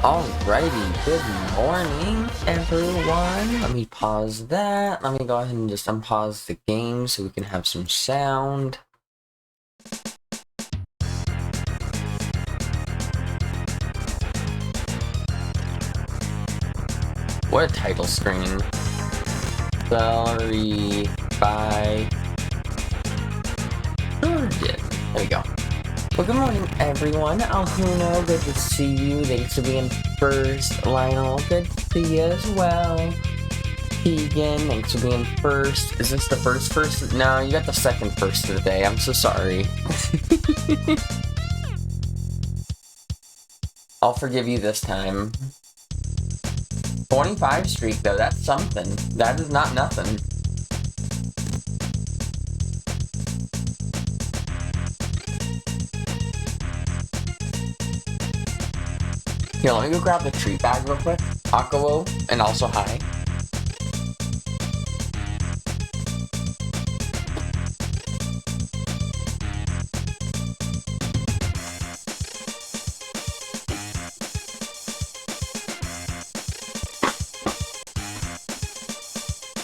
Alrighty, good morning everyone. Let me pause that. Let me go ahead and just unpause the game so we can have some sound. What a title screen. Celery by Georgia. There we go. Well, good morning, everyone. Alhuno, good to see you. Thanks for being first. Lionel, good to see you as well. Keegan, thanks for being first. Is this the first? No, you got the second first of the day. I'm so sorry. I'll forgive you this time. 25 streak, though. That's something. That is not nothing. Here, let me go grab the treat bag real quick. Akawo, and also hi.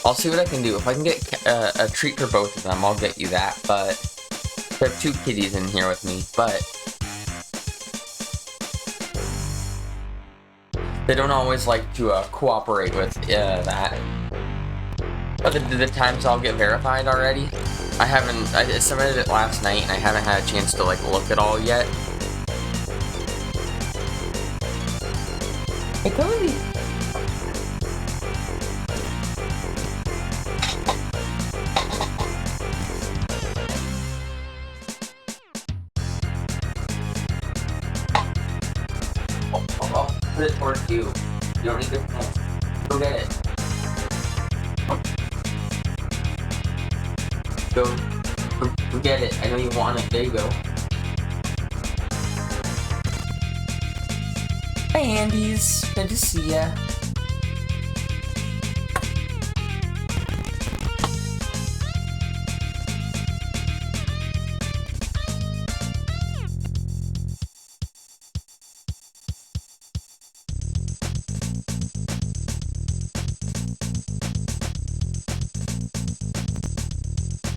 I'll see what I can do. If I can get a treat for both of them, I'll get you that, but there are two kitties in here with me, but they don't always like to cooperate with that. But the times I'll get verified already. I submitted it last night and I haven't had a chance to like look at all yet. Hey, Cody! Put it towards you. You don't need to go get it. Go get it. I know you want it. There you go. Hey, Andes. Good to see ya.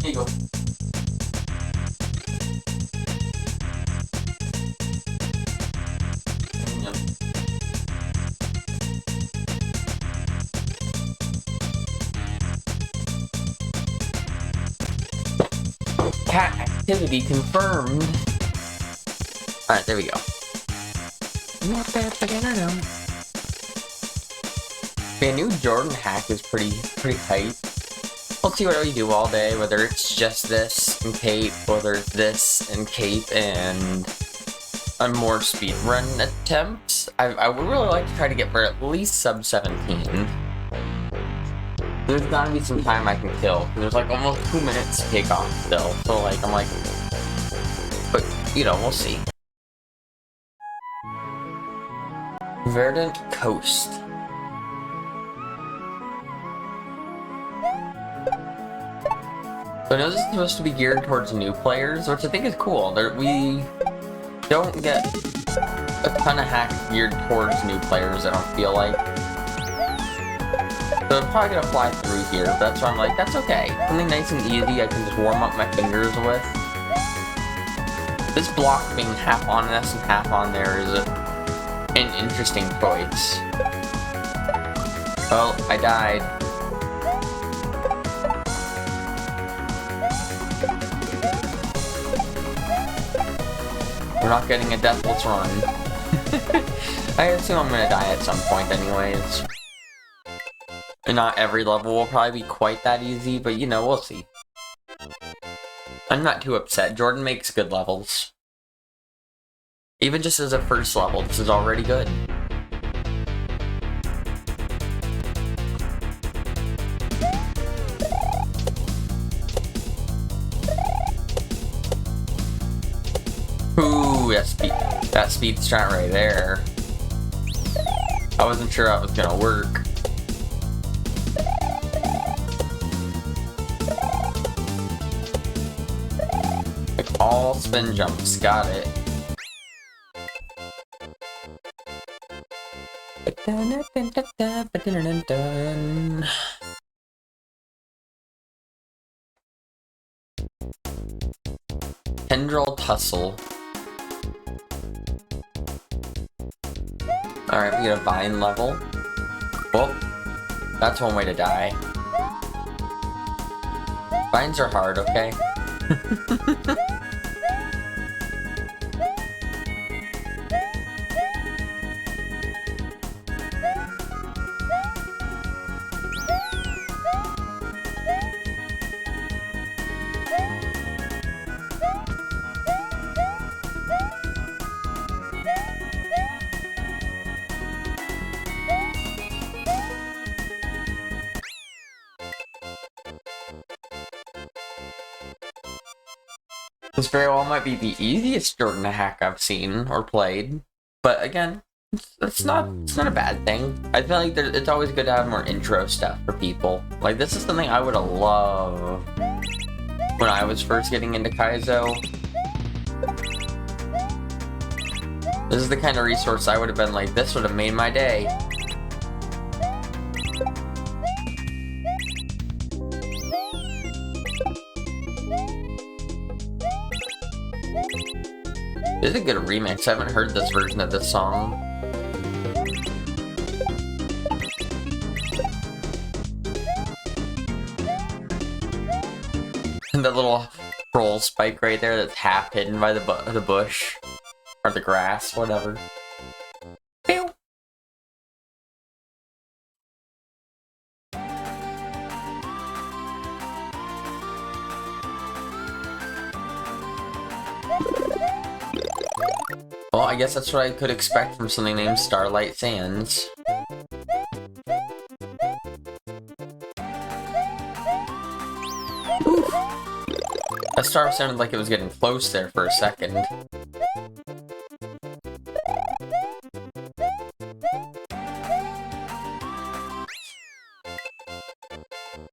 Here you go. Cat activity confirmed. Alright, there we go. The new Jordan hack is pretty tight. We'll see what we do all day, whether it's just this and cape, whether it's this and cape and more speedrun attempts. I would really like to try to get for at least sub 17. There's gotta be some time I can kill, because there's like almost 2 minutes to take off still, so like, I'm like, but, you know, we'll see. Verdant Coast. So I know this is supposed to be geared towards new players, which I think is cool. We don't get a ton of hacks geared towards new players, I don't feel like. So I'm probably gonna fly through here, but that's why I'm like, that's okay. Something nice and easy I can just warm up my fingers with. This block being half on this and half on there is an interesting choice. Oh, I died. We're not getting a deathless run. I assume I'm gonna die at some point anyways. And not every level will probably be quite that easy, but you know, we'll see. I'm not too upset. Jordan makes good levels. Even just as a first level, this is already good. Ooh, that speed strat right there. I wasn't sure that was gonna work. Like all spin jumps, got it. Tendril Tussle. Alright, we get a Vine level. Well, that's one way to die. Vines are hard, okay? This very well might be the easiest Jordan hack I've seen or played, but again, it's not a bad thing. I feel like it's always good to have more intro stuff for people. Like, this is something I would have loved when I was first getting into Kaizo. This is the kind of resource I would have been like, this would have made my day. This is a good remix. I haven't heard this version of this song. And the little troll spike right there that's half hidden by the bush. Or the grass, whatever. Pew! Well, I guess that's what I could expect from something named Starlight Sands. Oof. That star sounded like it was getting close there for a second.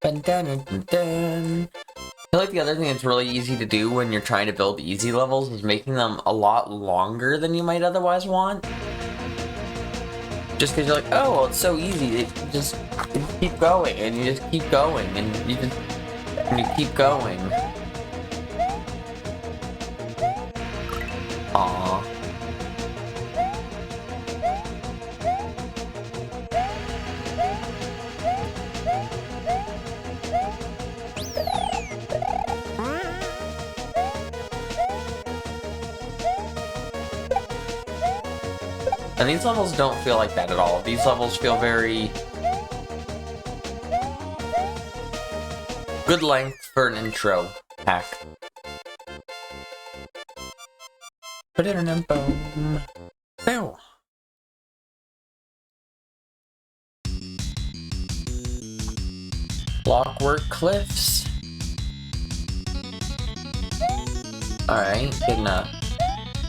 Dun, dun, dun, dun. I feel like the other thing that's really easy to do when you're trying to build easy levels is making them a lot longer than you might otherwise want. Just because you're like, oh, well, it's so easy. You just keep going, and you just keep going, and you keep going. Aww. And these levels don't feel like that at all. These levels feel very good length for an intro hack. Boom. Boom. Clockwork Cliffs. Alright, good enough.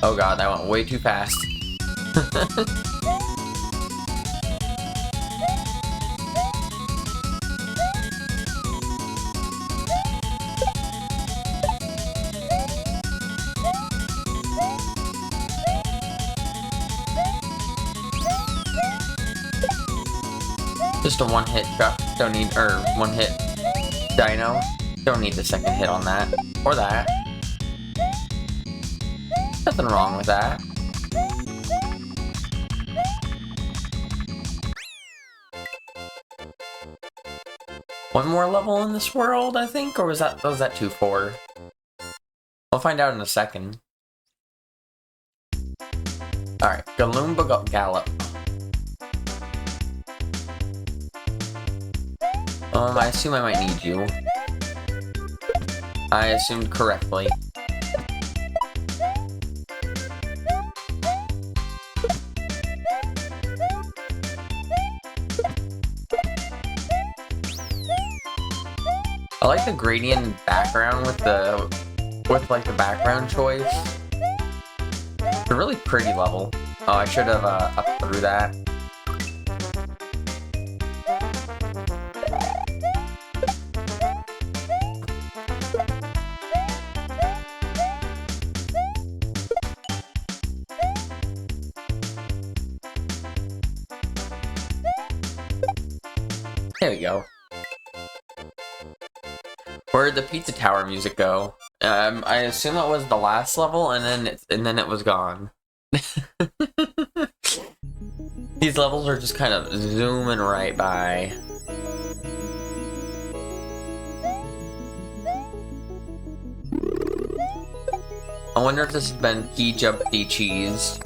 Oh god, that went way too fast. Just a one-hit chuck. Don't need, or one-hit dino. Don't need the second hit on that. Or that. Nothing wrong with that. One more level in this world, I think? Or was that 2-4? We'll find out in a second. Alright, Galoomba Gallop. I assume I might need you. I assumed correctly. I like the gradient background with like the background choice. It's a really pretty level. Oh, I should have up through that. There we go. Where did the Pizza Tower music go? I assume it was the last level, and then it was gone. These levels are just kind of zooming right by. I wonder if this has been key jump cheese.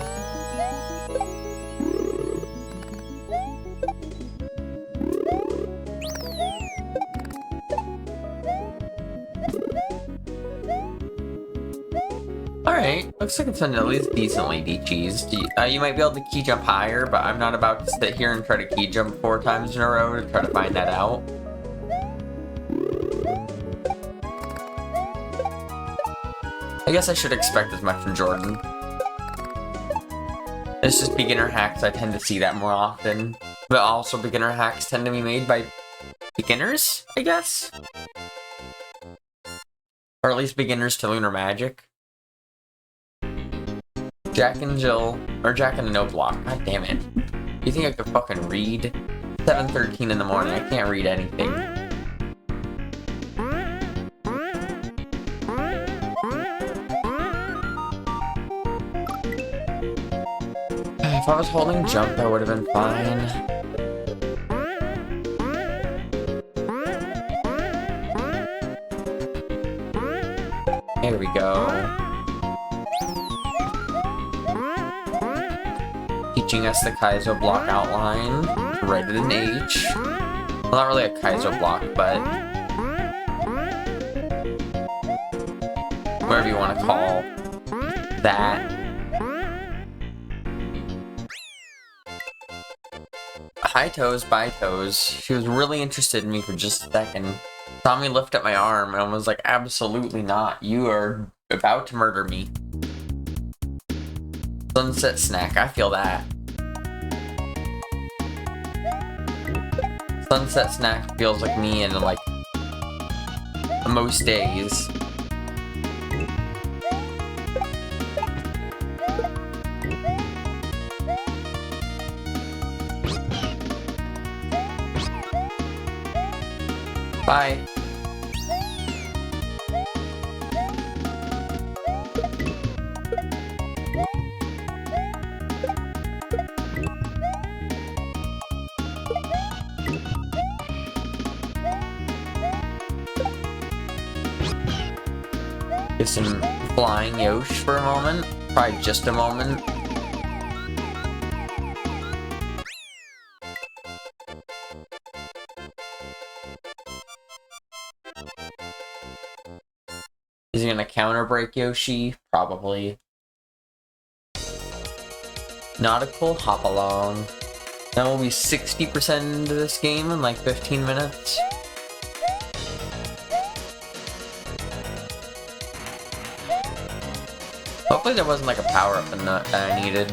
Alright, looks like it's been at least decently de-cheesed. You might be able to key jump higher, but I'm not about to sit here and try to key jump 4 times in a row to try to find that out. I guess I should expect as much from Jordan. It's just beginner hacks, I tend to see that more often. But also beginner hacks tend to be made by beginners, I guess? Or at least beginners to Lunar Magic. Jack and Jill, or Jack and the No Block, god damn it. You think I could fucking read? 7:13 in the morning, I can't read anything. If I was holding jump, I would have been fine. There we go. Teaching us the Kaizo block outline. Write it in H. Well, not really a Kaizo block, but whatever you want to call that. High toes, by toes. She was really interested in me for just a second. Saw me lift up my arm and was like, absolutely not. You are about to murder me. Sunset snack, I feel that. Sunset snack feels like me in like most days. Bye. Get some flying Yosh for a moment. Probably just a moment. Is he gonna counter break Yoshi? Probably. Nautical hop along. That will be 60% into this game in like 15 minutes. Hopefully there wasn't like a power-up in that I needed.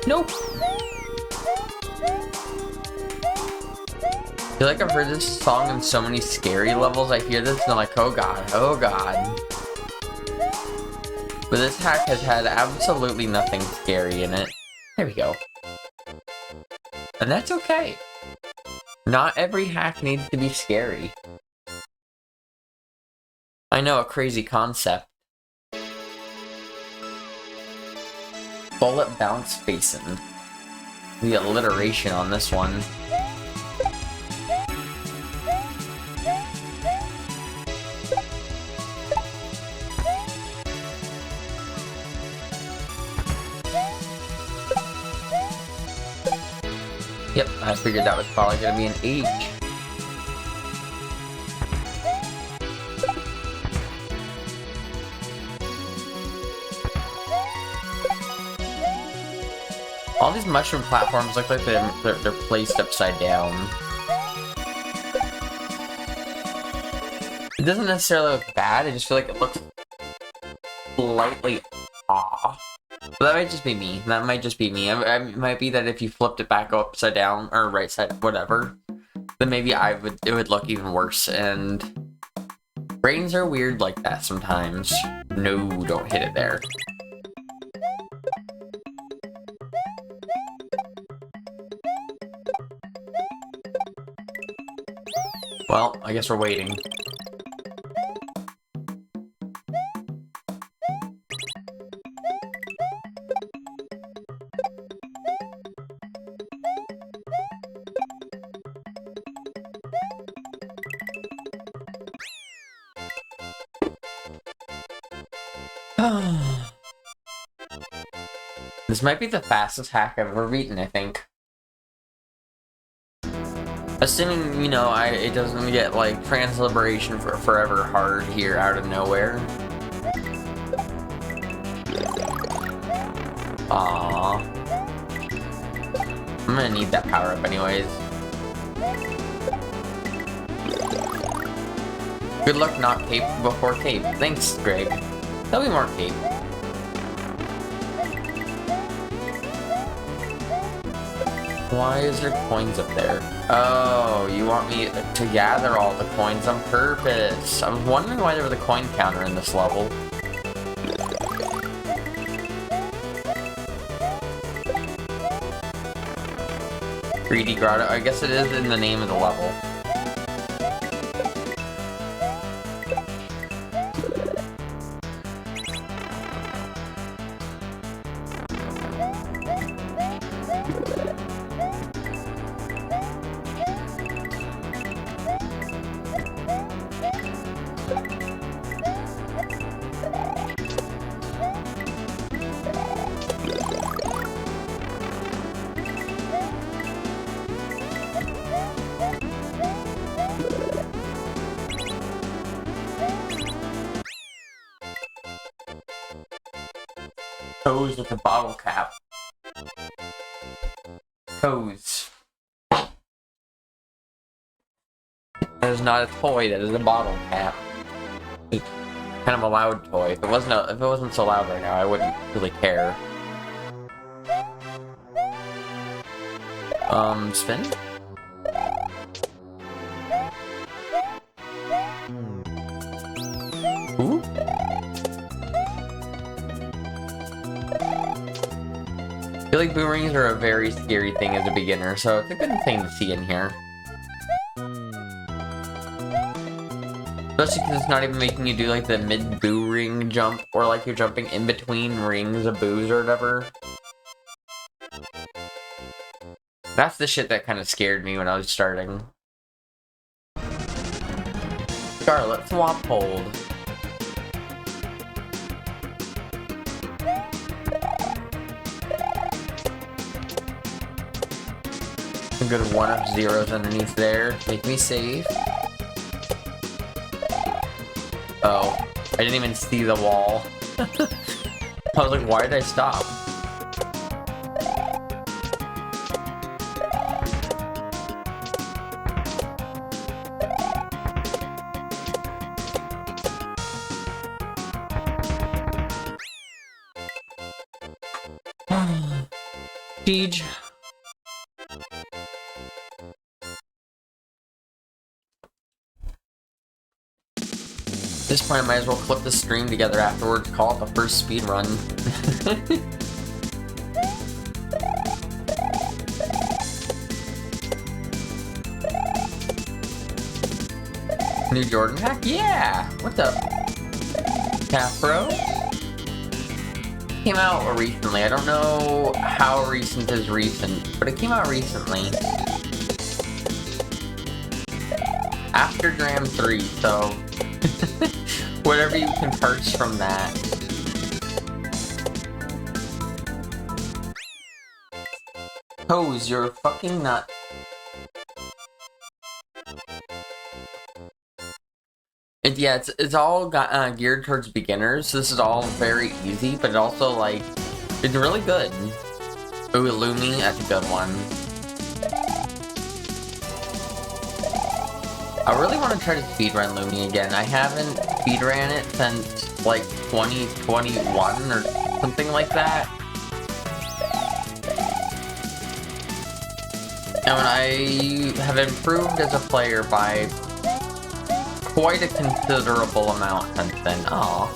Nope. I feel like I've heard this song in so many scary levels. I hear this and I'm like, oh god, oh god. But this hack has had absolutely nothing scary in it. There we go. And that's okay. Not every hack needs to be scary. I know, a crazy concept. Bullet bounce basin. The alliteration on this one. Yep, I figured that was probably gonna be an H. All these mushroom platforms look like they're placed upside down. It doesn't necessarily look bad, I just feel like it looks slightly off. But that might just be me. That might just be me. It might be that if you flipped it back upside down, or right side, whatever, then maybe it would look even worse, and brains are weird like that sometimes. No, don't hit it there. Well, I guess we're waiting. This might be the fastest hack I've ever beaten, I think. Assuming, you know, it doesn't get, like, Trans-Liberation for Forever hard here out of nowhere. Aww. I'm gonna need that power-up anyways. Good luck not cape before cape. Thanks, Greg. There'll be more cape. Why is there coins up there? Oh, you want me to gather all the coins on purpose. I was wondering why there was a coin counter in this level. Greedy Grotto. I guess it is in the name of the level. Toes with a bottle cap. Toes. That is not a toy, that is a bottle cap. It's kind of a loud toy. If it wasn't so loud right now, I wouldn't really care. Spin? Ooh? I feel like boomerangs are a very scary thing as a beginner, so it's a good thing to see in here. Especially because it's not even making you do like the mid-boo ring jump, or like you're jumping in between rings of boos or whatever. That's the shit that kind of scared me when I was starting. Scarlet Swap Hold. A good one of zeros underneath there. Make me safe. Oh, I didn't even see the wall. I was like, why did I stop? Siege. At this point, I might as well clip the stream together afterwards, call it the first speed run. New Jordan hack? Yeah! What's up? Capro? Came out recently. I don't know how recent is recent, but it came out recently. After Dram 3, so whatever you can purchase from that. Hose, you're a fucking nut. Yeah, it's all geared towards beginners. This is all very easy, but it also, like, it's really good. Ooh, Lumi, that's a good one. I really want to try to speedrun Lumi again. I haven't speedran it since, like, 2021 or something like that. And I have improved as a player by quite a considerable amount since then. Aww.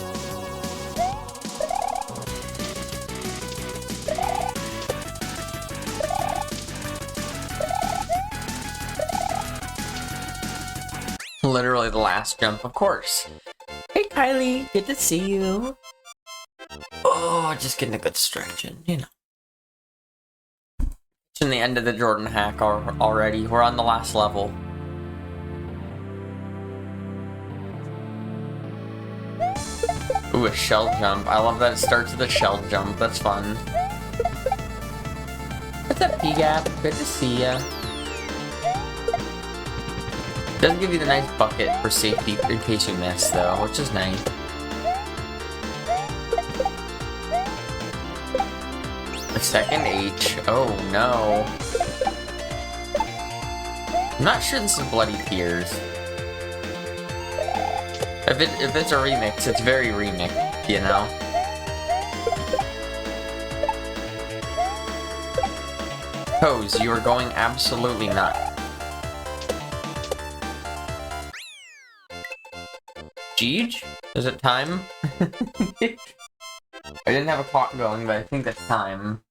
Literally the last jump, of course. Hey Kylie, good to see you. Oh, just getting a good stretch in, you know. It's in the end of the Jordan hack already. We're on the last level. Ooh, a shell jump. I love that it starts with a shell jump. That's fun. What's up, P-Gap? Good to see ya. Doesn't give you the nice bucket for safety in case you miss, though, which is nice. The second H. Oh no. I'm not sure this is Bloody Tears. If it's a remix, it's very remix, you know? Pose, you are going absolutely nuts. Jeej? Is it time? I didn't have a clock going, but I think that's time.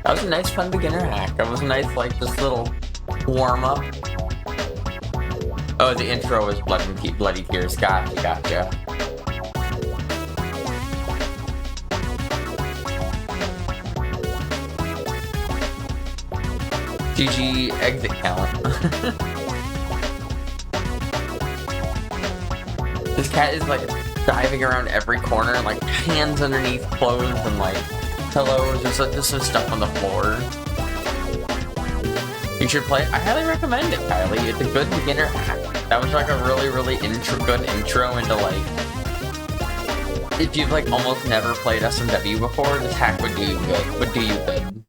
That was a nice, fun beginner hack. That was a nice, like, just little warm-up. Oh, the intro was Bloody Tears. Gotcha. GG exit count. This cat is, like, diving around every corner, like, hands underneath clothes and, like, pillows. There's just some stuff on the floor. You should play. I highly recommend it, Kylie. It's a good beginner hack. That was like a really good intro into like. If you've like almost never played SMW before, this hack would do you good.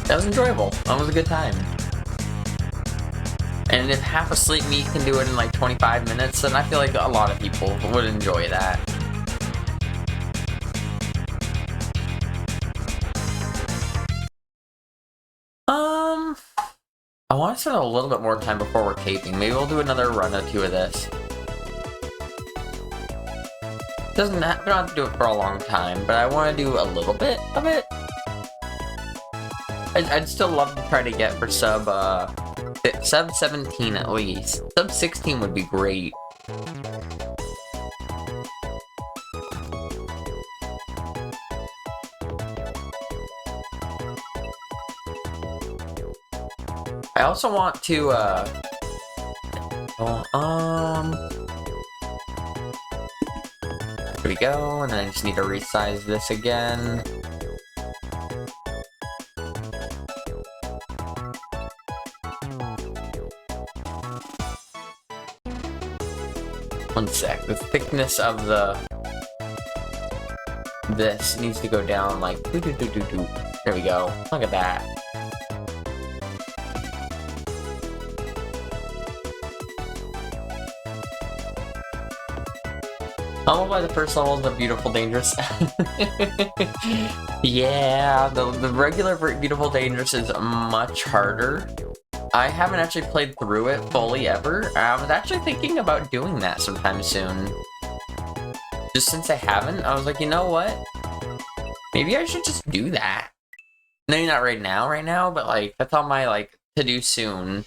That was enjoyable. That was a good time. And if half asleep me can do it in like 25 minutes, then I feel like a lot of people would enjoy that. I want to spend a little bit more time before we're taping. Maybe we'll do another run or two of this. We don't have to do it for a long time, but I want to do a little bit of it. I'd still love to try to get for sub 17 at least. Sub 16 would be great. I also want to, there we go, and then I just need to resize this again. One sec, the thickness of this needs to go down like, there we go, look at that. Humbled by the first level is the Beautiful Dangerous. Yeah, the regular Beautiful Dangerous is much harder. I haven't actually played through it fully ever. I was actually thinking about doing that sometime soon. Just since I haven't, I was like, you know what? Maybe I should just do that. Maybe not right now, but like, that's on my like to do soon.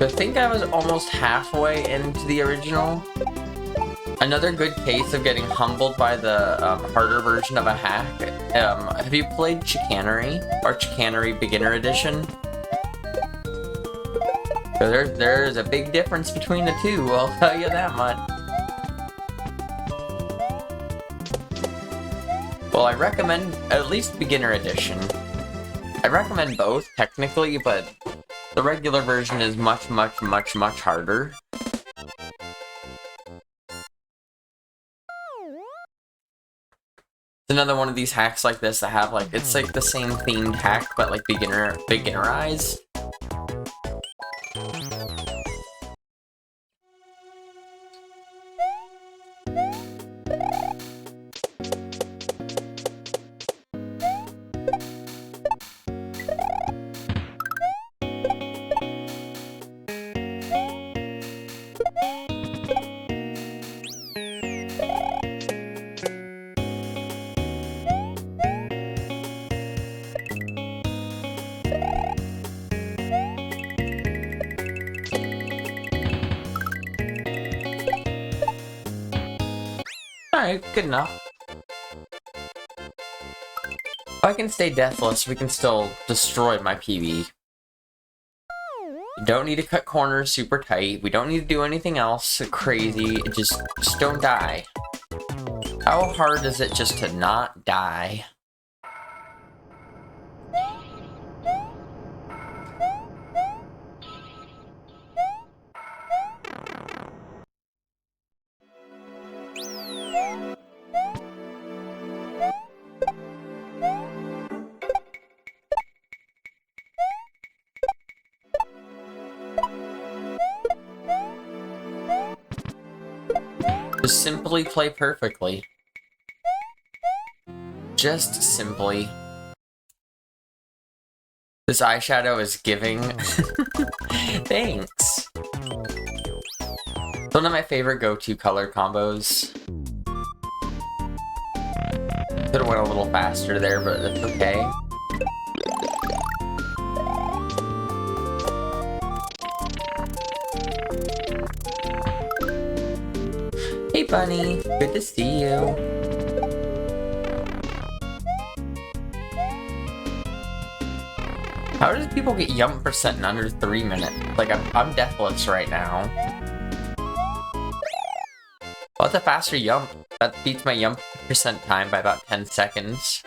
I think I was almost halfway into the original. Another good case of getting humbled by the harder version of a hack. Have you played Chicanery or Chicanery Beginner Edition? So there's a big difference between the two, I'll tell you that much. Well, I recommend at least Beginner Edition. I recommend both, technically, but the regular version is much harder. It's another one of these hacks like this that have like, it's like the same themed hack, but like beginnerized. Alright, good enough. If I can stay deathless, we can still destroy my PB. You don't need to cut corners super tight. We don't need to do anything else crazy. Just don't die. How hard is it just to not die? Just simply play perfectly. Just simply. This eyeshadow is giving. Thanks. It's one of my favorite go-to color combos. Could've went a little faster there, but it's okay. Hey Bunny, good to see you. How does people get yump percent in under 3 minutes? Like, I'm deathless right now. What's a faster yump? That beats my yump percent time by about 10 seconds.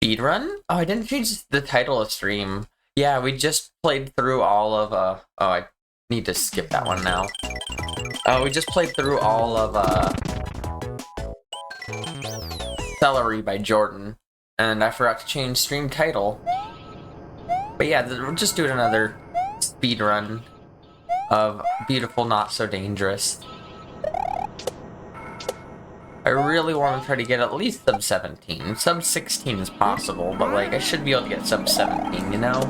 Speedrun? Oh, I didn't change the title of stream. Yeah, we just played through all of, oh, I need to skip that one now. We just played through all of, Celery by Jordan. And I forgot to change stream title. But yeah, we're just doing another speedrun of Beautiful Not So Dangerous. I really want to try to get at least sub 17. Sub 16 is possible, but like I should be able to get sub 17, you know?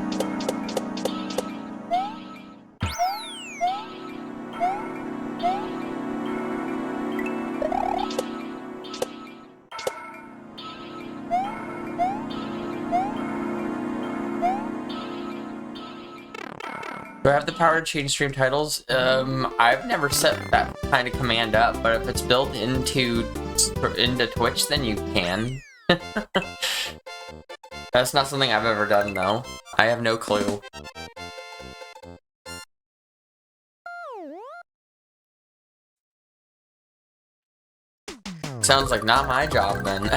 Do I have the power to change stream titles? I've never set that kind of command up, but if it's built into Twitch, then you can. That's not something I've ever done, though. I have no clue. Sounds like not my job, then.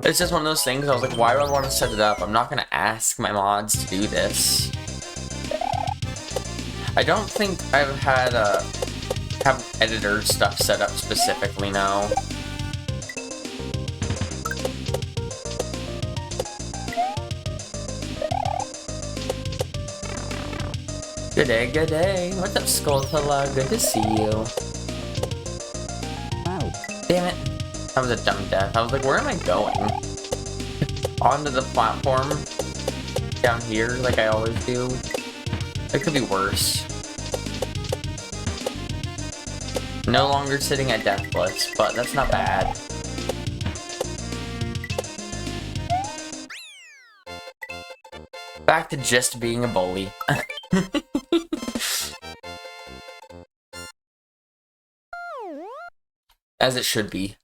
It's just one of those things, I was like, why do I want to set it up? I'm not gonna ask my mods to do this. I don't think I've had, have editor stuff set up specifically now. Good day, good day. What's up, Skulltula? Good to see you. Damn it. That was a dumb death. I was like, where am I going? Onto the platform? Down here, like I always do? It could be worse. No longer sitting at deathless, but that's not bad. Back to just being a bully. As it should be.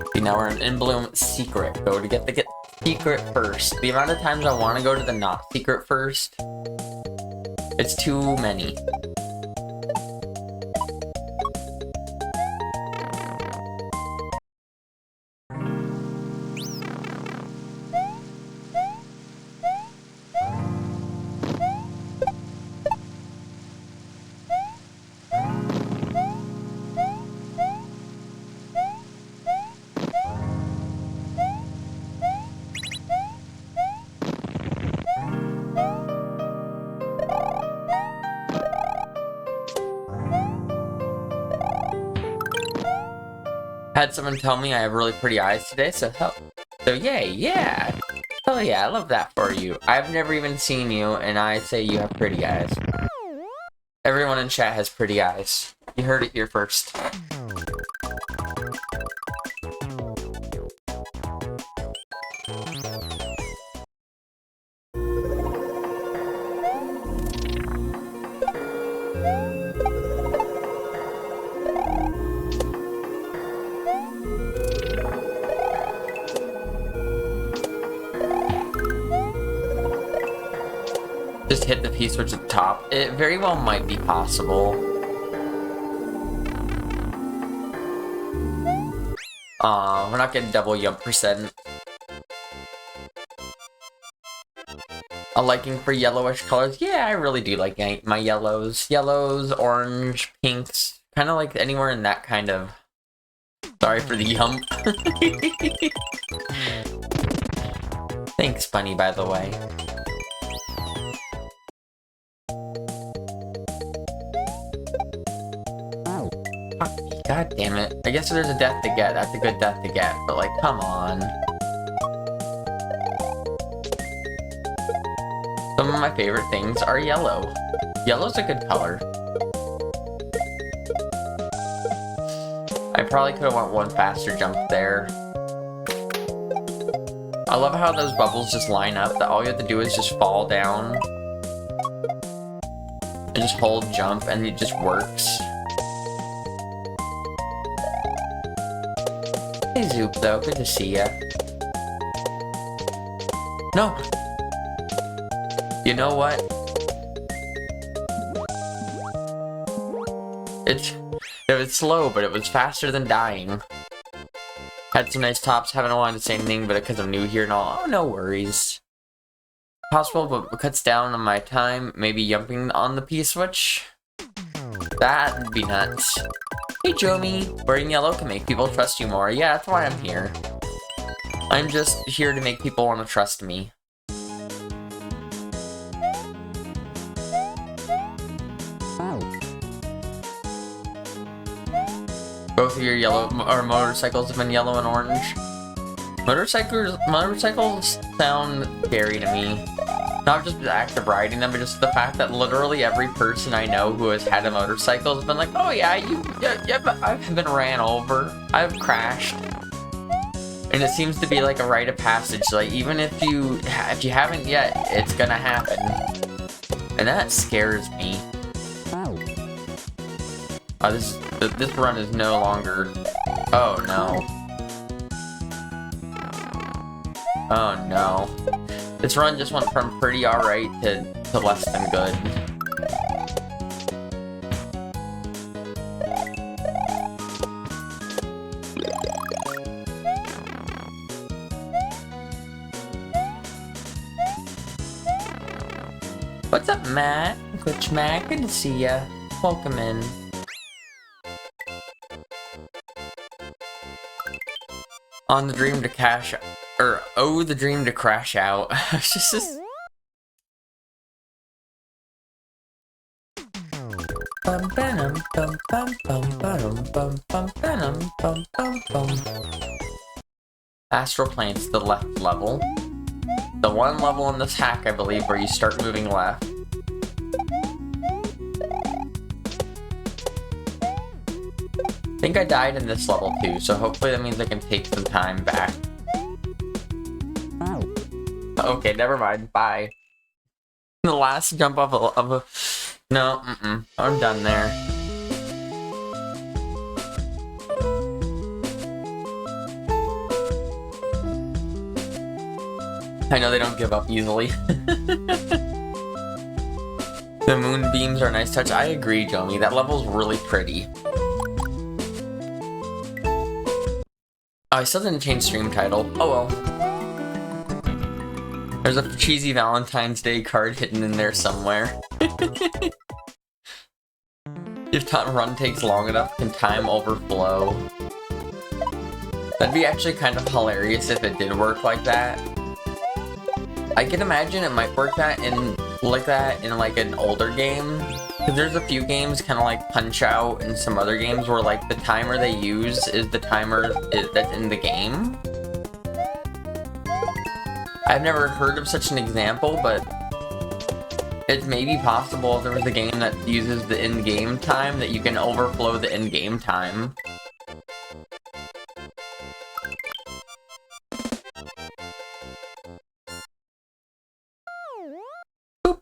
Okay, now we're in Bloom Secret. Go to get the secret first. The amount of times I want to go to the not secret first, it's too many. Had someone tell me I have really pretty eyes today, so yay, yeah. Hell yeah, I love that for you. I've never even seen you, and I say you have pretty eyes. Everyone in chat has pretty eyes. You heard it here first. Just hit the P-switch at the top. It very well might be possible. We're not getting double jump percent. A liking for yellowish colors? Yeah, I really do like my yellows. Yellows, orange, pinks. Kind of like anywhere in that kind of... Sorry for the yump. Thanks, Bunny, by the way. God damn it. I guess if there's a death to get, that's a good death to get, but like, come on. Some of my favorite things are yellow. Yellow's a good color. I probably could have went one faster jump there. I love how those bubbles just line up, that all you have to do is just fall down. And just hold jump, and it just works. Hey Zoop, though, good to see ya. No! You know what? It was slow, but it was faster than dying. Had some nice tops, haven't wanted to say anything, but because I'm new here and all, oh, no worries. Possible, but it cuts down on my time, maybe jumping on the P-switch? That'd be nuts. Hey Jomi, wearing yellow can make people trust you more. Yeah, that's why I'm here. I'm just here to make people want to trust me. Both of your motorcycles have been yellow and orange. Motorcycles sound scary to me. Not just the act of riding them, but just the fact that literally every person I know who has had a motorcycle has been like, oh yeah, but I've been ran over, I've crashed. And it seems to be like a rite of passage, like even if you haven't yet, it's gonna happen. And that scares me. Oh, this run is no longer... Oh no. Oh no. This run just went from pretty alright to less than good. What's up, Matt? Glitch Matt, good to see ya. Welcome in. On the dream to cash... Or, oh, the dream to crash out. It's just... Astral Plane's the left level. The one level in this hack, I believe, where you start moving left. I think I died in this level too, so hopefully that means I can take some time back. Okay, never mind. Bye. The last jump of a... No, I'm done there. I know they don't give up easily. The moonbeams are a nice touch. I agree, Jomi. That level's really pretty. Oh, I still didn't change stream title. Oh well. There's a cheesy Valentine's Day card hidden in there somewhere. If run takes long enough, can time overflow? That'd be actually kind of hilarious if it did work like that. I can imagine it might work like that in like an older game, Because there's a few games, kind of like Punch-Out and some other games, where like the timer they use is the timer that's in the game. I've never heard of such an example, but it may be possible if there was a game that uses the in-game time that you can overflow the in-game time. Boop.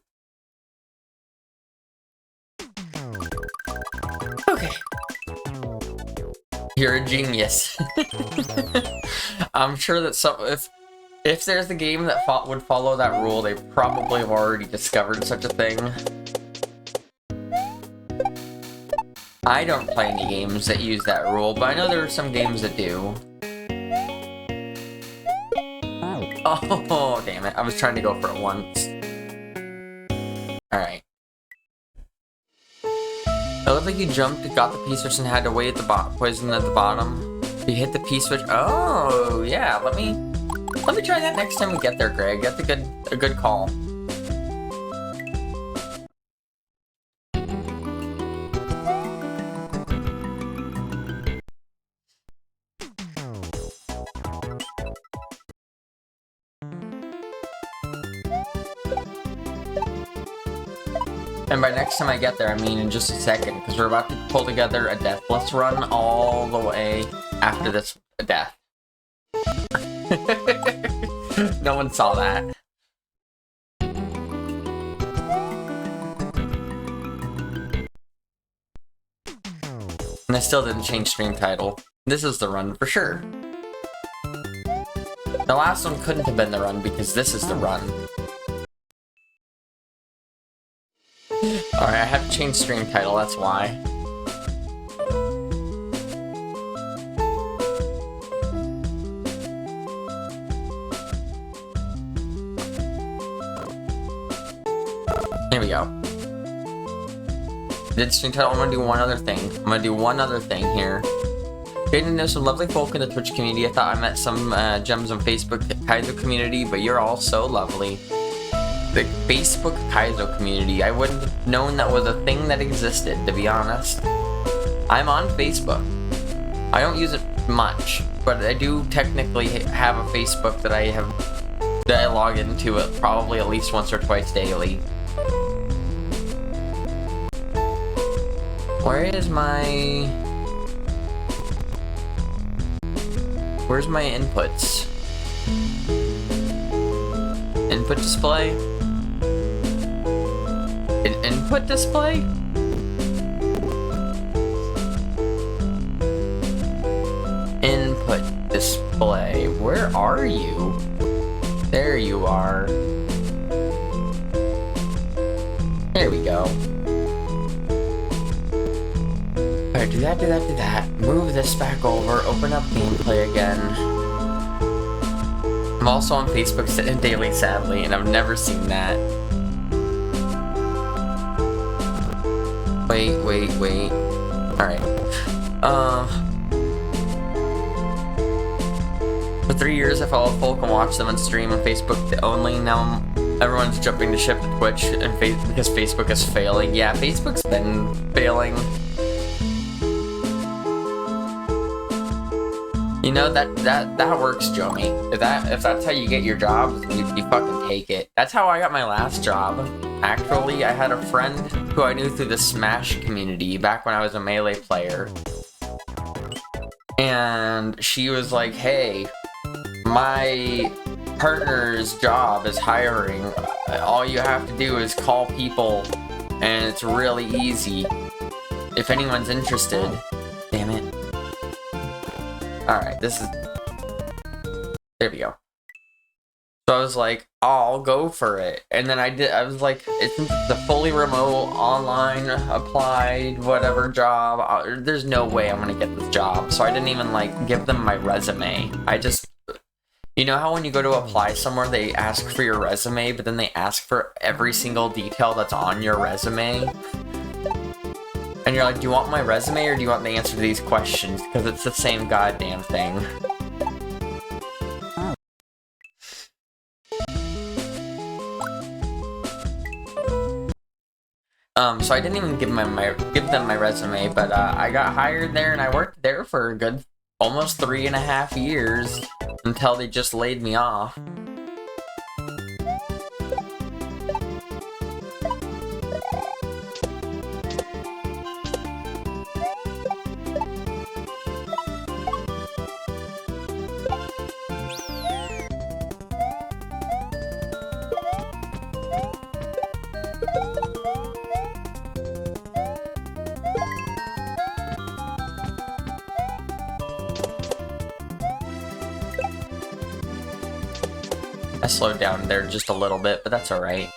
Okay. You're a genius. I'm sure that if there's a game that would follow that rule, they probably have already discovered such a thing. I don't play any games that use that rule, but I know there are some games that do. Oh, damn it. I was trying to go for it once. Alright. It looked like you jumped, got the P-switch, and had to wait at the poison at the bottom. You hit the P-switch. Oh, yeah. Let me try that next time we get there, Greg. That's a good call. And by next time I get there, I mean in just a second, because we're about to pull together a deathless run all the way after this death. No one saw that. And I still didn't change stream title. This is the run for sure. The last one couldn't have been the run because this is the run. Alright, I have to change stream title, that's why. Here we go. Did stream title, I'm gonna do one other thing. Here. Getting to know some lovely folk in the Twitch community. I thought I met some gems on Facebook Kaizo community, but you're all so lovely. The Facebook Kaizo community, I wouldn't have known that was a thing that existed, to be honest. I'm on Facebook. I don't use it much, but I do technically have a Facebook that I log into it probably at least once or twice daily. Where's my inputs? Input display? An input display? Input display. Where are you? There you are. There we go. Alright, do that. Move this back over, open up gameplay again. I'm also on Facebook daily, sadly, and I've never seen that. Wait. Alright. For 3 years I followed folk and watched them on stream on Facebook only. Now everyone's jumping to ship to Twitch and because Facebook is failing. Yeah, Facebook's been failing. You know, that works, Joey. If that's how you get your jobs, you fucking take it. That's how I got my last job. Actually, I had a friend who I knew through the Smash community back when I was a Melee player. And she was like, hey, my partner's job is hiring. All you have to do is call people, and it's really easy. If anyone's interested. Damn it. Alright, there we go. So I was like, oh, I'll go for it. And then I was like, it's a fully remote, online, applied, whatever job. There's no way I'm gonna get this job. So I didn't even, like, give them my resume. You know how when you go to apply somewhere, they ask for your resume, but then they ask for every single detail that's on your resume? And you're like, do you want my resume or do you want the answer to these questions? Because it's the same goddamn thing. So I didn't even give them my resume, but I got hired there and I worked there for a good almost 3.5 years until they just laid me off. I slowed down there just a little bit, but that's alright.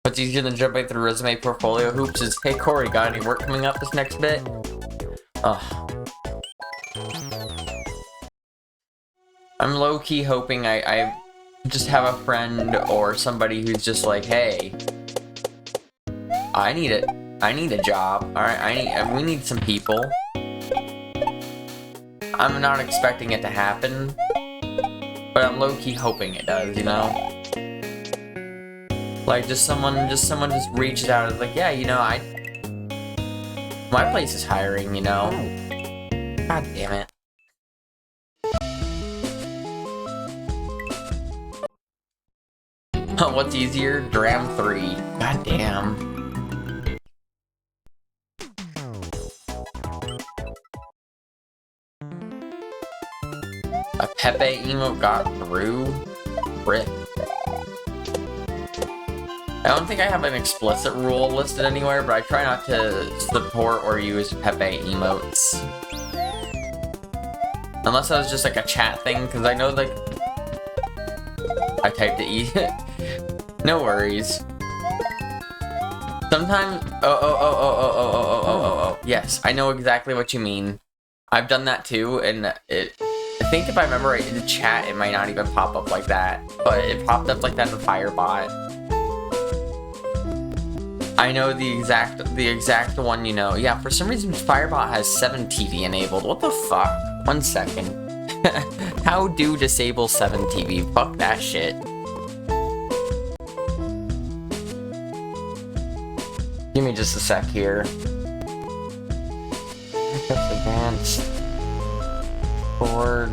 What's easier than jumping through resume portfolio hoops is, hey Corey, got any work coming up this next bit? Ugh. I'm low-key hoping I just have a friend or somebody who's just like, hey, I need a job. Alright, we need some people. I'm not expecting it to happen, but I'm low-key hoping it does, you know? Like, just someone just reaches out and is like, yeah, you know, my place is hiring, you know? God damn it. What's easier? Dram 3. God damn. A Pepe emote got through? Rip. I don't think I have an explicit rule listed anywhere, but I try not to support or use Pepe emotes. Unless that was just like a chat thing, because I know like... I typed it E. No worries. Sometimes... Oh. Yes, I know exactly what you mean. I've done that too, and I think if I remember right in the chat, it might not even pop up like that, but it popped up like that in Firebot. I know the exact one, you know. Yeah, for some reason Firebot has 7TV enabled. What the fuck? 1 second. How do disable 7TV? Fuck that shit. Give me just a sec here. That's advanced. Forward.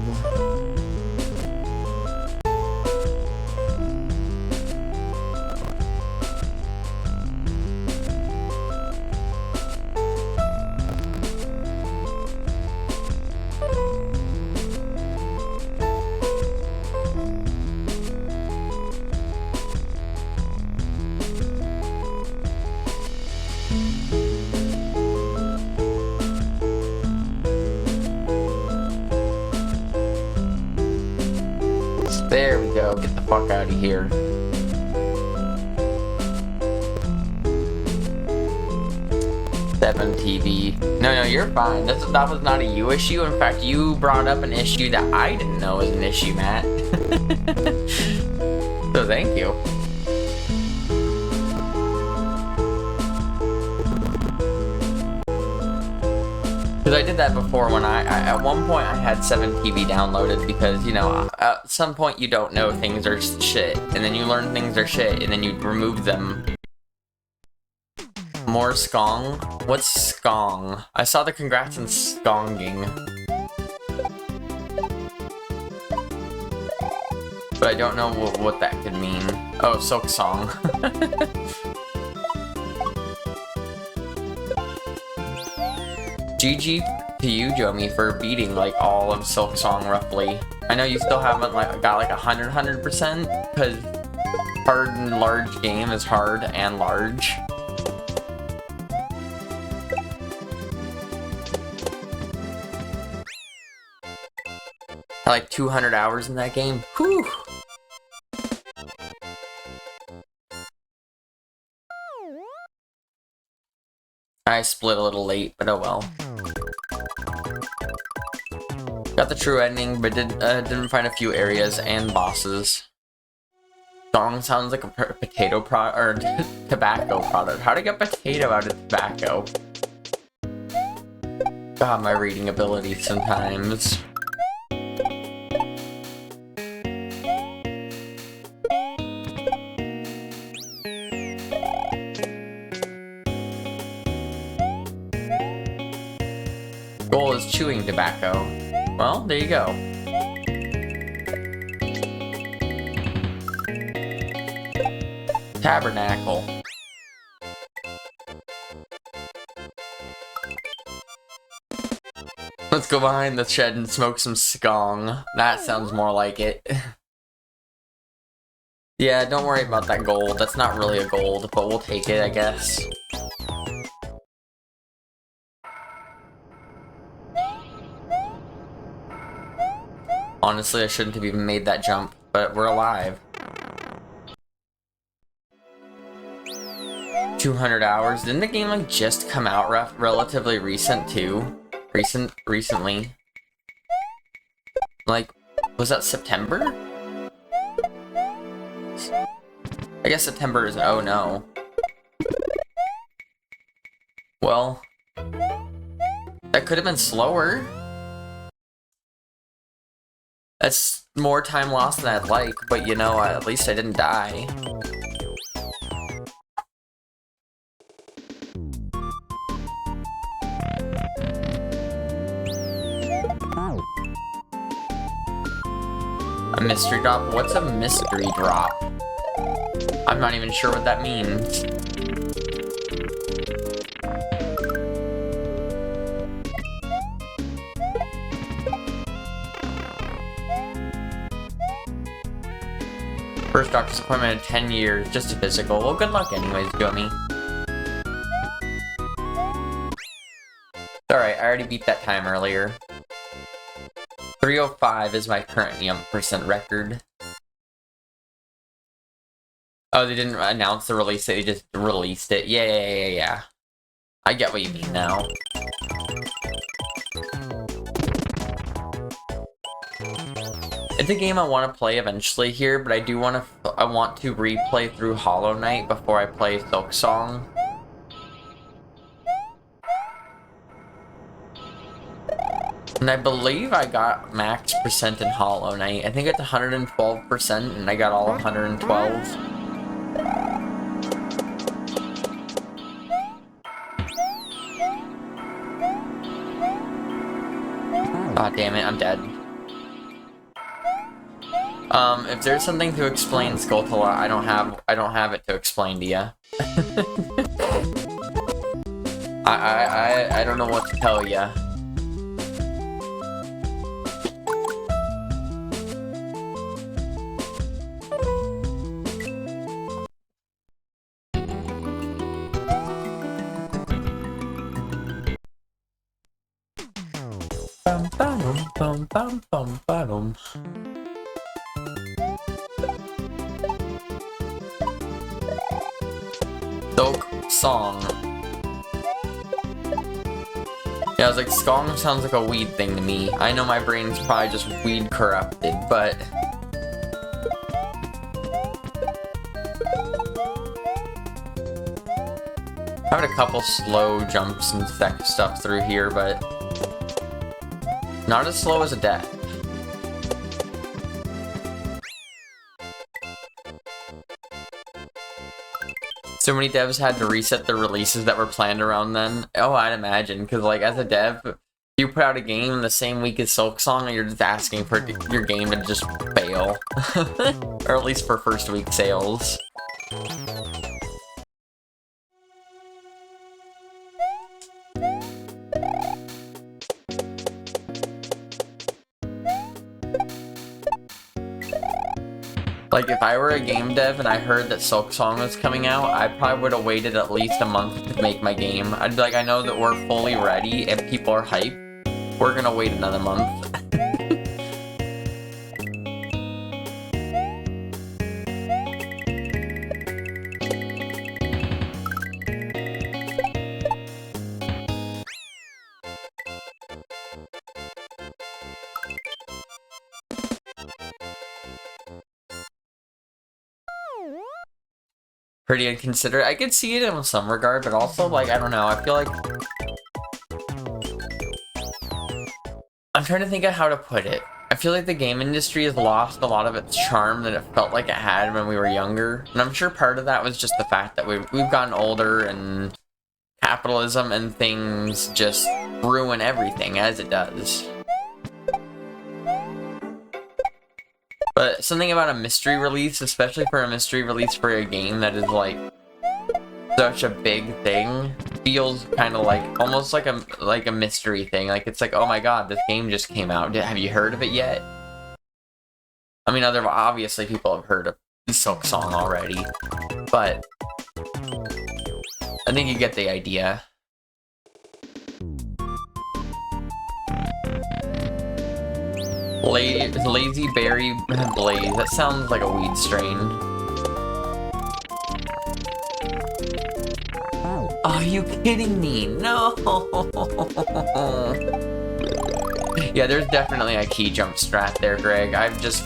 There we go. Get the fuck out of here. TV. No, you're fine. That was not a you issue. In fact, you brought up an issue that I didn't know was an issue, Matt. So thank you. Because I did that before when at one point I had 7TV downloaded because, you know, at some point you don't know things are shit, and then you learn things are shit, and then you remove them. More skong? What's skong? I saw the congrats in skonging. But I don't know what that could mean. Oh, Silk Song. GG to you, Jomi, for beating like all of Silk Song roughly. I know you still haven't got like 100%, because hard and large game is hard and large. I like 200 hours in that game. Whew! I split a little late, but oh well. Got the true ending, but didn't find a few areas and bosses. Song sounds like a potato or tobacco product. How to get potato out of tobacco? God, my reading ability sometimes. as chewing tobacco. Well, there you go. Tabernacle. Let's go behind the shed and smoke some skong. That sounds more like it. Yeah, don't worry about that gold. That's not really a gold, but we'll take it, I guess. Honestly, I shouldn't have even made that jump, but we're alive. 200 hours. Didn't the game like just come out relatively recent too? Recently? Like, was that September? I guess September isn't. Oh no. Well, that could have been slower. That's more time lost than I'd like, but you know, at least I didn't die. A mystery drop? What's a mystery drop? I'm not even sure what that means. First doctor's appointment in 10 years, just a physical. Well, good luck anyways, Gummy. Alright, I already beat that time earlier. 305 is my current percent record. Oh, they didn't announce the release, they just released it. Yeah. I get what you mean now. It's a game I want to play eventually here, but I want to replay through Hollow Knight before I play Silksong. And I believe I got max percent in Hollow Knight. I think it's 112%, and I got all 112. Ah, damn it, I'm dead. If there's something to explain Skulltula, I don't have it to explain to you. I don't know what to tell ya. Bum bum bum bum bum. Song. Yeah, I was like, skong sounds like a weed thing to me. I know my brain's probably just weed corrupted, but... having a couple slow jumps and stuff through here, but... not as slow as a death. So many devs had to reset their releases that were planned around then. Oh, I'd imagine, because like as a dev, you put out a game in the same week as Silksong, and you're just asking for your game to just fail, or at least for first week sales. Like, if I were a game dev and I heard that Silksong was coming out, I probably would have waited at least a month to make my game. I'd be like, I know that we're fully ready and people are hyped. We're gonna wait another month. Pretty inconsiderate. I could see it in some regard, but also, like, I don't know, I feel like... I'm trying to think of how to put it. I feel like the game industry has lost a lot of its charm that it felt like it had when we were younger. And I'm sure part of that was just the fact that we've gotten older and capitalism and things just ruin everything, as it does. But something about a mystery release, especially for a mystery release for a game that is like such a big thing, feels kind of like almost like a mystery thing. Like it's like, oh my god, this game just came out. Have you heard of it yet? I mean, obviously people have heard of Silk Song already, but I think you get the idea. Lazy Berry Blaze. That sounds like a weed strain. Are you kidding me? No! Yeah, there's definitely a key jump strat there, Greg. I've just...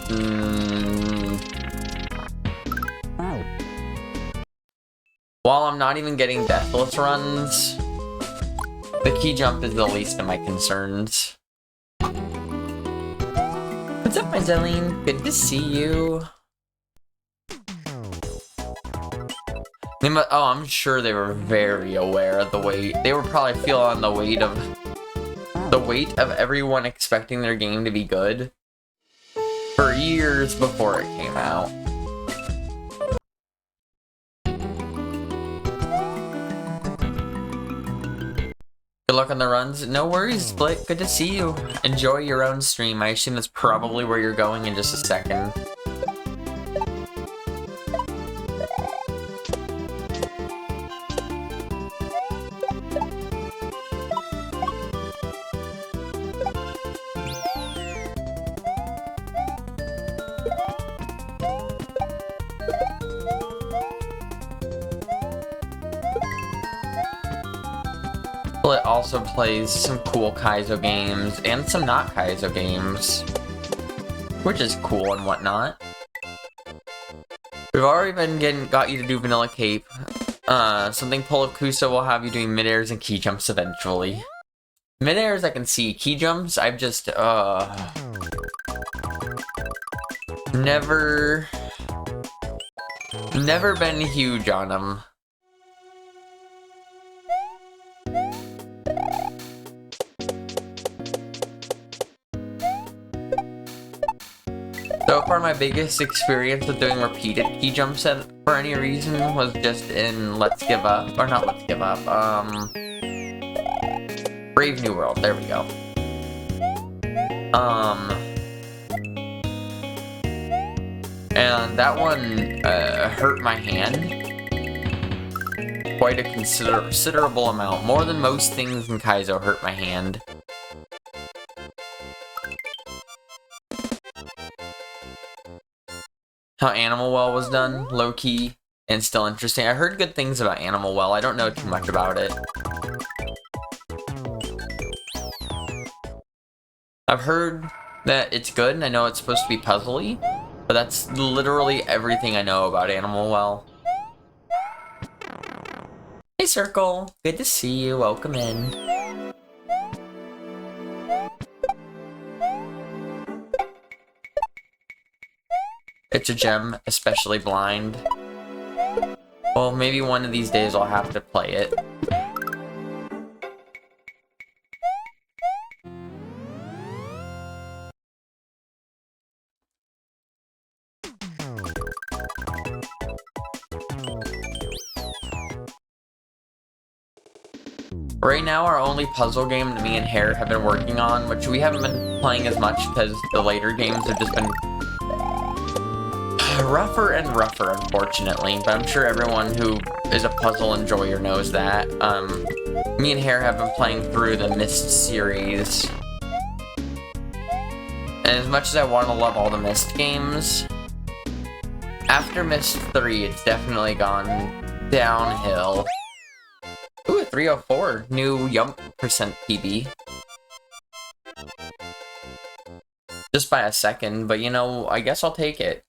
While I'm not even getting deathless runs, the key jump is the least of my concerns. What's up, my Zelene? Good to see you. Oh, I'm sure they were very aware of the weight. They were probably feeling the weight of everyone expecting their game to be good for years before it came out. Good luck on the runs. No worries, Split. Good to see you. Enjoy your own stream. I assume that's probably where you're going in just a second. Split also plays some cool Kaizo games and some not Kaizo games, which is cool and whatnot. We've already got you to do Vanilla Cape. Something Pull of Kusa will have you doing mid-airs and key jumps eventually. Mid-airs I can see. Key jumps, I've just never been huge on them. So far, my biggest experience with doing repeated key jumps for any reason was just in Let's Give Up, or not Let's Give Up, Brave New World, there we go. And that one hurt my hand quite a considerable amount, more than most things in Kaizo hurt my hand. How Animal Well was done, low-key, and still interesting. I heard good things about Animal Well. I don't know too much about it. I've heard that it's good, and I know it's supposed to be puzzly, but that's literally everything I know about Animal Well. Hey, Circle. Good to see you. Welcome in. It's a gem, especially blind. Well, maybe one of these days I'll have to play it. Right now, our only puzzle game that me and Hare have been working on, which we haven't been playing as much because the later games have just been rougher and rougher, unfortunately, but I'm sure everyone who is a puzzle enjoyer knows that. Me and Hare have been playing through the Myst series, and as much as I want to love all the Myst games, after Myst 3, it's definitely gone downhill. Ooh, a 304, new Yump percent PB. Just by a second, but you know, I guess I'll take it.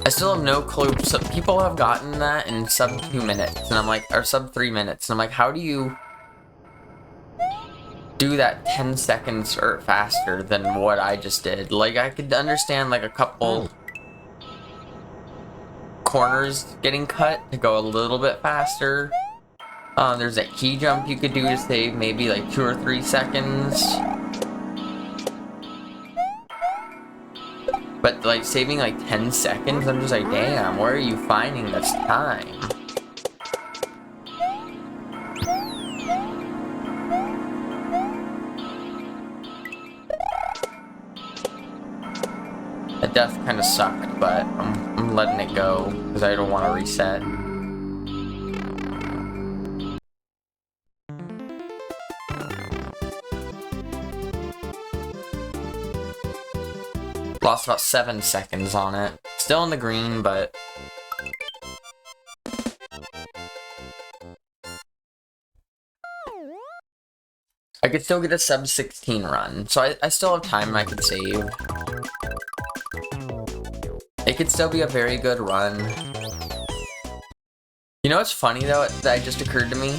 I still have no clue. So people have gotten that in sub 2 minutes, and I'm like, or sub 3 minutes, and I'm like, how do you do that 10 seconds or faster than what I just did? Like, I could understand like a couple corners getting cut to go a little bit faster. There's that key jump you could do to save maybe like 2 or 3 seconds. But like saving like 10 seconds, I'm just like, damn, where are you finding this time? That death kind of sucked, but I'm letting it go because I don't want to reset. Lost about 7 seconds on it. Still in the green, but... I could still get a sub 16 run, so I still have time I could save. It could still be a very good run. You know what's funny though, that just occurred to me?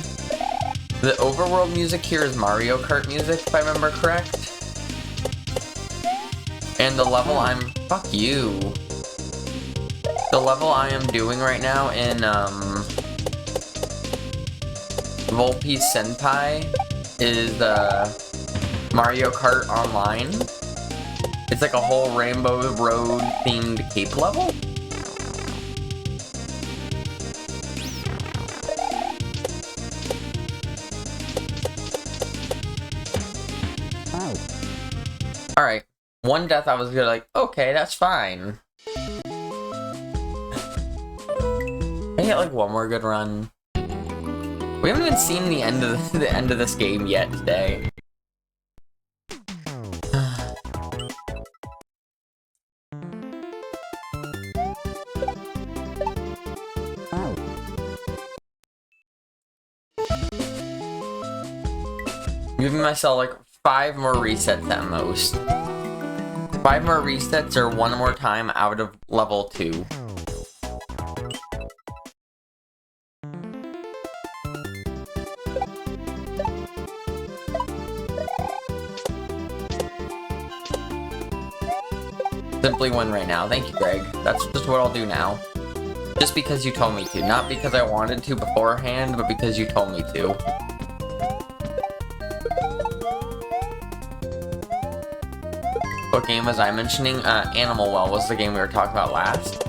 The overworld music here is Mario Kart music, if I remember correct. And the level fuck you. The level I am doing right now in, Volpe Senpai is, Mario Kart Online. It's like a whole Rainbow Road themed cape level. Alright. One death I was like, okay, that's fine. I get like one more good run. We haven't even seen the end of the end of this game yet today. Giving myself like 5 more resets at most. 5 more resets or 1 more time out of level 2. Simply win right now. Thank you, Greg. That's just what I'll do now. Just because you told me to. Not because I wanted to beforehand, but because you told me to. What game was I mentioning? Animal Well was the game we were talking about last.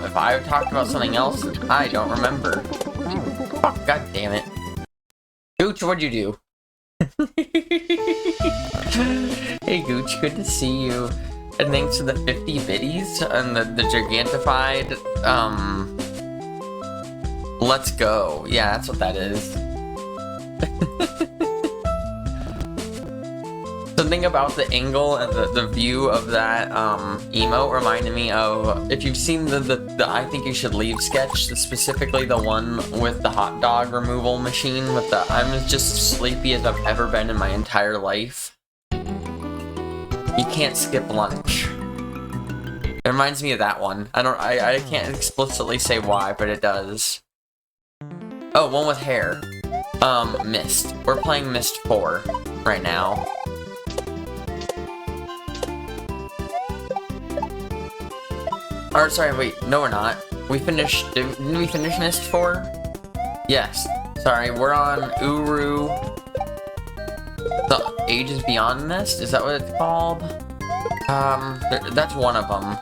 If I talked about something else, I don't remember. Oh, God damn it. Gooch, what'd you do? Hey Gooch, good to see you. And thanks to the 50 biddies and the gigantified, let's go. Yeah, that's what that is. Something about the angle and the view of that emote reminded me of, if you've seen the I Think You Should Leave sketch, specifically the one with the hot dog removal machine with the I'm as just sleepy as I've ever been in my entire life. You can't skip lunch. It reminds me of that one. I can't explicitly say why, but it does. Oh, one with hair. Myst. We're playing Myst 4 right now. Or, sorry, wait, no we're not. We finished, didn't we finish Myst 4? Yes. Sorry, we're on Uru. The Ages Beyond Myst? Is that what it's called? That's one of them.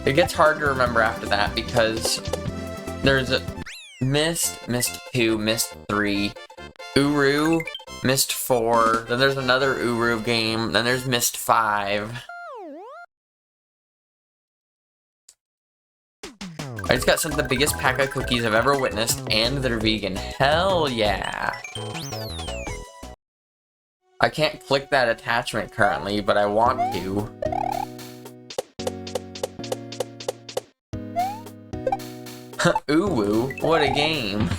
It gets hard to remember after that because there's a Myst, Myst 2, Myst 3, Uru, Myst 4, then there's another Uru game, then there's Myst 5. I just got some of the biggest pack of cookies I've ever witnessed, and they're vegan. Hell yeah! I can't click that attachment currently, but I want to. Ooh, what a game!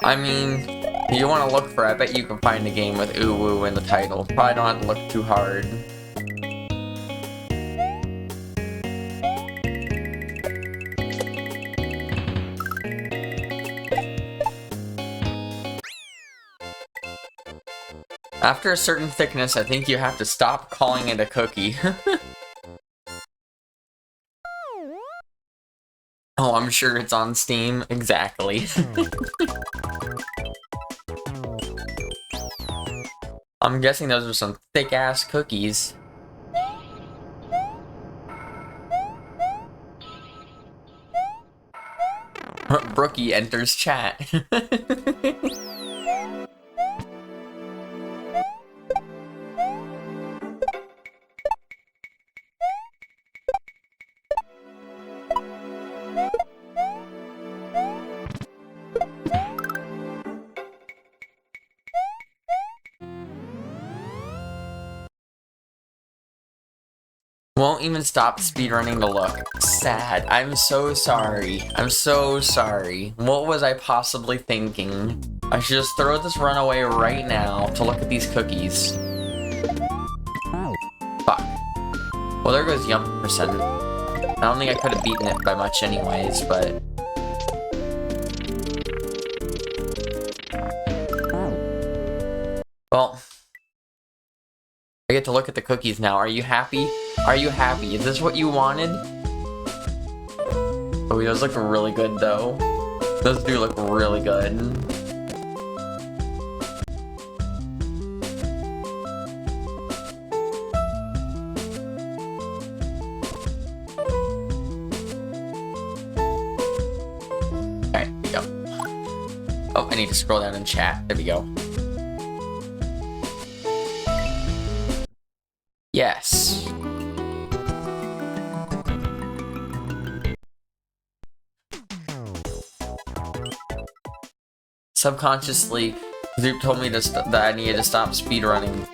I mean, you want to look for it, I bet you can find a game with ooh in the title. Probably don't have to look too hard. After a certain thickness, I think you have to stop calling it a cookie. Oh, I'm sure it's on Steam. Exactly. I'm guessing those are some thick-ass cookies. Brookie enters chat. Won't even stop speedrunning to look. Sad. I'm so sorry. I'm so sorry. What was I possibly thinking? I should just throw this run away right now to look at these cookies. Fuck. Well, there goes Yum percent. I don't think I could have beaten it by much anyways, but... Well... I get to look at the cookies now. Are you happy? Are you happy? Is this what you wanted? Oh, those look really good, though. Those do look really good. Alright, here we go. Oh, I need to scroll down and chat. There we go. Yes. Subconsciously, Zoop told me that I needed to stop speedrunning.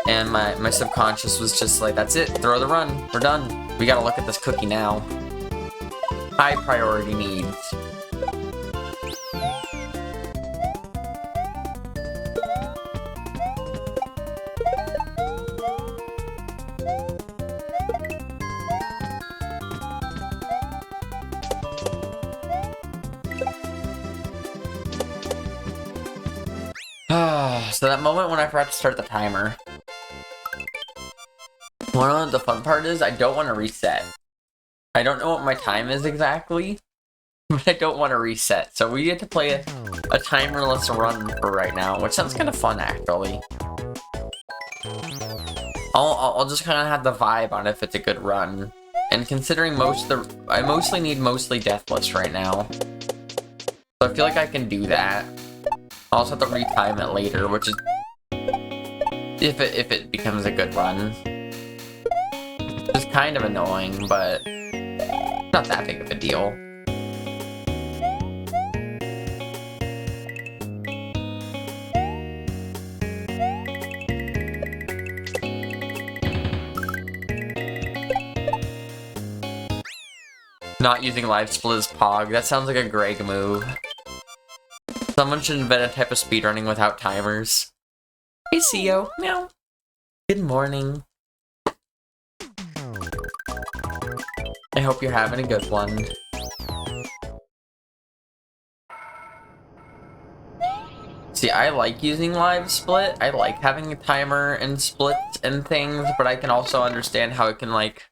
And my subconscious was just like, that's it, throw the run, we're done. We gotta look at this cookie now. High priority needs. So that moment when I forgot to start the timer. One of the fun part is I don't want to reset. I don't know what my time is exactly, but I don't want to reset. So we get to play a timerless run for right now, which sounds kind of fun actually. I'll just kind of have the vibe on if it's a good run. And considering I mostly need deathless right now. So I feel like I can do that. I'll also have to retime it later, which is if it becomes a good run. It's kind of annoying, but not that big of a deal. Not using live split as Pog. That sounds like a Greg move. Someone should invent a type of speedrunning without timers. Hey, CEO. Meow. Good morning. I hope you're having a good one. See, I like using live split. I like having a timer and splits and things, but I can also understand how it can, like,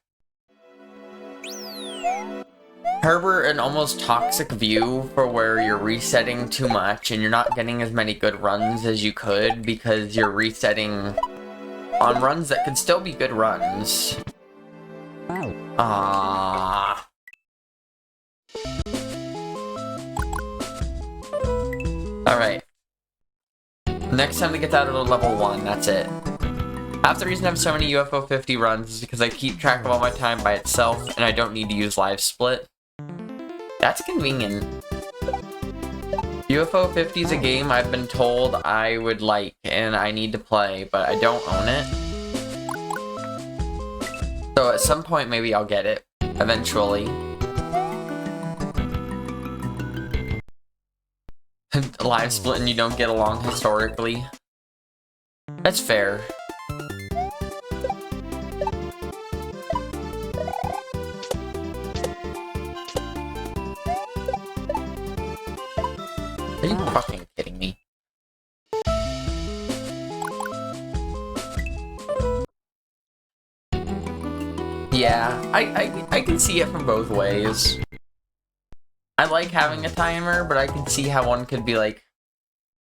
harbor an almost toxic view for where you're resetting too much and you're not getting as many good runs as you could because you're resetting on runs that could still be good runs. Ah. Alright. Next time to get out of level 1, that's it. Half the reason I have so many UFO 50 runs is because I keep track of all my time by itself and I don't need to use live split. That's convenient. UFO 50 is a game I've been told I would like and I need to play, but I don't own it. So at some point maybe I'll get it, eventually. Live split and you don't get along historically. That's fair. Are you fucking kidding me? I can see it from both ways. I like having a timer, but I can see how one could be like,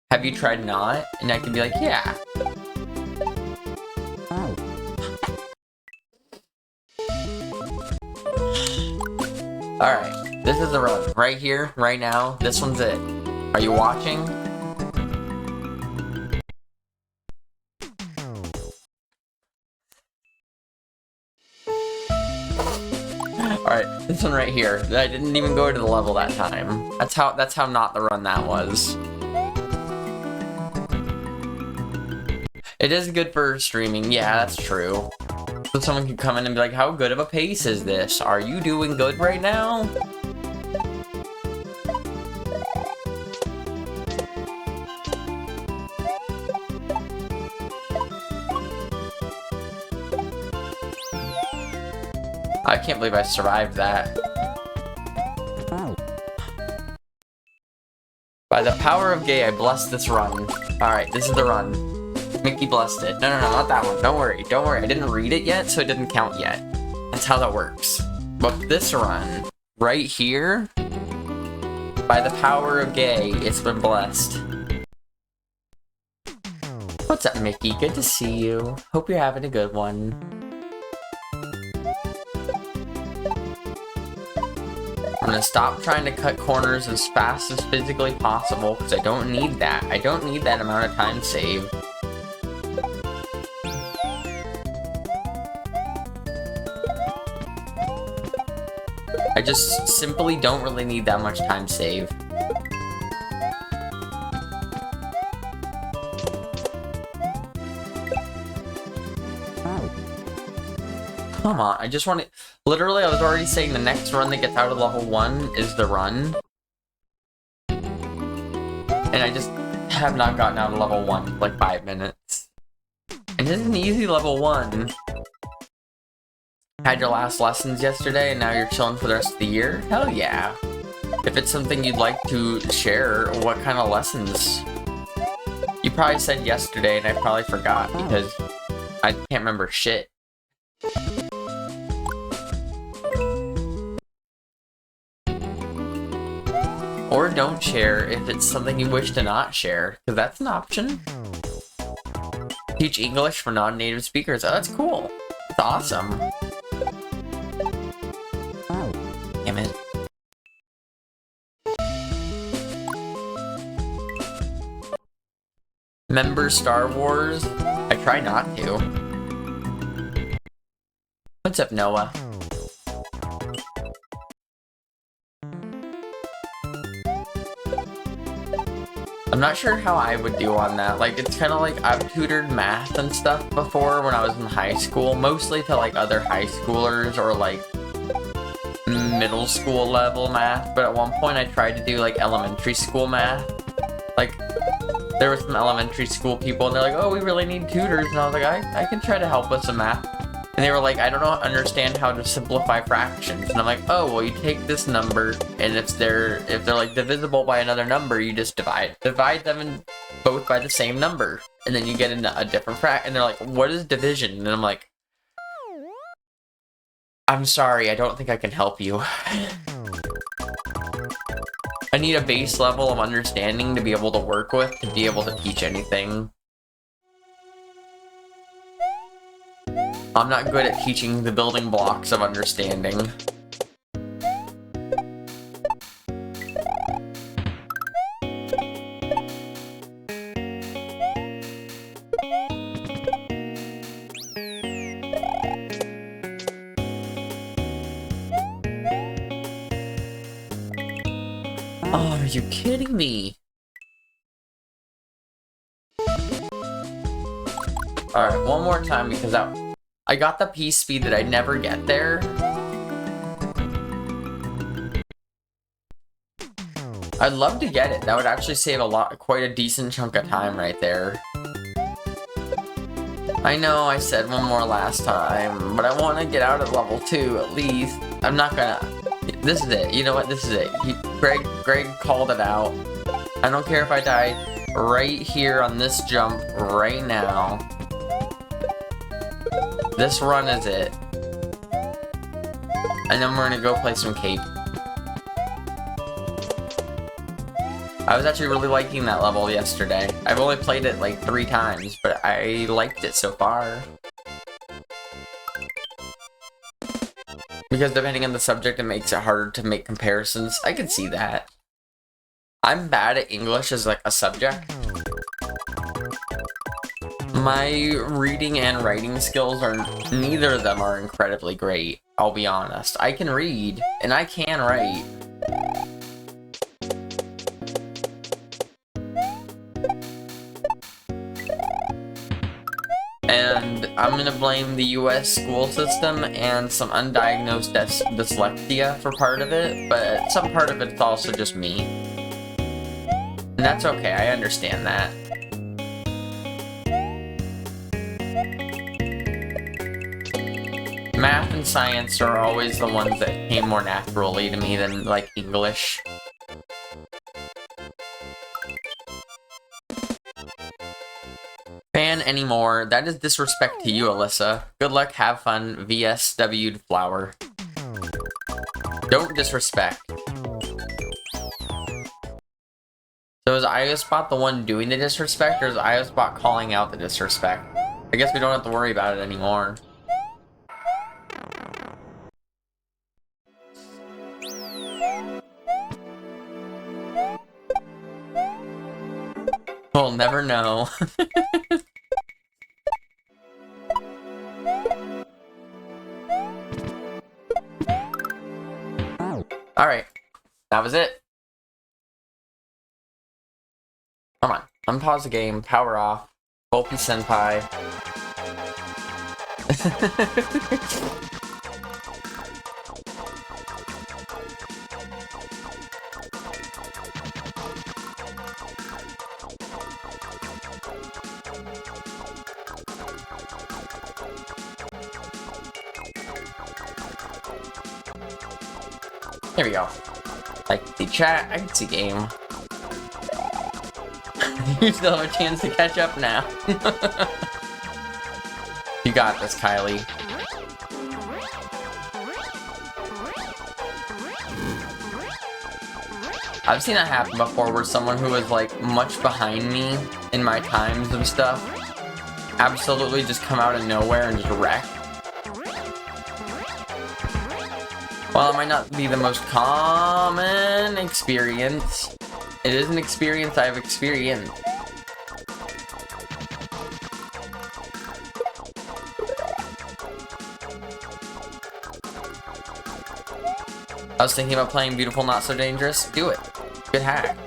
have you tried not? And I can be like, yeah. Alright, this is the run. Right here, right now, this one's it. Are you watching? Alright, this one right here. I didn't even go to the level that time. That's how not the run that was. It is good for streaming, yeah, that's true. So someone can come in and be like, how good of a pace is this? Are you doing good right now? I can't believe I survived that. By the power of gay, I bless this run. Alright, this is the run. Mickey blessed it. No, not that one. Don't worry. I didn't read it yet, so it didn't count yet. That's how that works. But this run, right here, by the power of gay, it's been blessed. What's up, Mickey? Good to see you. Hope you're having a good one. I'm gonna stop trying to cut corners as fast as physically possible, because I don't need that. I don't need that amount of time saved. I just simply don't really need that much time saved. Come on, I just want to... Literally, I was already saying the next run that gets out of level 1 is the run. And I just have not gotten out of level 1 for like 5 minutes. And this is an easy level 1. Had your last lessons yesterday and now you're chilling for the rest of the year? Hell yeah. If it's something you'd like to share, what kind of lessons? You probably said yesterday and I probably forgot because I can't remember shit. Or don't share if it's something you wish to not share, because that's an option. Teach English for non-native speakers. Oh, that's cool. That's awesome. Damn it. Remember Star Wars? I try not to. What's up, Noah? I'm not sure how I would do on that. Like, it's kind of like I've tutored math and stuff before when I was in high school, mostly to like other high schoolers or like middle school level math, but at one point I tried to do like elementary school math. Like, there were some elementary school people and they're like, oh, we really need tutors, and I was like, I can try to help with some math. And they were like, I don't understand how to simplify fractions. And I'm like, oh, well, you take this number, and if they're like divisible by another number, you just divide them in both by the same number, and then you get into a different fraction. And they're like, what is division? And I'm like, I'm sorry, I don't think I can help you. I need a base level of understanding to be able to work with, to be able to teach anything. I'm not good at teaching the building blocks of understanding. Oh, are you kidding me? Alright, one more time because I got the piece speed that I never get there. I'd love to get it. That would actually save quite a decent chunk of time right there. I know I said one more last time, but I want to get out at level 2 at least. I'm not gonna... This is it. You know what? This is it. Greg called it out. I don't care if I die right here on this jump right now. This run is it. And then we're gonna go play some Cape. I was actually really liking that level yesterday. I've only played it like 3 times, but I liked it so far. Because depending on the subject, it makes it harder to make comparisons. I can see that. I'm bad at English as like a subject. My reading and writing skills are, neither of them are incredibly great, I'll be honest. I can read, and I can write. And I'm gonna blame the US school system and some undiagnosed dyslexia for part of it, but some part of it's also just me. And that's okay, I understand that. Math and science are always the ones that came more naturally to me than, like, English. Fan anymore. That is disrespect to you, Alyssa. Good luck, have fun. VSW'd flower. Don't disrespect. So is IOSpot the one doing the disrespect, or is IOSpot calling out the disrespect? I guess we don't have to worry about it anymore. We'll never know. Alright, that was it. Come on, unpause the game, power off, Volpe Senpai. Here we go. I can see chat, I can see game. You still have a chance to catch up now. You got this, Kylie. I've seen that happen before where someone who was like much behind me in my times and stuff absolutely just come out of nowhere and just wreck. While it might not be the most common experience, it is an experience I've experienced. I was thinking about playing Beautiful Not So Dangerous. Do it. Good hack.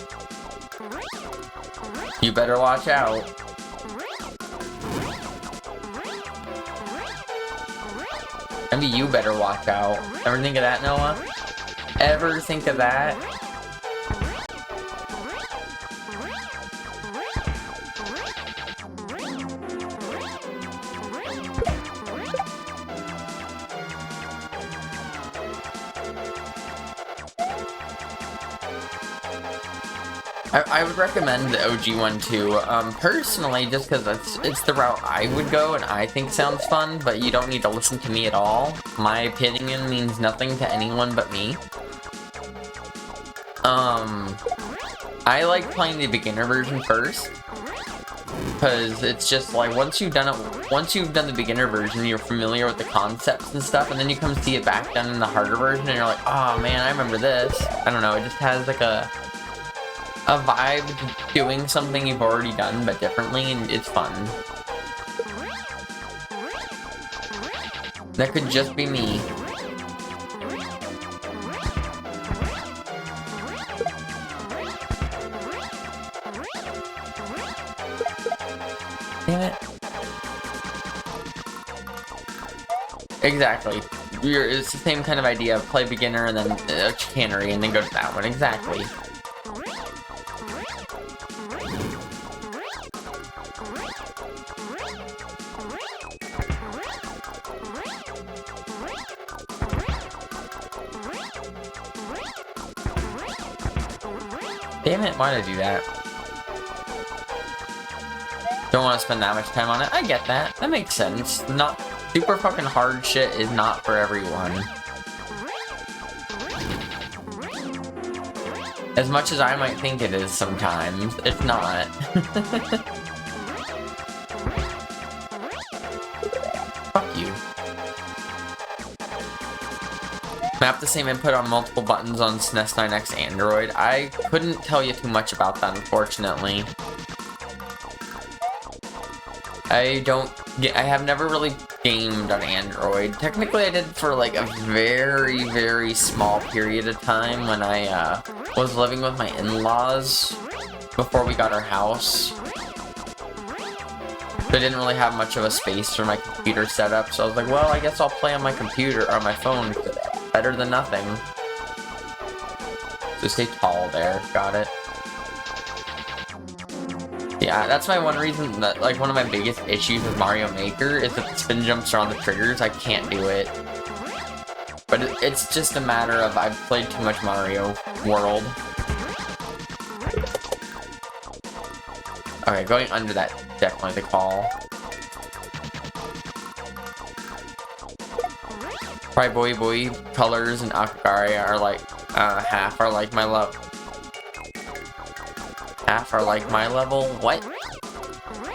You better watch out. Maybe you better watch out. Ever think of that, Noah? Ever think of that? I would recommend the OG one too, personally, just because it's the route I would go and I think sounds fun, but you don't need to listen to me at all. My opinion means nothing to anyone but me. I like playing the beginner version first, because it's just like, once you've done the beginner version, you're familiar with the concepts and stuff, and then you come see it back done in the harder version, and you're like, oh man, I remember this. I don't know, it just has like a vibe to doing something you've already done but differently, and it's fun. That could just be me. Damn it. Exactly. It's the same kind of idea. Play beginner and then chicanery and then go to that one. Exactly. Damn it, why did I do that? Don't want to spend that much time on it. I get that. That makes sense. Not super fucking hard shit is not for everyone. As much as I might think it is sometimes, it's not. Fuck you. Map the same input on multiple buttons on SNES 9X Android. I couldn't tell you too much about that, unfortunately. I have never really gamed on Android. Technically, I did for like a very, very small period of time when I was living with my in-laws before we got our house. So I didn't really have much of a space for my computer setup, so I was like, well, I guess I'll play on my computer or my phone. Better than nothing. So stay tall there. Got it. Yeah, that's my one reason that, like, one of my biggest issues with Mario Maker is that the spin jumps are on the triggers. I can't do it. But it's just a matter of I've played too much Mario World. Okay, going under that, definitely the call. Probably Boy Boy Colors and Akagari are like, half are like my level. Half are like my level? What?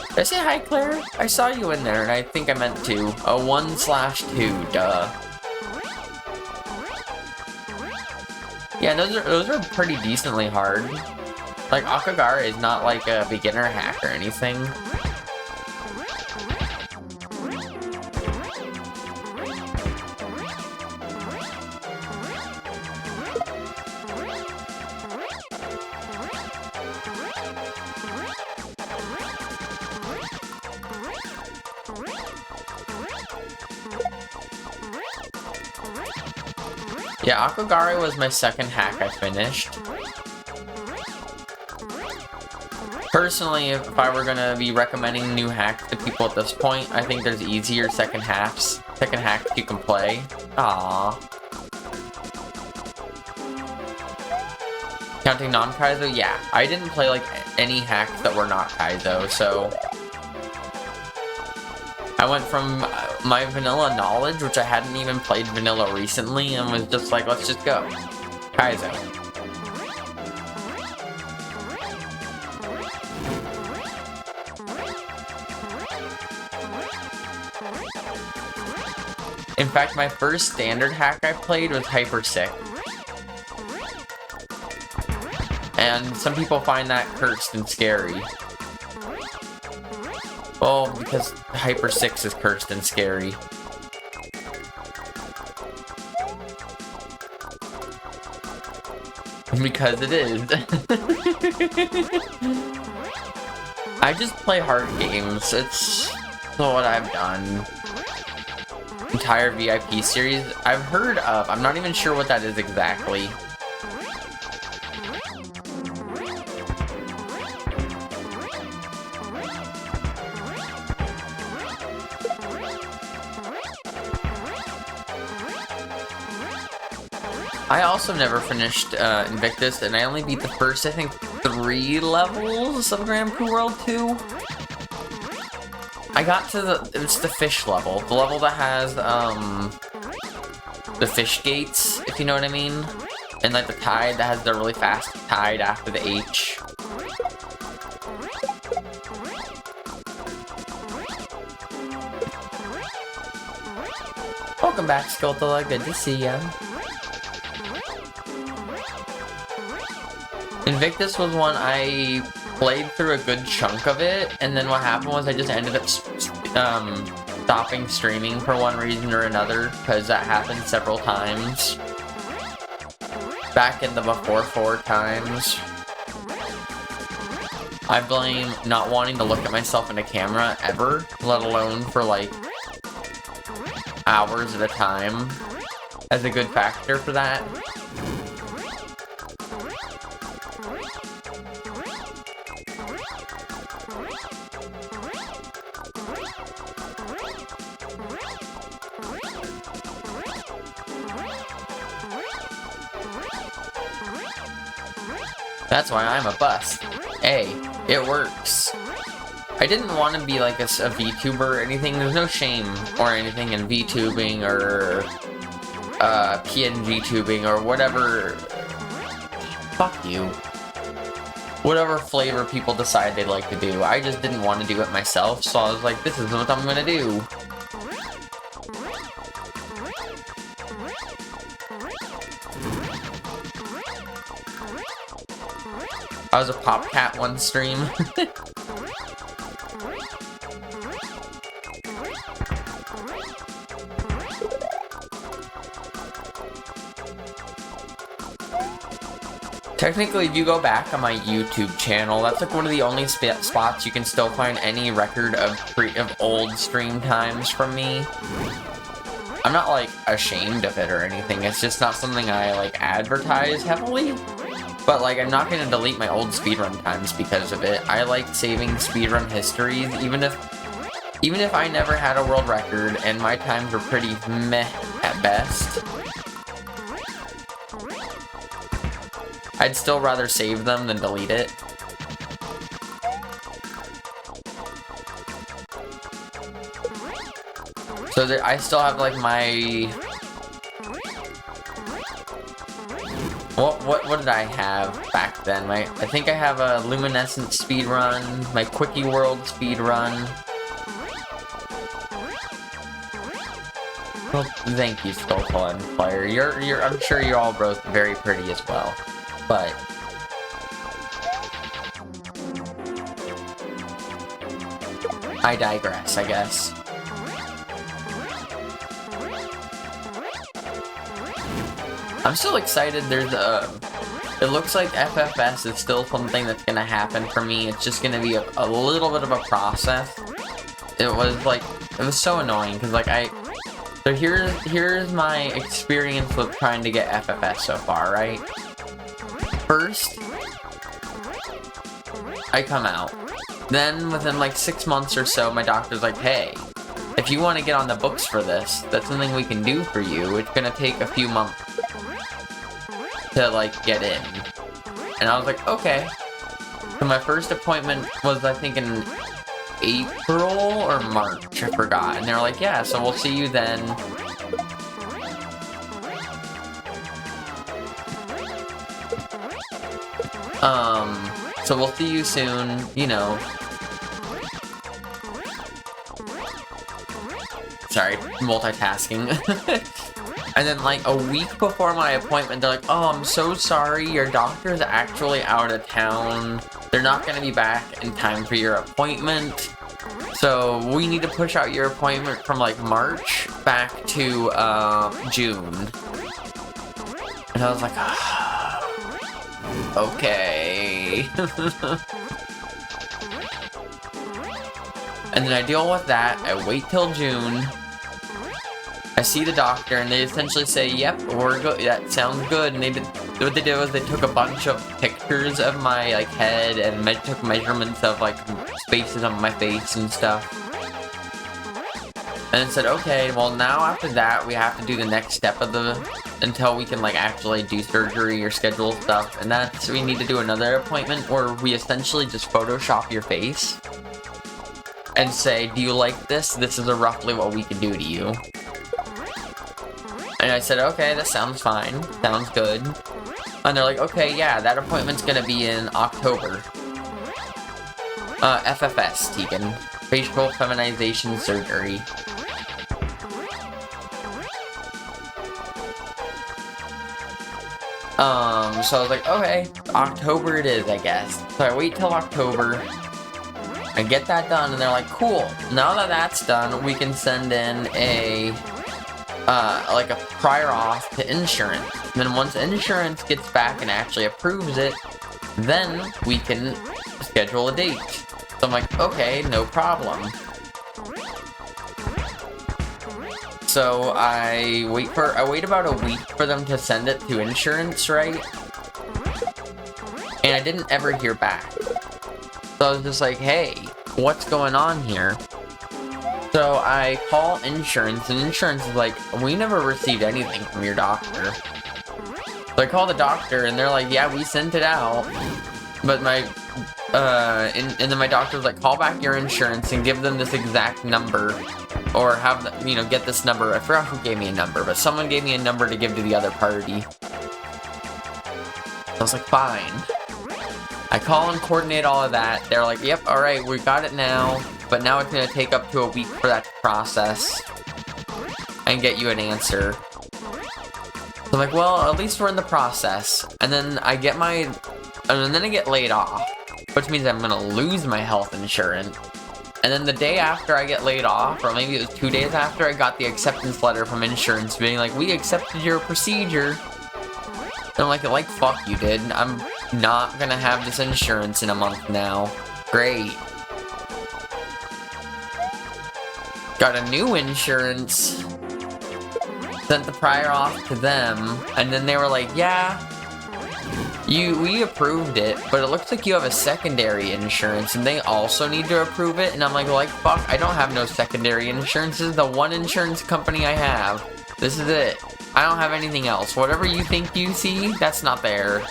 Did I say hi, Claire? I saw you in there, and I think I meant to. A 1/2, duh. Yeah, those are pretty decently hard. Like, Akagara is not like a beginner hack or anything. Yeah, Akagari was my second hack I finished. Personally, if I were gonna be recommending new hacks to people at this point, I think there's easier second hacks you can play. Aww. Counting non-Kaizo? Yeah, I didn't play like any hacks that were not Kaizo, so I went from my vanilla knowledge, which I hadn't even played vanilla recently, and was just like, let's just go. Kaizo. In fact, my first standard hack I played was Hyper Sick. And some people find that cursed and scary. Well, because Hyper 6 is cursed and scary. Because it is. I just play hard games. It's what I've done. Entire VIP series I've heard of. I'm not even sure what that is exactly. I also never finished Invictus, and I only beat the first, I think, 3 levels of Grand Prix World 2. I got to it's the fish level. The level that has, the fish gates, if you know what I mean. And like the tide that has the really fast tide after the H. Welcome back, Skultola. Good to see ya. Invictus was one I played through a good chunk of it, and then what happened was I just ended up stopping streaming for one reason or another, because that happened several times. Back in the before 4 times. I blame not wanting to look at myself in a camera ever, let alone for like hours at a time, as a good factor for that. That's why I'm a bust. Hey, it works. I didn't want to be like a VTuber or anything. There's no shame or anything in VTubing or PNG tubing or whatever fuck you. Whatever flavor people decide they'd like to do. I just didn't want to do it myself, so I was like, this is what I'm gonna do. I was a PopCat one stream. Technically, if you go back on my YouTube channel, that's like one of the only spots you can still find any record of old stream times from me. I'm not like ashamed of it or anything, it's just not something I like advertise heavily. But like, I'm not gonna delete my old speedrun times because of it. I like saving speedrun histories, even if I never had a world record and my times were pretty meh at best. I'd still rather save them than delete it. So there, I still have like my... What did I have back then? I think I have a Luminescent speedrun, my Quickie World speedrun. Well, thank you, Skullclaw and Fire. I'm sure you're all both very pretty as well. But I digress, I guess. I'm still excited. It looks like FFS is still something that's gonna happen for me. It's just gonna be a little bit of a process. It was so annoying because like so here's my experience with trying to get FFS so far, right? First, I come out. Then within like 6 months or so, my doctor's like, hey, if you want to get on the books for this, that's something we can do for you. It's gonna take a few months to like get in. And I was like, okay. So my first appointment was I think in April or March, I forgot. And they were like, yeah, so we'll see you then. So we'll see you soon, you know. Sorry, multitasking. And then like a week before my appointment, they're like, oh, I'm so sorry, your doctor's actually out of town. They're not gonna be back in time for your appointment. So we need to push out your appointment from like March back to June. And I was like, okay. And then I deal with that, I wait till June. I see the doctor and they essentially say, yep, we're good, that sounds good. And what they did was they took a bunch of pictures of my like head and took measurements of like spaces on my face and stuff. And it said, okay, well now after that we have to do the next step of until we can like actually do surgery or schedule stuff. And that's, we need to do another appointment where we essentially just Photoshop your face and say, do you like this? This is roughly what we can do to you. And I said, okay, that sounds fine. Sounds good. And they're like, okay, yeah, that appointment's gonna be in October. FFS, Tegan. Facial feminization surgery. So I was like, okay, October it is, I guess. So I wait till October. I get that done, and they're like, cool. Now that that's done, we can send in a like a prior auth to insurance. And then once insurance gets back and actually approves it, then we can schedule a date. So I'm like, okay, no problem. So I wait about a week for them to send it to insurance, right? And I didn't ever hear back. So I was just like, hey, what's going on here? So I call insurance, and insurance is like, we never received anything from your doctor. So I call the doctor, and they're like, yeah, we sent it out. But my, and then my doctor was like, call back your insurance and give them this exact number. Or have them, you know, get this number. I forgot who gave me a number, but someone gave me a number to give to the other party. I was like, fine. I call and coordinate all of that. They're like, yep, alright, we got it now. But now it's going to take up to a week for that to process and get you an answer. So I'm like, well, at least we're in the process. And then I get I get laid off, which means I'm going to lose my health insurance. And then the day after I get laid off, or maybe it was 2 days after, I got the acceptance letter from insurance being like, we accepted your procedure. And I'm like fuck you did. I'm not gonna have this insurance in a month now. Great. Got a new insurance. Sent the prior off to them, and then they were like, yeah, we approved it, but it looks like you have a secondary insurance, and they also need to approve it. And I'm like, fuck, I don't have no secondary insurance. This is the one insurance company I have. This is it. I don't have anything else. Whatever you think you see, that's not there.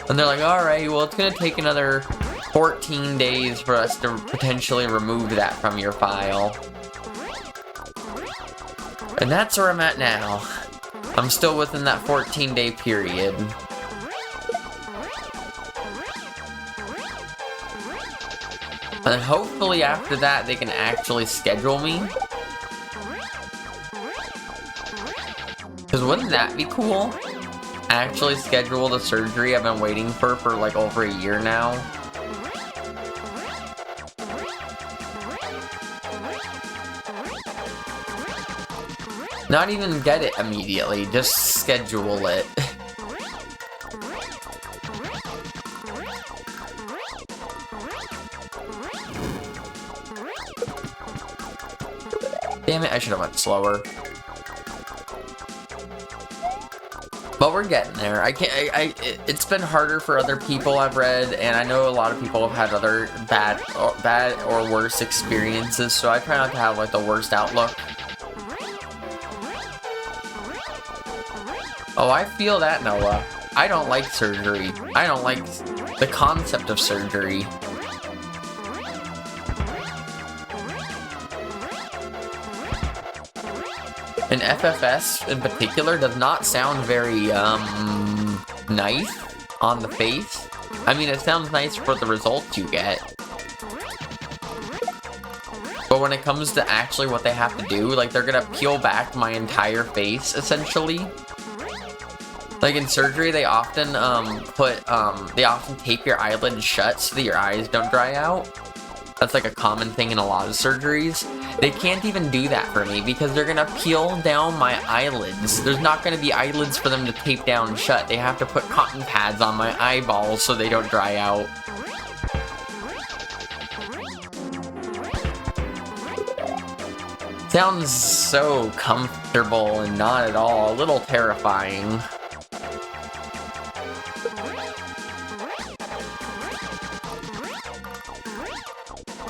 And they're like, alright, well, it's gonna take another 14 days for us to potentially remove that from your file. And that's where I'm at now. I'm still within that 14-day period. And hopefully after that, they can actually schedule me. Because wouldn't that be cool? Actually schedule the surgery I've been waiting for like over a year now. Not even get it immediately, just schedule it. Damn it, I should have went slower. But we're getting there. It's been harder for other people I've read, and I know a lot of people have had other bad or worse experiences, so I try not to have like the worst outlook. Oh, I feel that, Noah. I don't like surgery. I don't like the concept of surgery. And FFS in particular does not sound very, nice on the face. I mean, it sounds nice for the results you get. But when it comes to actually what they have to do, like, they're gonna peel back my entire face, essentially. Like in surgery, they often they often tape your eyelids shut so that your eyes don't dry out. That's like a common thing in a lot of surgeries. They can't even do that for me because they're gonna peel down my eyelids. There's not gonna be eyelids for them to tape down shut. They have to put cotton pads on my eyeballs so they don't dry out. Sounds so comfortable and not at all, a little terrifying.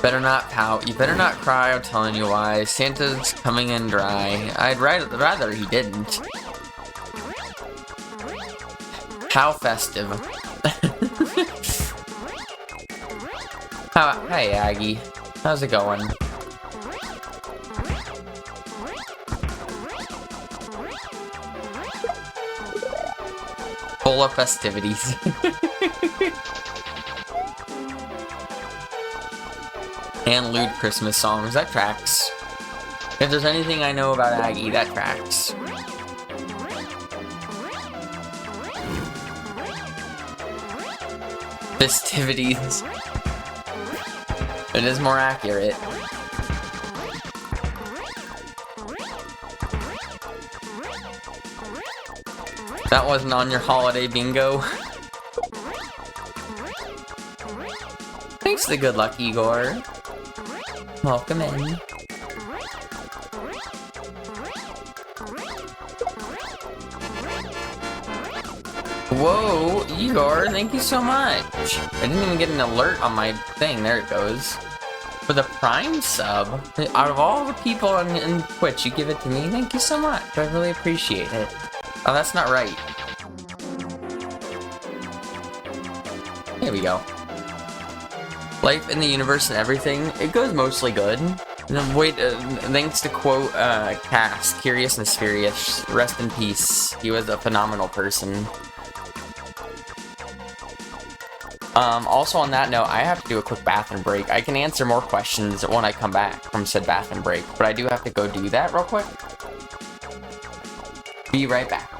Better not pout. You better not cry, I'm telling you why. Santa's coming in dry. I'd rather he didn't. How festive. Hey, Aggie. How's it going? Full of festivities. And lewd Christmas songs, that tracks. If there's anything I know about Aggie, that tracks. Festivities. It is more accurate. That wasn't on your holiday bingo. Thanks for the good luck, Igor. Welcome in. Whoa, Igor, thank you so much. I didn't even get an alert on my thing. There it goes. For the Prime sub, out of all the people on Twitch, you give it to me. Thank you so much. I really appreciate it. Oh, that's not right. There we go. Life in the universe and everything, it goes mostly good. Wait, thanks to quote Cass, Curious and Mysterious, rest in peace. you as a phenomenal person. Also on that note, I have to do a quick bathroom break. I can answer more questions when I come back from said bathroom break, but I do have to go do that real quick. Be right back.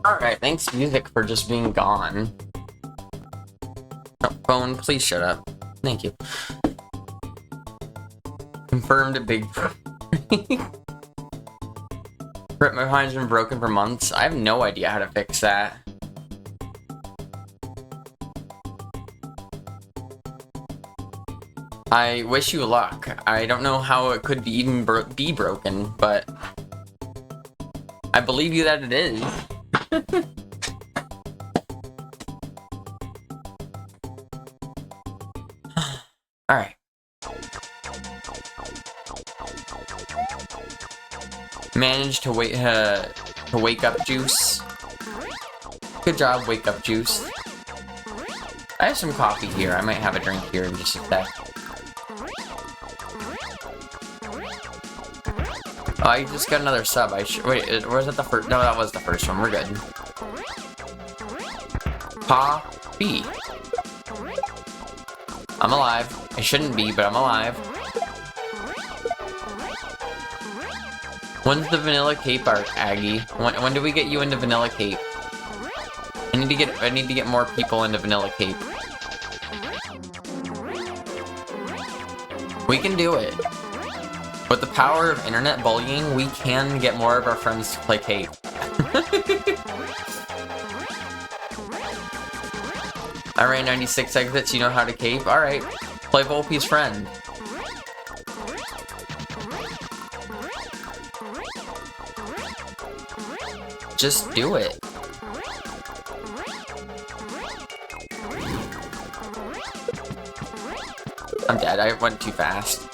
Alright, thanks music for just being gone. Oh, phone, please shut up. Thank you. Confirmed a big... Rip, my behind has been broken for months. I have no idea how to fix that. I wish you luck. I don't know how it could be even be broken, but I believe you that it is. Alright. Managed to wake up juice. Good job, wake up juice. I have some coffee here. I might have a drink here in just a sec. Oh, I just got another sub. Wait, was that the first? No, that was the first one. We're good. Coffee. I'm alive. I shouldn't be, but I'm alive. When's the vanilla cape art, Aggie? When do we get you into vanilla cape? I need to get more people into vanilla cape. We can do it. With the power of internet bullying, we can get more of our friends to play cape. I ran 96 exits, you know how to cape? Alright. Play Volpe's friend. Just do it. I'm dead, I went too fast.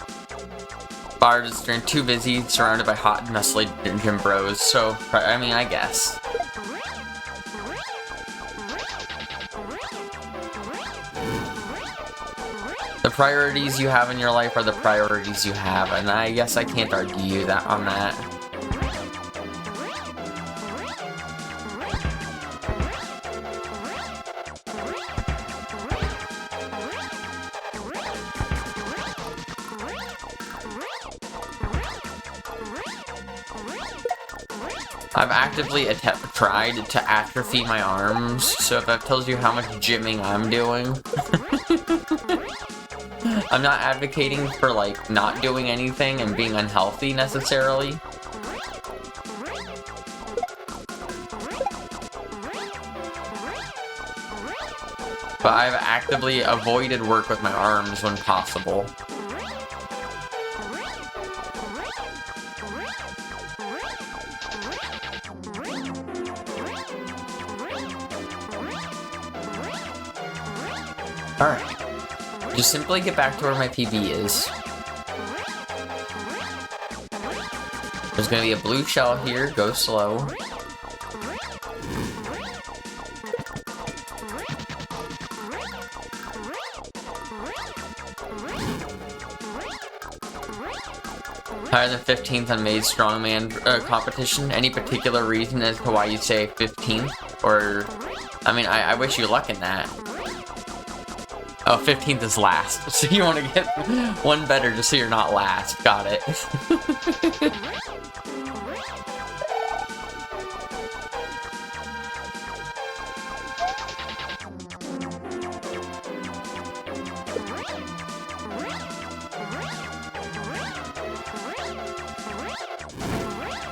Bard is too busy, surrounded by hot, muscly gym bros, so, I mean, I guess. The priorities you have in your life are the priorities you have, and I guess I can't argue that on that. I've actively tried to atrophy my arms, so if that tells you how much gymming I'm doing. I'm not advocating for, like, not doing anything and being unhealthy, necessarily. But I've actively avoided work with my arms when possible. Alright. Just simply get back to where my PB is. There's gonna be a blue shell here, go slow. Higher than 15th on May's strongman competition. Any particular reason as to why you say 15th? Or, I mean, I wish you luck in that. Oh, 15th is last. So you want to get one better just so you're not last. Got it.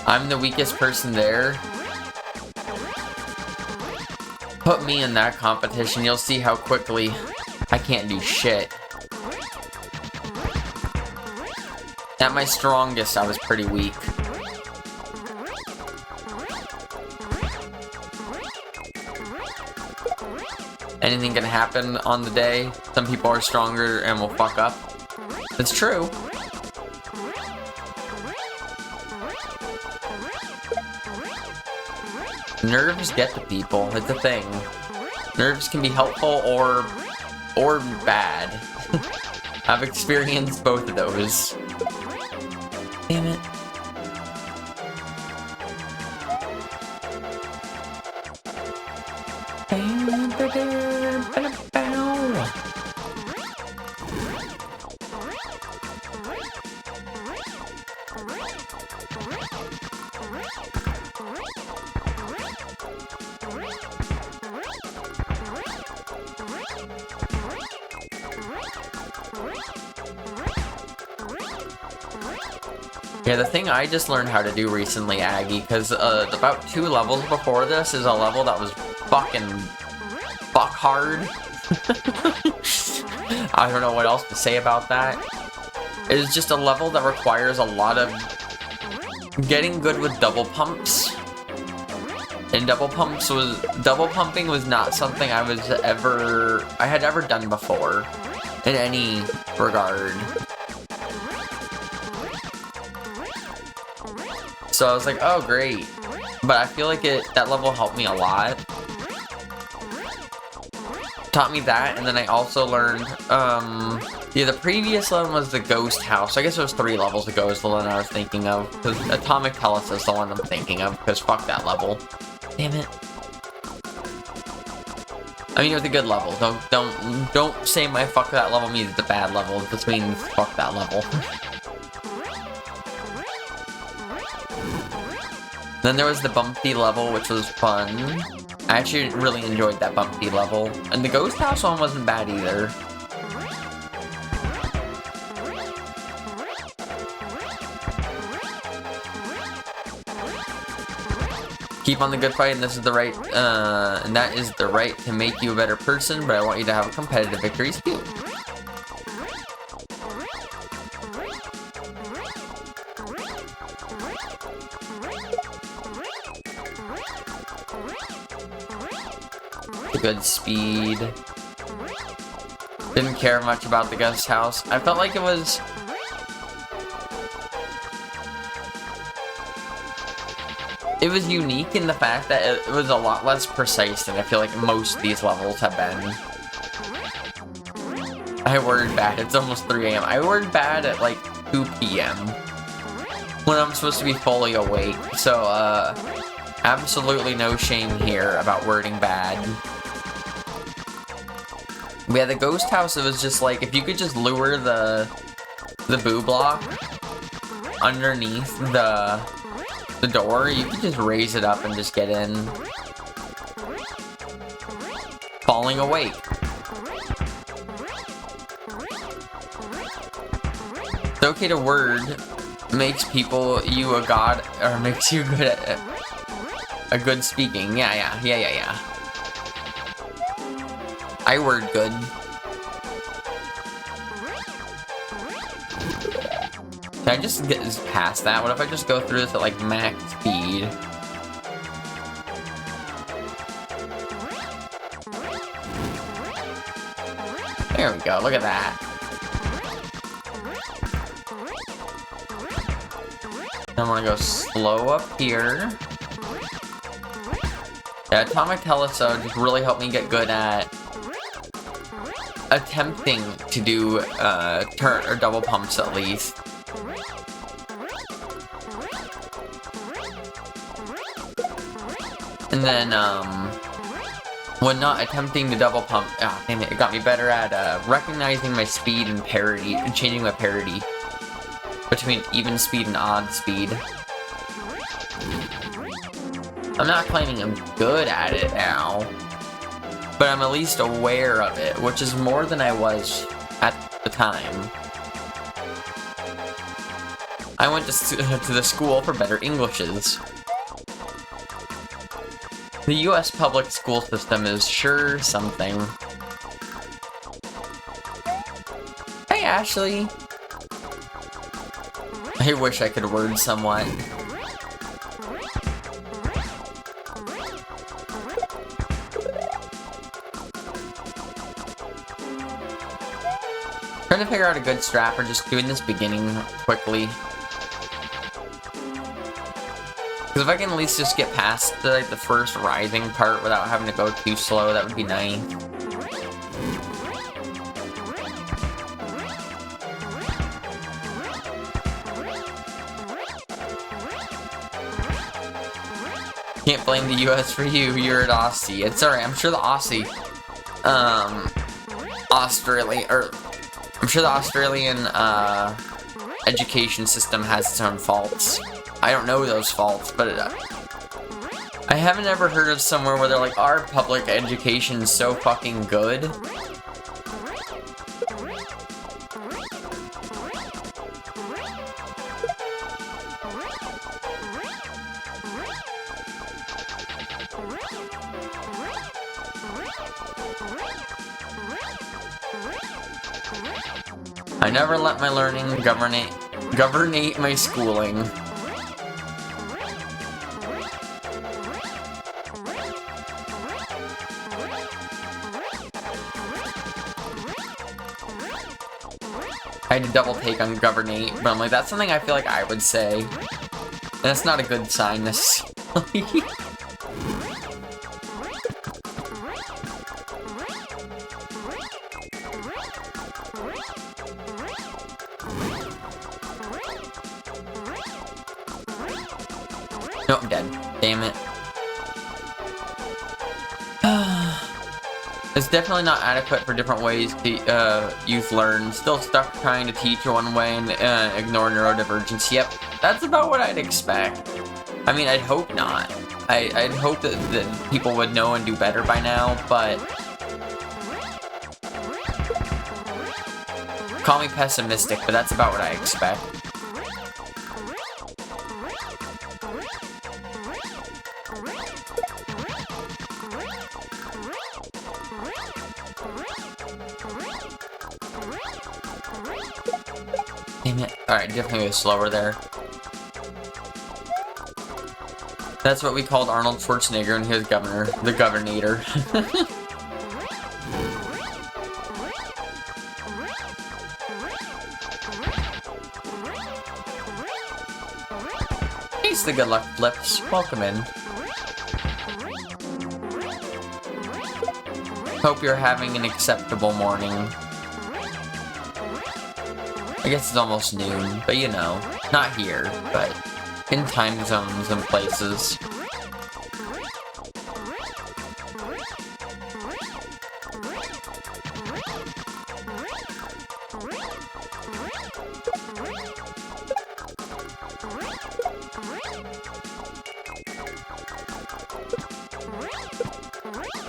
I'm the weakest person there. Put me in that competition, you'll see how quickly I can't do shit. At my strongest, I was pretty weak. Anything can happen on the day. Some people are stronger and will fuck up. It's true. Nerves get to people, it's a thing. Nerves can be helpful or bad. I've experienced both of those. Damn it. Yeah, the thing I just learned how to do recently, Aggie, because about 2 levels before this is a level that was fucking fuck hard. I don't know what else to say about that. It is just a level that requires a lot of getting good with double pumps. And double pumping was not something I had ever done before in any regard. So I was like, oh great. But I feel like that level helped me a lot. Taught me that, and then I also learned, yeah, the previous one was the ghost house. I guess it was 3 levels ago is the one I was thinking of. Because Atomic Telus is the one I'm thinking of, because fuck that level. Damn it. I mean, it was a good level. Don't say my fuck that level means it's a bad level. It just means fuck that level. Then there was the bumpy level, which was fun. I actually really enjoyed that bumpy level. And the ghost house one wasn't bad either. Keep on the good fight, and this is the right, and that is the right to make you a better person, but I want you to have a competitive victories too. Good speed. Didn't care much about the ghost house. I felt like it was unique in the fact that it was a lot less precise than I feel like most of these levels have been. I word bad. It's almost 3 AM. I word bad at like 2 PM when I'm supposed to be fully awake. So, absolutely no shame here about wording bad. Yeah, the ghost house, it was just like, if you could just lure the boo block underneath the door, you could just raise it up and just get in. Falling awake. It's okay to word makes you a god, or makes you good at a good speaking. Yeah. I word good. Can I just get past that? What if I just go through this at like max speed? There we go, look at that. I'm gonna go slow up here. Yeah, Atomic Telus just really helped me get good at attempting to do turn or double pumps at least. And then when not attempting to double pump, damn it got me better at recognizing my speed and parity and changing my parity between even speed and odd speed. I'm not claiming I'm good at it now, but I'm at least aware of it, which is more than I was at the time. I went to the school for better Englishes. The US public school system is sure something. Hey, Ashley. I wish I could word somewhat. Trying to figure out a good strat for just doing this beginning quickly. Because if I can at least just get past the first rising part without having to go too slow, that would be nice. Can't blame the US for you, you're at Aussie. It's alright, I'm sure the Australian, education system has its own faults. I don't know those faults, but I haven't ever heard of somewhere where they're like, our public education is so fucking good. I never let my learning governate my schooling. I had to double take on governate, but I'm like, that's something I feel like I would say. And that's not a good sign necessarily. No, I'm dead. Damn it. It's definitely not adequate for different ways youth learn. Still stuck trying to teach one way and ignore neurodivergence. Yep, that's about what I'd expect. I mean, I'd hope not. I'd hope that people would know and do better by now, but... Call me pessimistic, but that's about what I expect. Damn it. Alright, definitely go slower there. That's what we called Arnold Schwarzenegger when he was governor. The governator. Thanks the good luck flips. Welcome in. Hope you're having an acceptable morning. I guess it's almost noon, but you know, not here, but in time zones and places.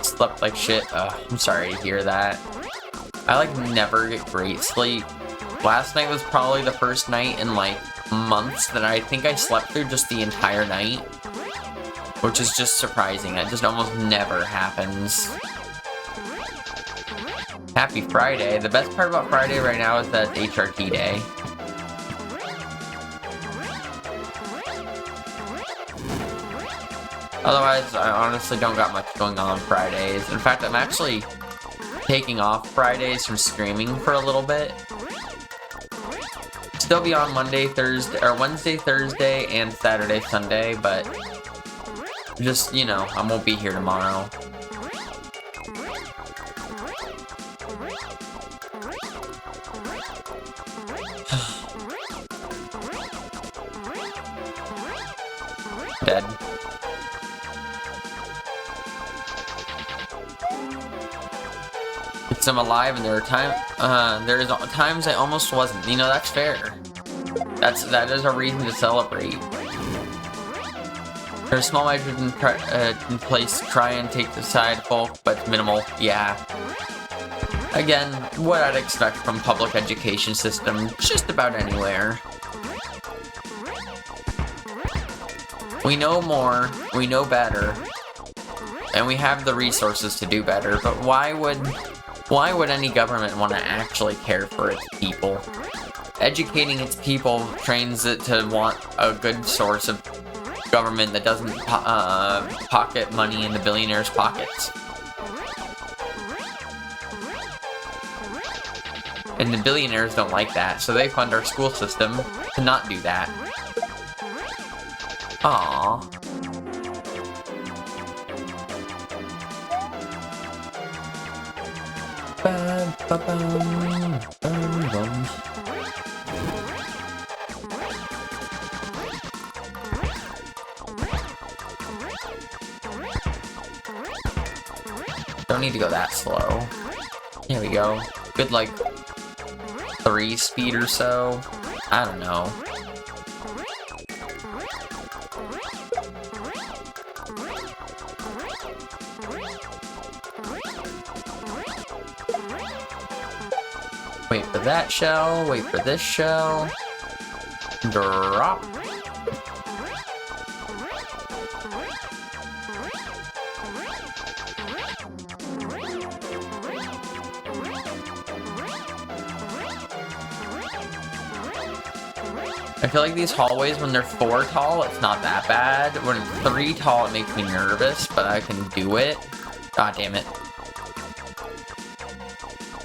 Slept like shit. I'm sorry to hear that. I like never get great sleep. Last night was probably the first night in like months that I think I slept through just the entire night, which is just surprising. It just almost never happens. Happy Friday. The best part about Friday right now is that it's HRT day. Otherwise, I honestly don't got much going on Fridays. In fact, I'm actually taking off Fridays from streaming for a little bit. Still be on Monday, Thursday, or Wednesday, Thursday, and Saturday, Sunday, but just, you know, I won't be here tomorrow. Dead. I'm alive, and there are times I almost wasn't. You know, that's fair. That is a reason to celebrate. There's small measures in place to try and take the side folk, but minimal. Yeah. Again, what I'd expect from public education system, just about anywhere. We know more, we know better, and we have the resources to do better, but why would any government want to actually care for its people? Educating its people trains it to want a good source of government that doesn't pocket money in the billionaires' pockets. And the billionaires don't like that, so they fund our school system to not do that. Aww. Don't need to go that slow. There we go. Good, like, 3 speed or so. I don't know. that shell, wait for this shell. Drop. I feel like these hallways, when they're 4 tall, it's not that bad. When it's 3 tall, it makes me nervous, but I can do it. God damn it.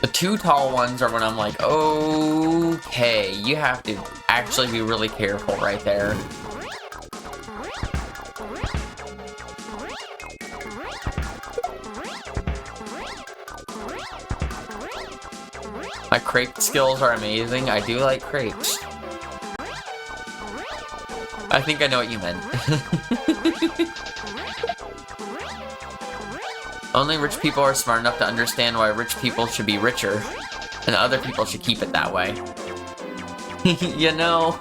The 2 tall ones are when I'm like, okay, you have to actually be really careful right there. My crepe skills are amazing. I do like crepes. I think I know what you meant. Only rich people are smart enough to understand why rich people should be richer, and other people should keep it that way. You know?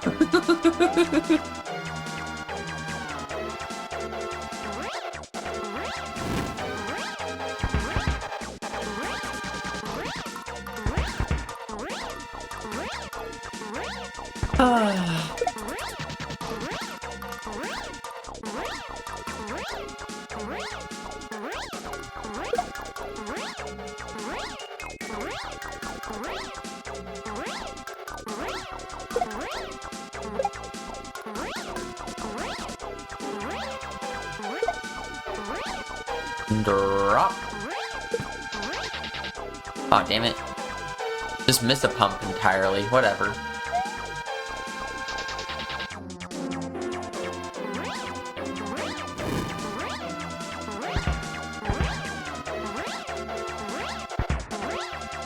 Drop. Oh, damn it. Just missed a pump entirely. Whatever.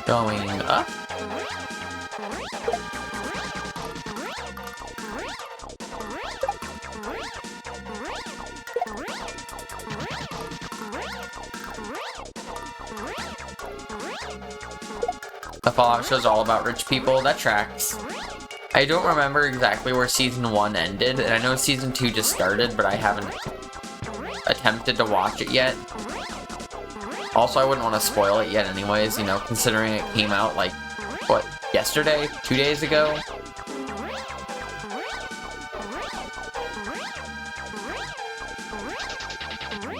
Going up. The Fallout show's all about rich people. That tracks. I don't remember exactly where Season 1 ended, and I know Season 2 just started, but I haven't attempted to watch it yet. Also, I wouldn't want to spoil it yet anyways, you know, considering it came out, like, what, yesterday? 2 days ago?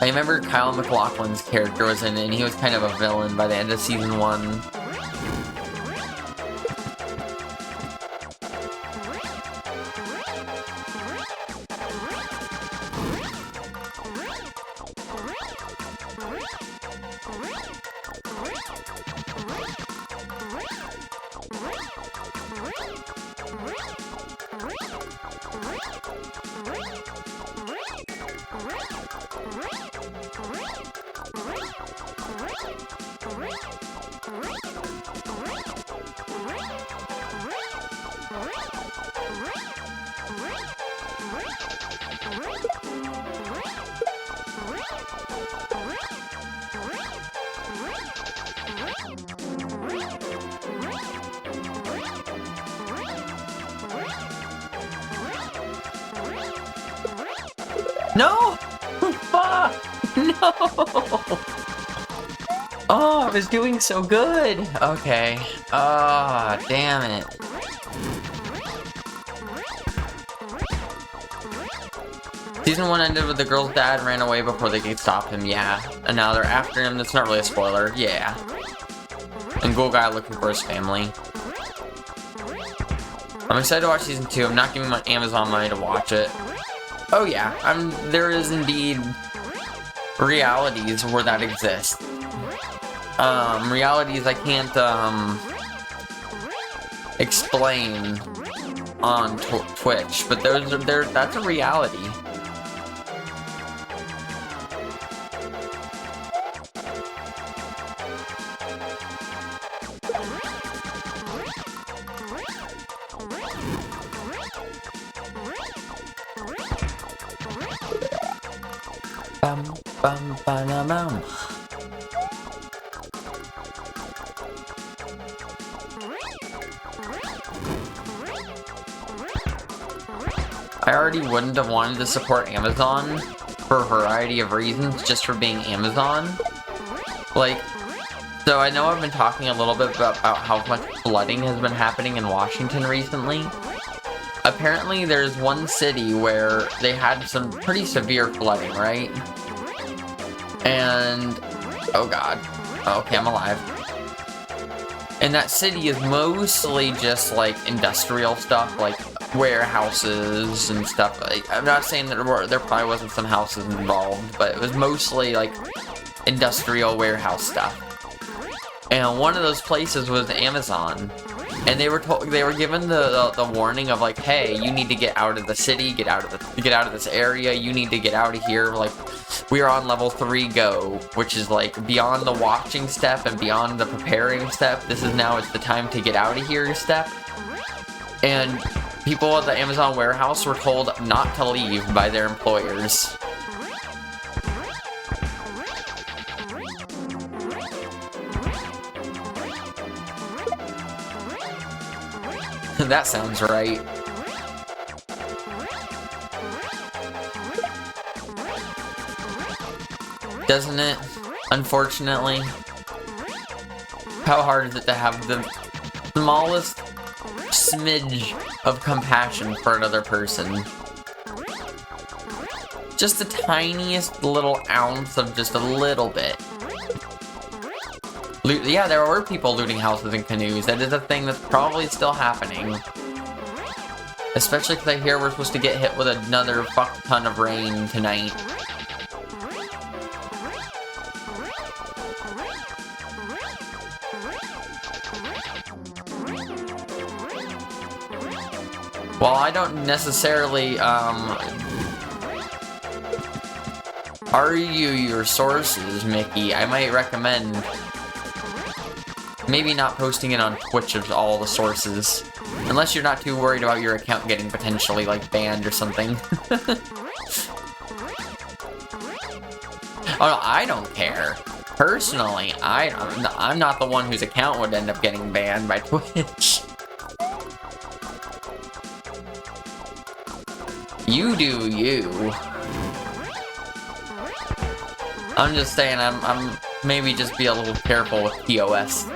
I remember Kyle MacLachlan's character was in it, and he was kind of a villain by the end of Season 1. No! Fuck! No! Oh, I was doing so good! Okay. Ah, oh, damn it. Season 1 ended with the girl's dad ran away before they could stop him, yeah. And now they're after him, that's not really a spoiler, yeah. And Ghoul Guy looking for his family. I'm excited to watch Season 2, I'm not giving my Amazon money to watch it. Oh yeah, there is indeed realities where that exists. Realities I can't, explain on Twitch, but that's a reality. Bum bum ba-da-bum. I already wouldn't have wanted to support Amazon for a variety of reasons, just for being Amazon. Like, So I know I've been talking a little bit about how much flooding has been happening in Washington recently. Apparently there's one city where they had some pretty severe flooding, right? And, oh god. Okay, I'm alive. And that city is mostly just like industrial stuff, like warehouses and stuff. I'm not saying that there probably wasn't some houses involved, but it was mostly like industrial warehouse stuff. And one of those places was Amazon. And they were given the warning of like, hey, you need to get out of the city, get out of this area, you need to get out of here. Like, we are on level 3 go, which is like beyond the watching step and beyond the preparing step. It's the time to get out of here step. And people at the Amazon warehouse were told not to leave by their employers. That sounds right. Doesn't it? Unfortunately. How hard is it to have the smallest smidge of compassion for another person? Just the tiniest little ounce of just a little bit. Yeah, there were people looting houses in canoes. That is a thing that's probably still happening. Especially because I hear we're supposed to get hit with another fuck ton of rain tonight. While I don't necessarily, argue your sources, Mickey, I might recommend maybe not posting it on Twitch of all the sources. Unless you're not too worried about your account getting potentially, like, banned or something. Oh, no, I don't care. Personally, I'm not the one whose account would end up getting banned by Twitch. You do you. I'm just saying, I'm maybe just be a little careful with POS.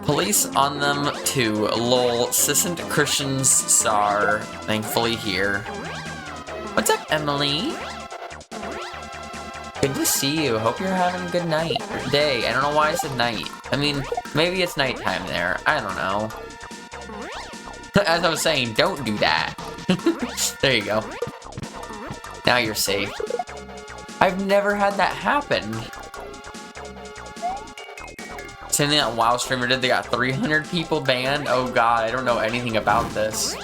Police on them too. Lol. Sissant Christians Sar. Thankfully here. What's up, Emily? Good to see you. Hope you're having a good night or day. I don't know why I said night. I mean, maybe it's nighttime there. I don't know. As I was saying, don't do that. There you go. Now you're safe. I've never had that happen. Same thing that WoW streamer did. They got 300 people banned. Oh god, I don't know anything about this.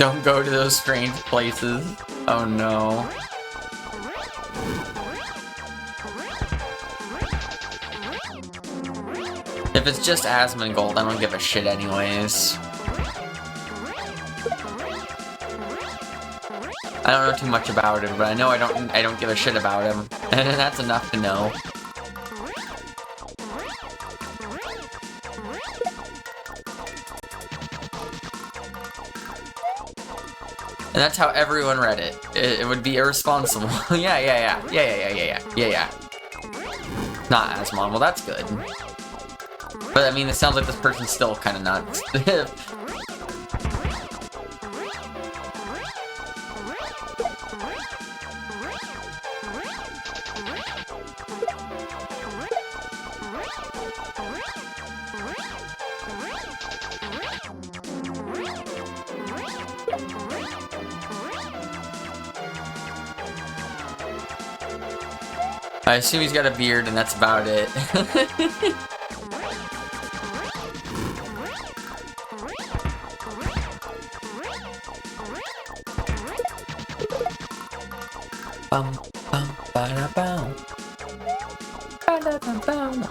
Don't go to those strange places. Oh no. If it's just Asmongold, I don't give a shit anyways. I don't know too much about him, but I know I don't give a shit about him. And that's enough to know. And that's how everyone read it. It would be irresponsible. Yeah. Not Asmon. Well, that's good. But, I mean, it sounds like this person's still kind of nuts. I assume he's got a beard, and that's about it. Bum, bum, ba-da-bum. Ba-da-bum-bum.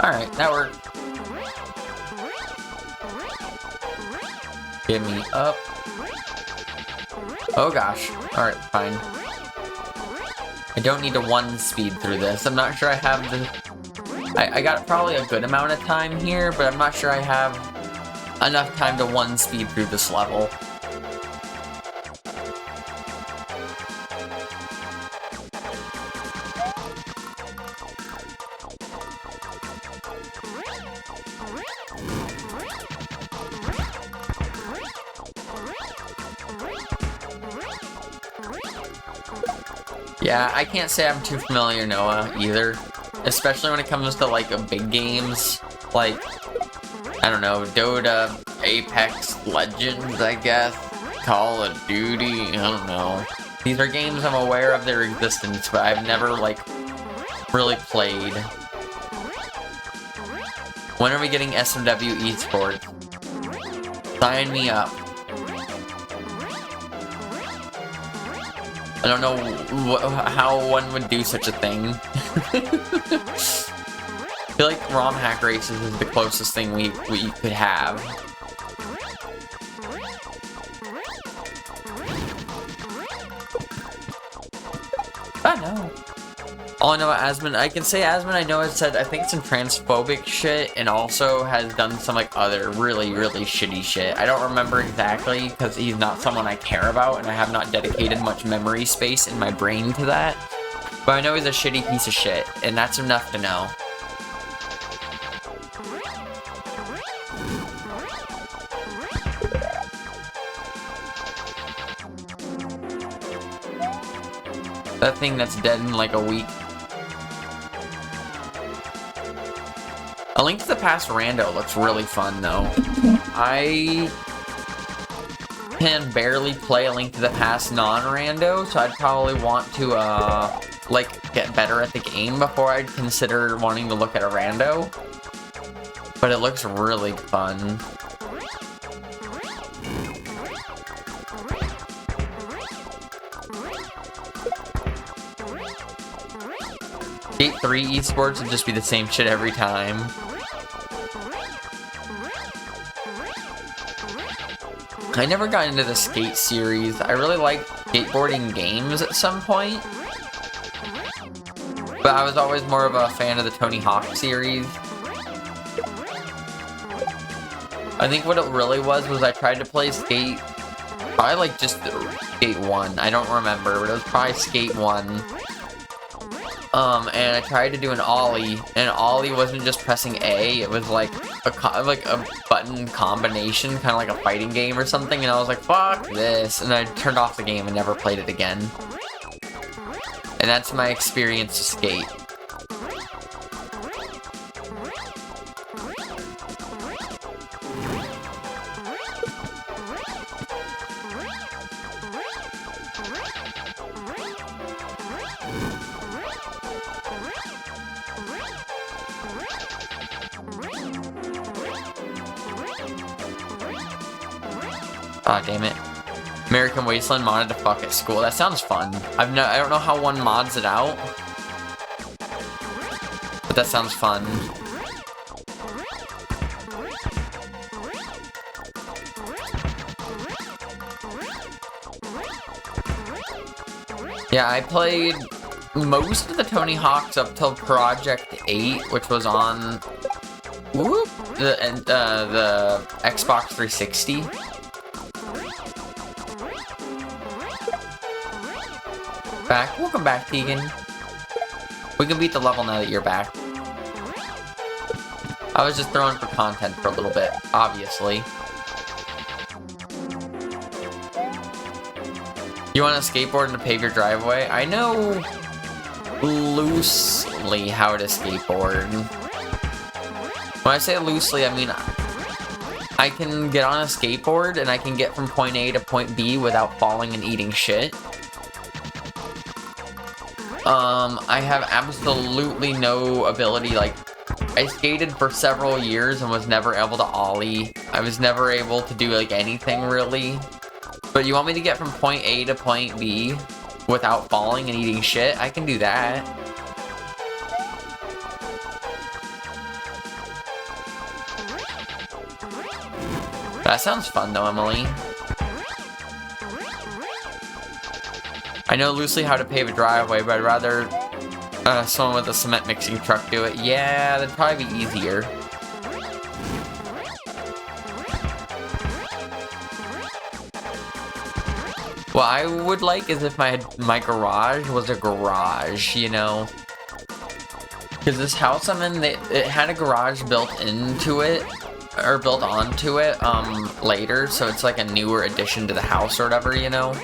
Alright, that worked. Get me up. Oh gosh. Alright, fine. I don't need to one speed through this. I'm not sure I have the... I got probably a good amount of time here, but I'm not sure I have enough time to one speed through this level. Yeah, I can't say I'm too familiar, Noah, either. Especially when it comes to, like, big games. Like, I don't know, Dota, Apex Legends, I guess. Call of Duty, I don't know. These are games I'm aware of their existence, but I've never, like, really played. When are we getting SMW esports? Sign me up. I don't know how one would do such a thing. I feel like ROM hack races is the closest thing we could have. I know. All I know about Asmon, I can say Asmon, I know it said, I think some transphobic shit, and also has done some, like, other really, really shitty shit. I don't remember exactly, because he's not someone I care about, and I have not dedicated much memory space in my brain to that. But I know he's a shitty piece of shit, and that's enough to know. That thing that's dead in, like, a week. A Link to the Past Rando looks really fun, though. I can barely play A Link to the Past non-rando, so I'd probably want to, like, get better at the game before I'd consider wanting to look at a rando. But it looks really fun. Skate 3 esports would just be the same shit every time. I never got into the Skate series. I really liked skateboarding games at some point. But I was always more of a fan of the Tony Hawk series. I think what it really was I tried to play Skate... Probably like just Skate 1. I don't remember, but it was probably Skate 1. And I tried to do an ollie, and ollie wasn't just pressing A, it was like a button combination, kind of like a fighting game or something, and I was like, fuck this, and I turned off the game and never played it again. And that's my experience to Skate. Aw, damn it. American Wasteland modded to fuck at school. That sounds fun. I don't know how one mods it out. But that sounds fun. Yeah, I played most of the Tony Hawks up till Project 8, which was on the Xbox 360. Back. Welcome back, Tegan. We can beat the level now that you're back. I was just throwing for content for a little bit, obviously. You want to skateboard and pave your driveway? I know loosely how to skateboard. When I say loosely, I mean I can get on a skateboard and I can get from point A to point B without falling and eating shit. I have absolutely no ability, like, I skated for several years and was never able to ollie. I was never able to do, like, anything, really. But you want me to get from point A to point B without falling and eating shit? I can do that. That sounds fun, though, Emily. I know loosely how to pave a driveway, but I'd rather someone with a cement mixing truck do it. Yeah, that'd probably be easier. What I would like is if my garage was a garage, you know? Because this house I'm in, it had a garage built into it, or built onto it, later, so it's like a newer addition to the house or whatever, you know?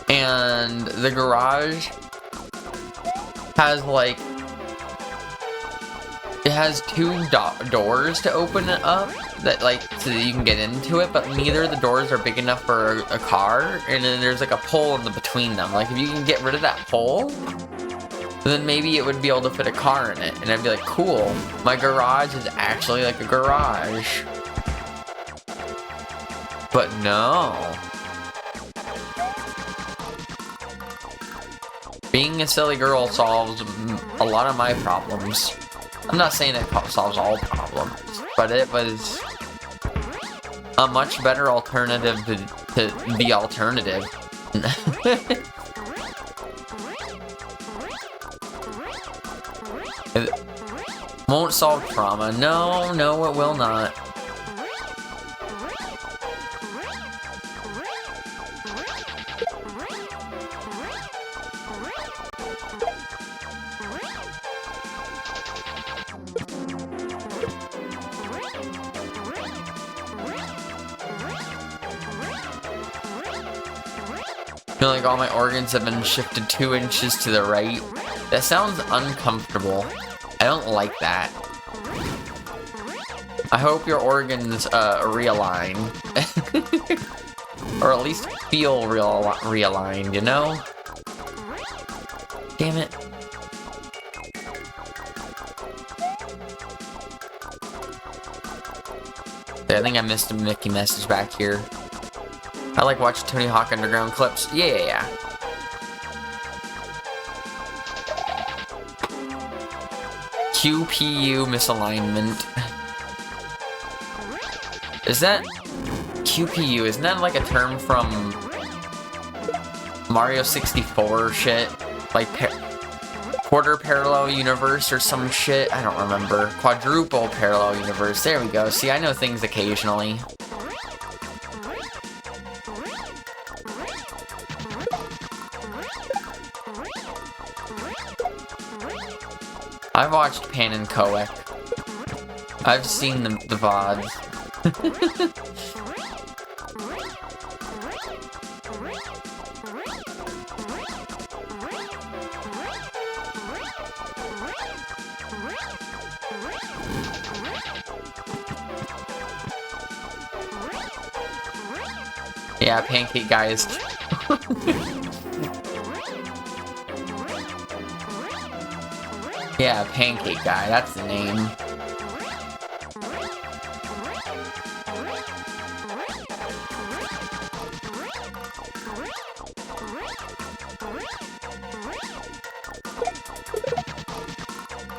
And the garage has, like, it has two doors to open it up, that, like, so that you can get into it, but neither of the doors are big enough for a car, and then there's, like, a pole in between them. Like, if you can get rid of that pole, then maybe it would be able to fit a car in it, and I'd be like, cool, my garage is actually like a garage. But no. Being a silly girl solves a lot of my problems. I'm not saying it solves all problems, but it was a much better alternative to the alternative. It won't solve trauma. No, no, it will not. I feel like all my organs have been shifted 2 inches to the right. That sounds uncomfortable. I don't like that. I hope your organs realign. Or at least feel realigned, you know? Damn it. I think I missed a Mickey message back here. I like watching Tony Hawk Underground clips. Yeah. QPU misalignment. Is that QPU? Isn't that like a term from Mario 64 shit? Like quarter parallel universe or some shit? I don't remember. Quadruple parallel universe. There we go. See, I know things occasionally. I've watched Pan and Coek. I've seen the VODs. Yeah, Pancake Guy is... Yeah, Pancake Guy, that's the name.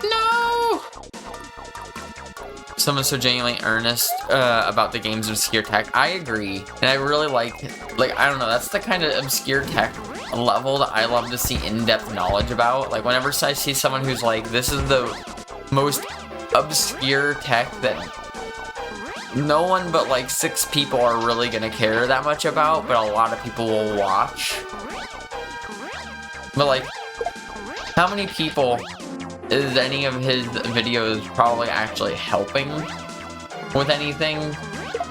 No! Someone's so genuinely earnest about the game's obscure tech. I agree, and I really like, I don't know, that's the kind of obscure tech level that I love to see in-depth knowledge about. Like, whenever I see someone who's like, this is the most obscure tech that no one but like 6 people are really gonna care that much about, but a lot of people will watch. But like, how many people is any of his videos probably actually helping with anything?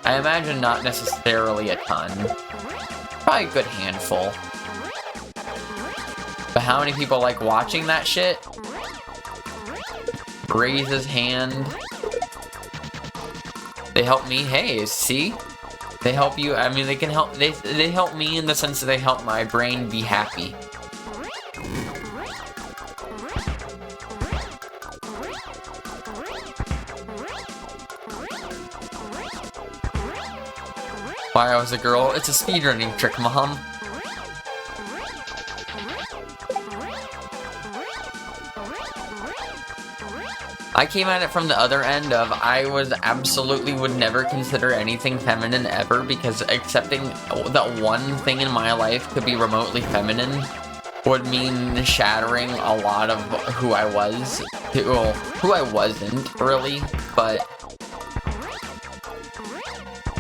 I imagine not necessarily a ton. Probably a good handful. But how many people like watching that shit? Raise his hand. They help me. Hey, see? They help you. I mean, they can help. They help me in the sense that they help my brain be happy. Why I was a girl? It's a speedrunning trick, Mom. I came at it from the other end of I would never consider anything feminine ever, because accepting that one thing in my life could be remotely feminine would mean shattering a lot of who I was, well, who I wasn't really, but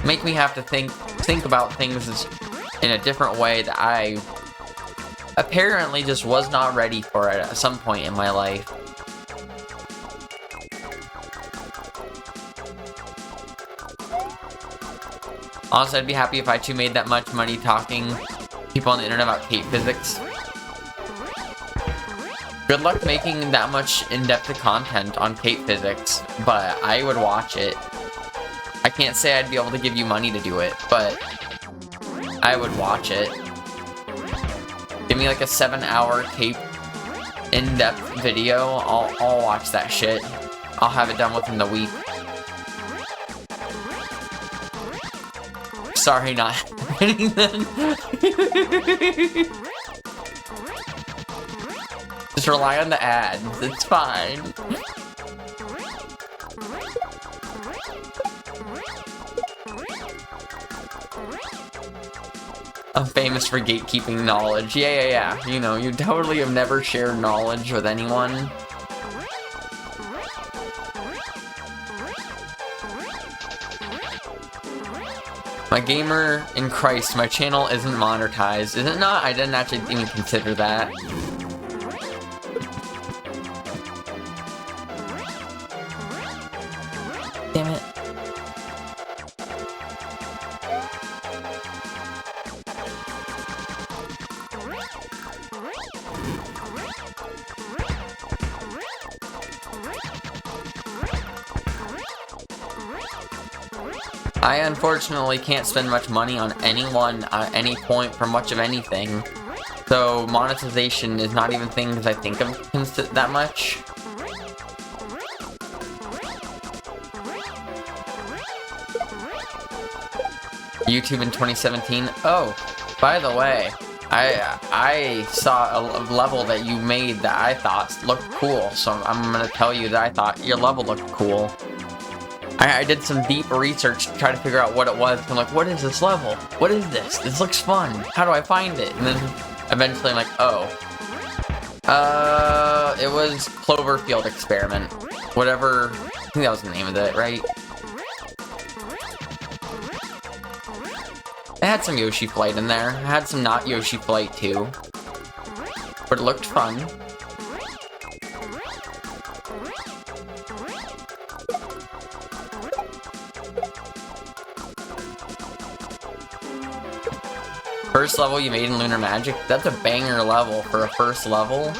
make me have to think about things in a different way that I apparently just was not ready for it at some point in my life. Honestly, I'd be happy if I too made that much money talking to people on the internet about Kate physics. Good luck making that much in-depth content on Kate physics, but I would watch it. I can't say I'd be able to give you money to do it, but I would watch it. Give me like a 7-hour Kate in-depth video, I'll watch that shit. I'll have it done within the week. Sorry, not happening then. Just rely on the ads, it's fine. I'm famous for gatekeeping knowledge. Yeah. You know, you totally have never shared knowledge with anyone. My gamer in Christ, my channel isn't monetized. Is it not? I didn't actually even consider that. Damn it. I unfortunately can't spend much money on anyone at any point for much of anything, so monetization is not even things I think of that much. YouTube in 2017. Oh, by the way, I saw a level that you made that I thought looked cool, so I'm gonna tell you that I thought your level looked cool. I did some deep research to try to figure out what it was. I'm like, what is this level? What is this? This looks fun. How do I find it? And then eventually I'm like, oh. It was Cloverfield Experiment. Whatever. I think that was the name of it, right? It had some Yoshi Flight in there. It had some not Yoshi Flight too. But it looked fun. First level you made in Lunar Magic? That's a banger level for a first level.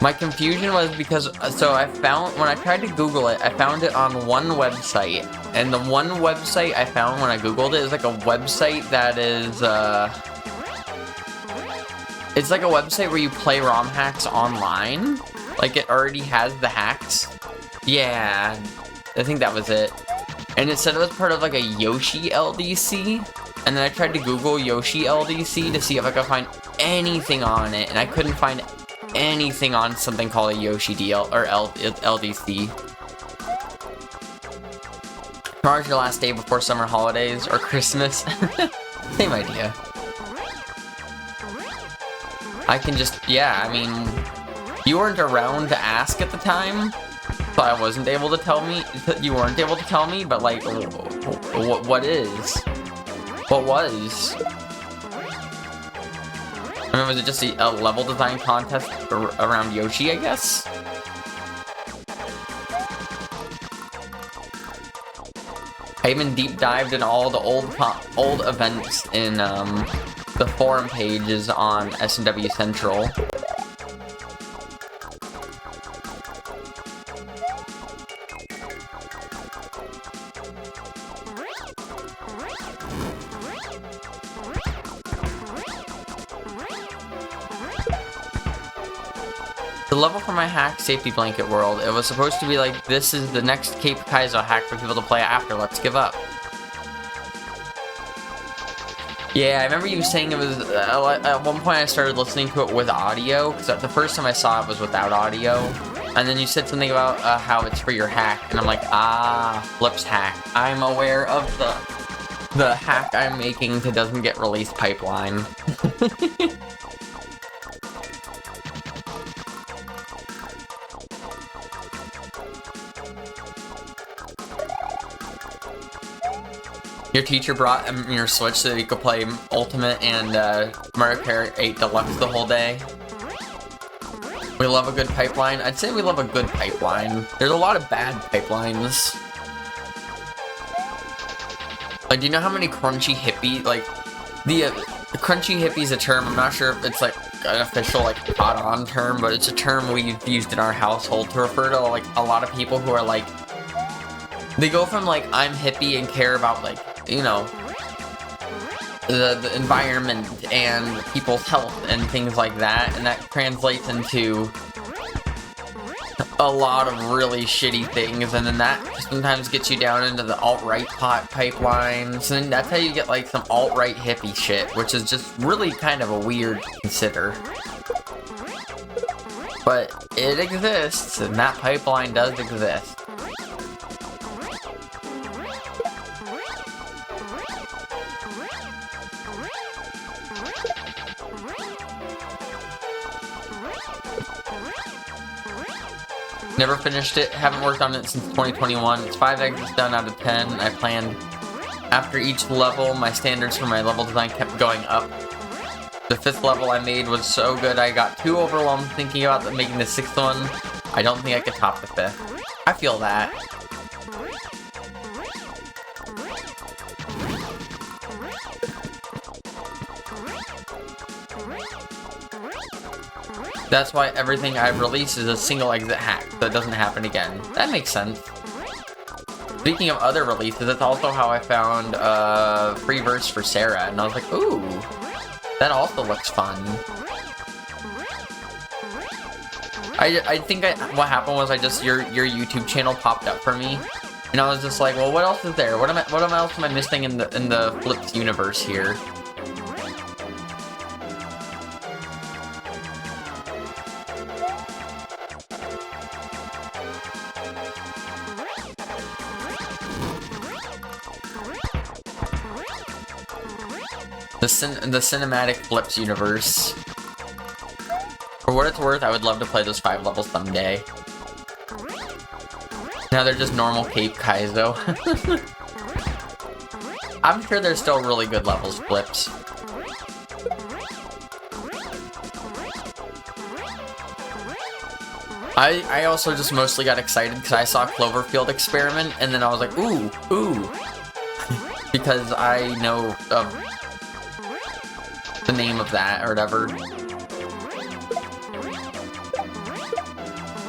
My confusion was because, so I found, when I tried to Google it, I found it on one website. And the one website I found when I Googled it is like a website that is, it's like a website where you play ROM hacks online. Like it already has the hacks. Yeah. I think that was it. And it said it was part of like a Yoshi LDC. And then I tried to Google Yoshi LDC to see if I could find anything on it. And I couldn't find anything on something called a Yoshi DL or LDC. Tomorrow's your last day before summer holidays or Christmas. Same idea. I can just, yeah, I mean, you weren't around to ask at the time. So I wasn't able to tell me, you weren't able to tell me, but like, what is? What was? I mean, was it just a level design contest around Yoshi, I guess? I even deep dived in all the old events in the forum pages on S&W Central. The level for my hack safety blanket world, it was supposed to be like, this is the next Cape Kaizo hack for people to play after Let's Give Up. Yeah, I remember you saying it was, at one point I started listening to it with audio, because the first time I saw it was without audio, and then you said something about how it's for your hack, and I'm like, Flip's hack. I'm aware of the hack I'm making that doesn't get released pipeline. Your teacher brought your Switch so that you could play Ultimate and Mario Kart 8 Deluxe the whole day. We love a good pipeline. I'd say we love a good pipeline. There's a lot of bad pipelines. Like, do you know how many crunchy hippie, like, the crunchy hippie is a term, I'm not sure if it's like an official, like, caught-on term, but it's a term we've used in our household to refer to, like, a lot of people who are, like, they go from, like, I'm hippie and care about, like, you know, the environment and people's health and things like that, and that translates into a lot of really shitty things, and then that sometimes gets you down into the alt-right pipelines, and that's how you get, like, some alt-right hippie shit, which is just really kind of a weird to consider. But it exists, and that pipeline does exist. Never finished it, haven't worked on it since 2021. It's 5 exits done out of 10. I planned after each level, my standards for my level design kept going up. The 5th level I made was so good I got too overwhelmed thinking about making the 6th one. I don't think I could top the 5th. I feel that. That's why everything I've released is a single exit hack, so it doesn't happen again. That makes sense. Speaking of other releases, that's also how I found free verse for Sarah, and I was like, ooh, that also looks fun. I think what happened was your YouTube channel popped up for me, and I was just like, well, what else is there? What else am I missing in the Flips universe here? The cinematic Flips universe. For what it's worth, I would love to play those 5 levels someday. Now they're just normal Cape Kaizo. I'm sure there's still really good levels, Flips. I also just mostly got excited because I saw Cloverfield Experiment, and then I was like, ooh. Because I know of the name of that or whatever.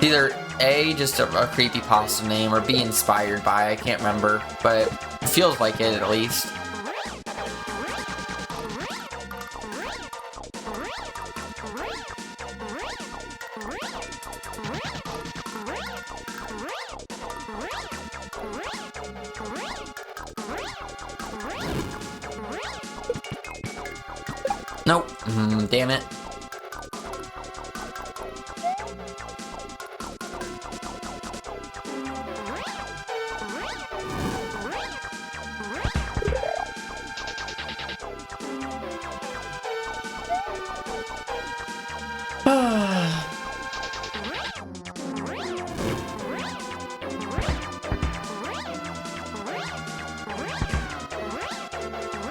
Either A, just a creepypasta name, or B, inspired by, I can't remember, but it feels like it at least. Nope. Damn it.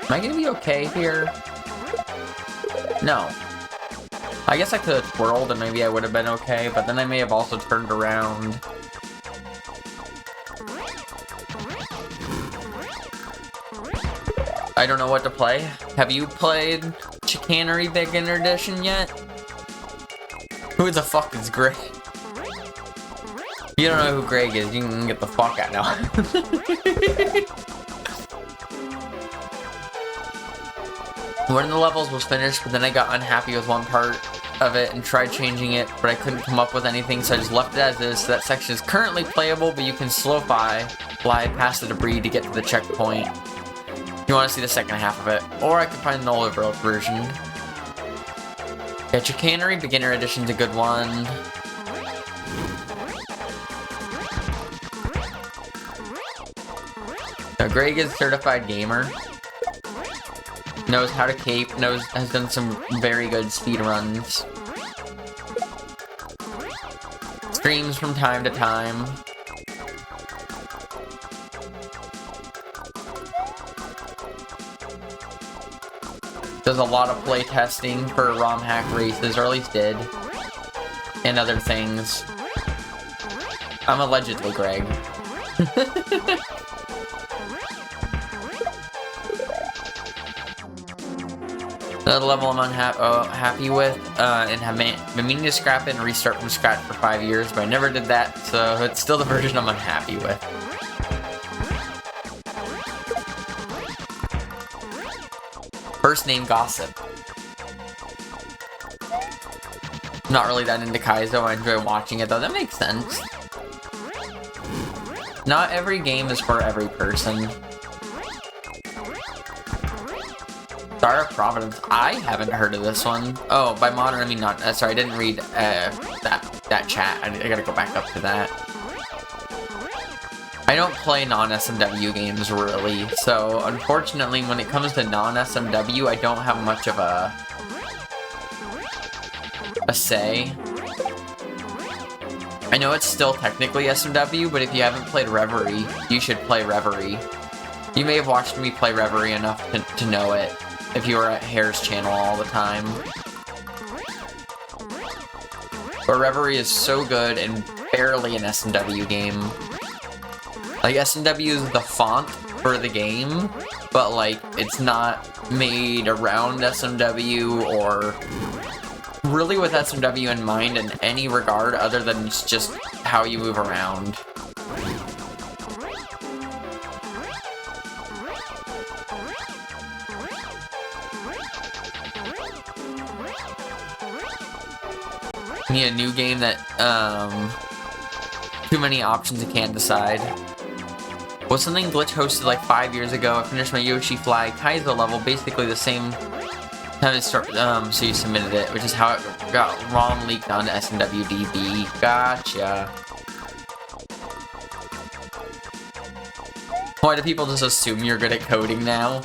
Am I gonna be okay here? No. I guess I could have twirled and maybe I would have been okay, but then I may have also turned around. I don't know what to play. Have you played Chicanery Beginner Edition yet? Who the fuck is Greg? You don't know who Greg is, you can get the fuck out now. One of the levels was finished, but then I got unhappy with one part of it and tried changing it, but I couldn't come up with anything, so I just left it as is. So that section is currently playable, but you can fly past the debris to get to the checkpoint. If you want to see the second half of it. Or I can find an older version. Yeah, Chicanery Beginner Edition's a good one. Now, Greg is a certified gamer. Knows how to cape, has done some very good speed runs. Streams from time to time. Does a lot of play testing for ROM hack races, or at least did. And other things. I'm allegedly Greg. Another level I'm happy with, and have been meaning to scrap it and restart from scratch for 5 years, but I never did that, so it's still the version I'm unhappy with. First name Gossip. Not really that into Kaizo, I enjoy watching it though, that makes sense. Not every game is for every person. Star of Providence. I haven't heard of this one. Oh, by modern, I mean not. Sorry, I didn't read that chat. I gotta go back up to that. I don't play non-SMW games really, so unfortunately, when it comes to non-SMW, I don't have much of a say. I know it's still technically SMW, but if you haven't played Reverie, you should play Reverie. You may have watched me play Reverie enough to know it. If you were at Hare's channel all the time. But Reverie is so good and barely an SMW game. Like, SMW is the font for the game, but like, it's not made around SMW or really with SMW in mind in any regard other than just how you move around. Need a new game that, too many options you can't decide. Was something Glitch hosted like 5 years ago. I finished my Yoshi Fly Kaizo level basically the same time so you submitted it, which is how it got ROM leaked onto SMWDB. Gotcha. Why do people just assume you're good at coding now?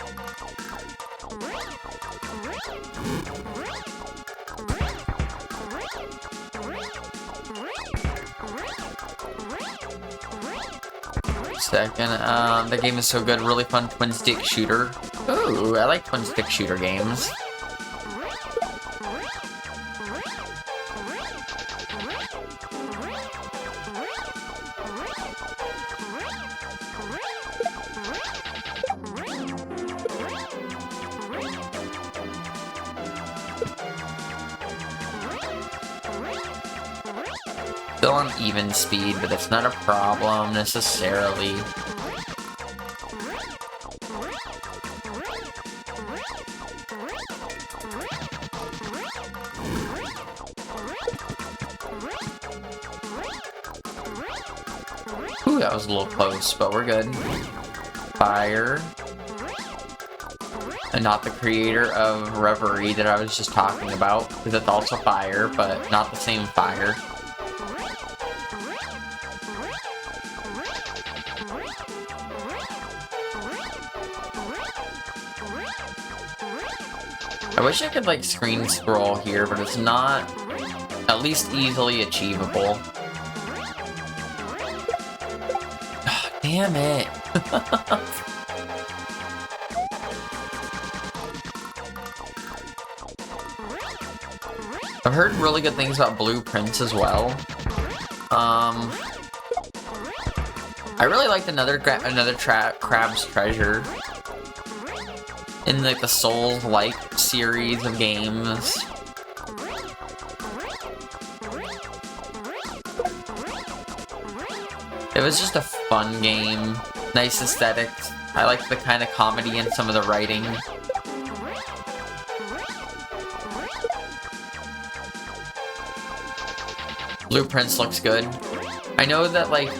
Second, the game is so good, really fun twin-stick shooter. Ooh, I like twin-stick shooter games. Still on even speed, but that's not a problem necessarily. Ooh, that was a little close, but we're good. Fire. And not the creator of Reverie that I was just talking about, because it's also fire, but not the same fire. I wish I could, like, screen scroll here, but it's not at least easily achievable. Oh, damn it. I've heard really good things about Blueprints as well. I really liked another Crab's Treasure. In like the Souls-like series of games. It was just a fun game. Nice aesthetics. I liked the kind of comedy in some of the writing. Blueprints looks good. I know that like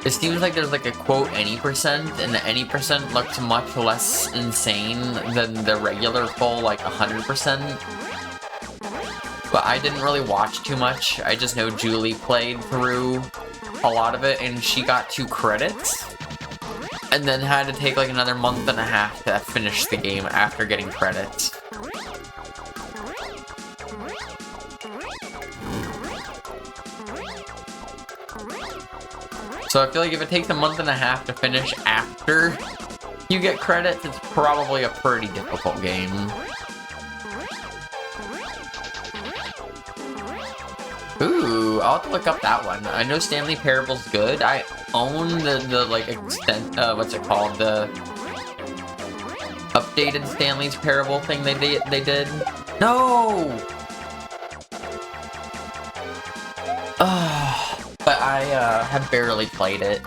It seems like there's like a quote any percent, and the any percent looks much less insane than the regular full like 100%. But I didn't really watch too much. I just know Julie played through a lot of it, and she got 2 credits. And then had to take like another month and a half to finish the game after getting credits. So I feel like if it takes a month and a half to finish after you get credits, it's probably a pretty difficult game. Ooh, I'll have to look up that one. I know Stanley Parable's good. I own the like extent, what's it called? The updated Stanley's Parable thing they did. No! But I have barely played it.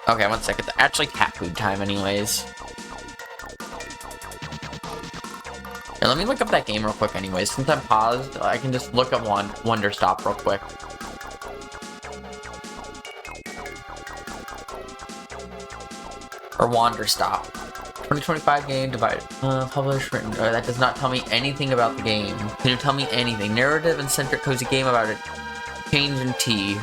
Okay, 1 second. It's actually cat food time anyways. Here, let me look up that game real quick anyways. Since I'm paused, I can just look up Wonder Stop real quick. Or Wander Stop. 2025 game divided. Published, written. That does not tell me anything about the game. Can you tell me anything? Narrative and centric cozy game about a change in tea.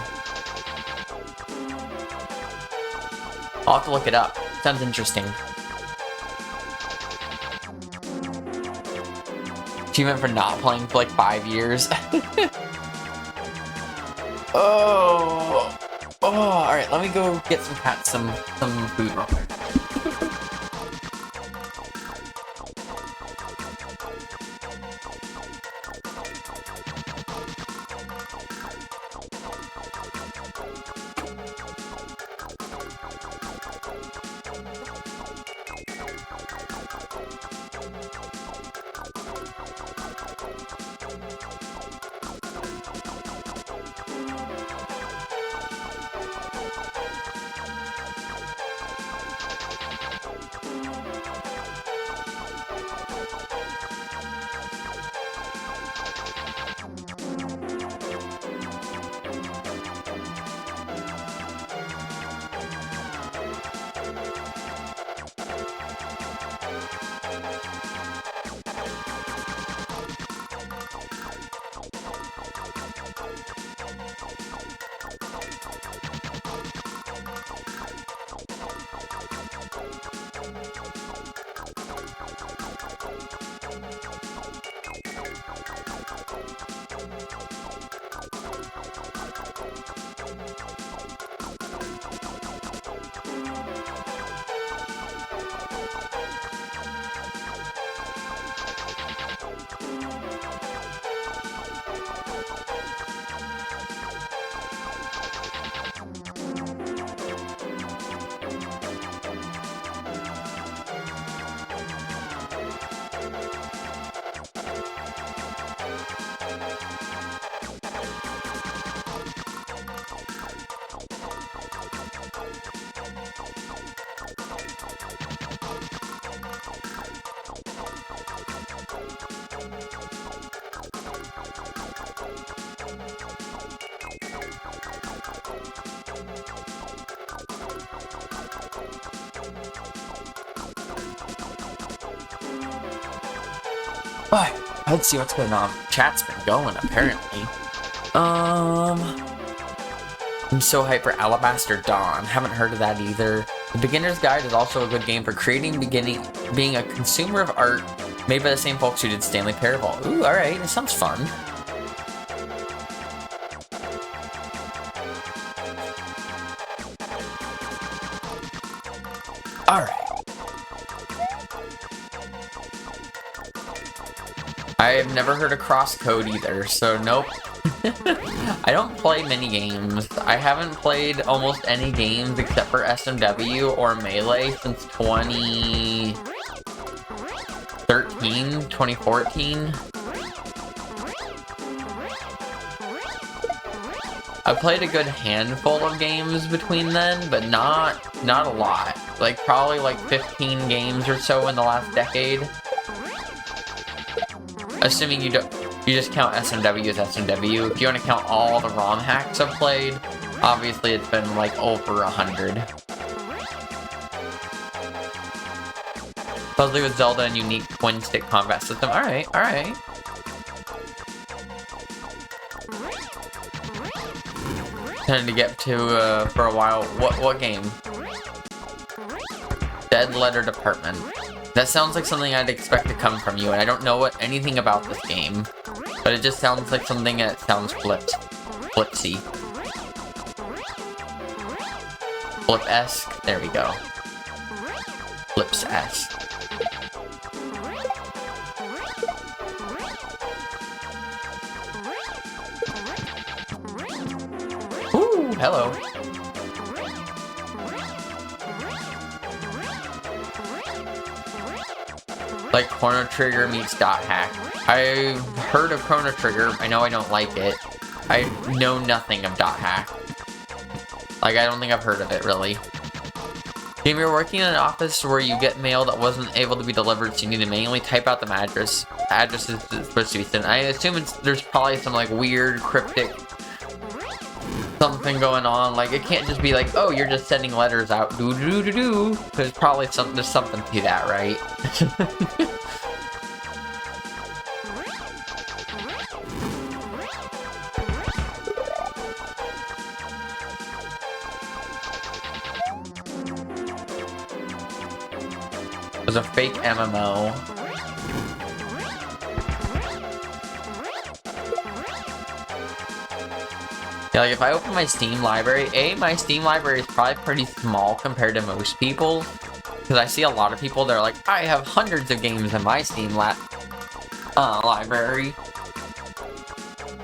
I'll have to look it up. Sounds interesting. Achievement for not playing for like 5 years. Oh, alright, let me go get some food real quick. Alright, let's see what's going on. Chat's been going, apparently. I'm so hyped for Alabaster Dawn. Haven't heard of that either. The Beginner's Guide is also a good game for creating, being a consumer of art made by the same folks who did Stanley Parable. Ooh, alright, this sounds fun. Alright. I've never heard of Crosscode either, so nope. I don't play many games. I haven't played almost any games except for SMW or Melee since 2014. I played a good handful of games between then, but not a lot. Like probably like 15 games or so in the last decade. Assuming you just count SMW as SMW. If you want to count all the ROM hacks I've played, Obviously, it's been like over 100. Supposedly with Zelda and unique twin-stick combat system. Alright, alright. Trying to get to, for a while. What game? Dead Letter Department. That sounds like something I'd expect to come from you, and I don't know anything about this game. But it just sounds like something that sounds flipsy. Flip-esque. There we go. Flips-esque. Ooh, hello. Like Chrono Trigger meets Dot Hack. I've heard of Chrono Trigger. I know I don't like it. I know nothing of Dot Hack. Like, I don't think I've heard of it, really. If you're working in an office where you get mail that wasn't able to be delivered, so you need to manually type out the address. Address is supposed to be sent. I assume there's probably some, like, weird, cryptic something going on. Like, it can't just be like, oh, you're just sending letters out. Do-do-do-do-do. There's probably there's something to that, right? It was a fake MMO. Yeah, like if I open my Steam library, my Steam library is probably pretty small compared to most people. Because I see a lot of people that are like, I have hundreds of games in my Steam library.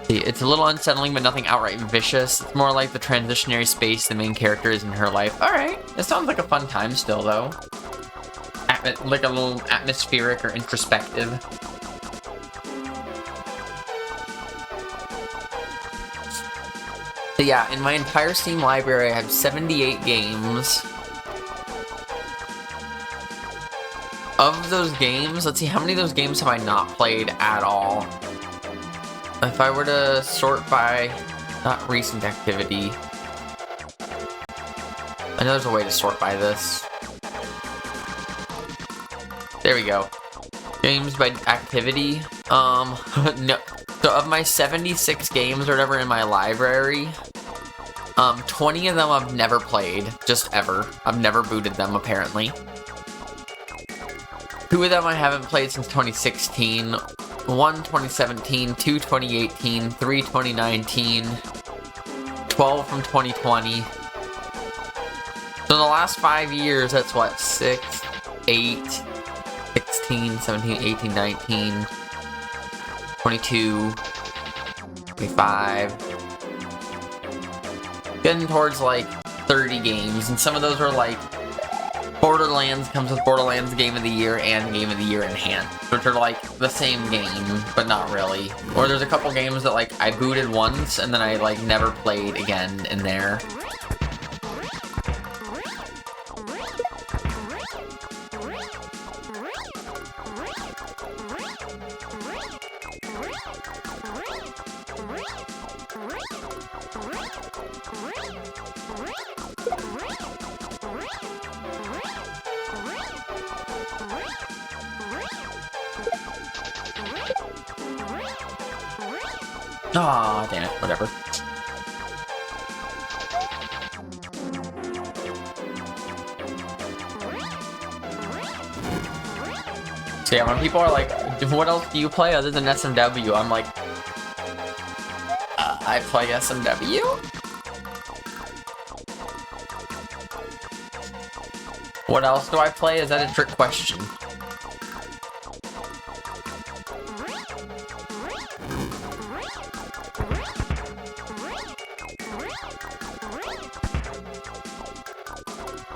See, it's a little unsettling, but nothing outright vicious. It's more like the transitionary space the main character is in her life. Alright, it sounds like a fun time still, though. Like a little atmospheric or introspective. So yeah, in my entire Steam library, I have 78 games. Of those games, let's see, how many of those games have I not played at all? If I were to sort by, not recent activity. I know there's a way to sort by this. There we go. Games by activity. No. So of my 76 games or whatever in my library, 20 of them I've never played, just ever. I've never booted them, apparently. 2 of them I haven't played since 2016. 1 2017, 2 2018, 3 2019, 12 from 2020. So in the last 5 years, that's what, 6, 8, 16, 17, 18, 19, 22, 25. Getting towards like 30 games, and some of those are like Borderlands comes with Borderlands Game of the Year and Game of the Year in hand, which are like the same game, but not really. Or there's a couple games that like I booted once and then I like never played again in there. Aw, damn it, whatever. So yeah, when people are like, what else do you play other than SMW? I'm like, I play SMW? What else do I play? Is that a trick question?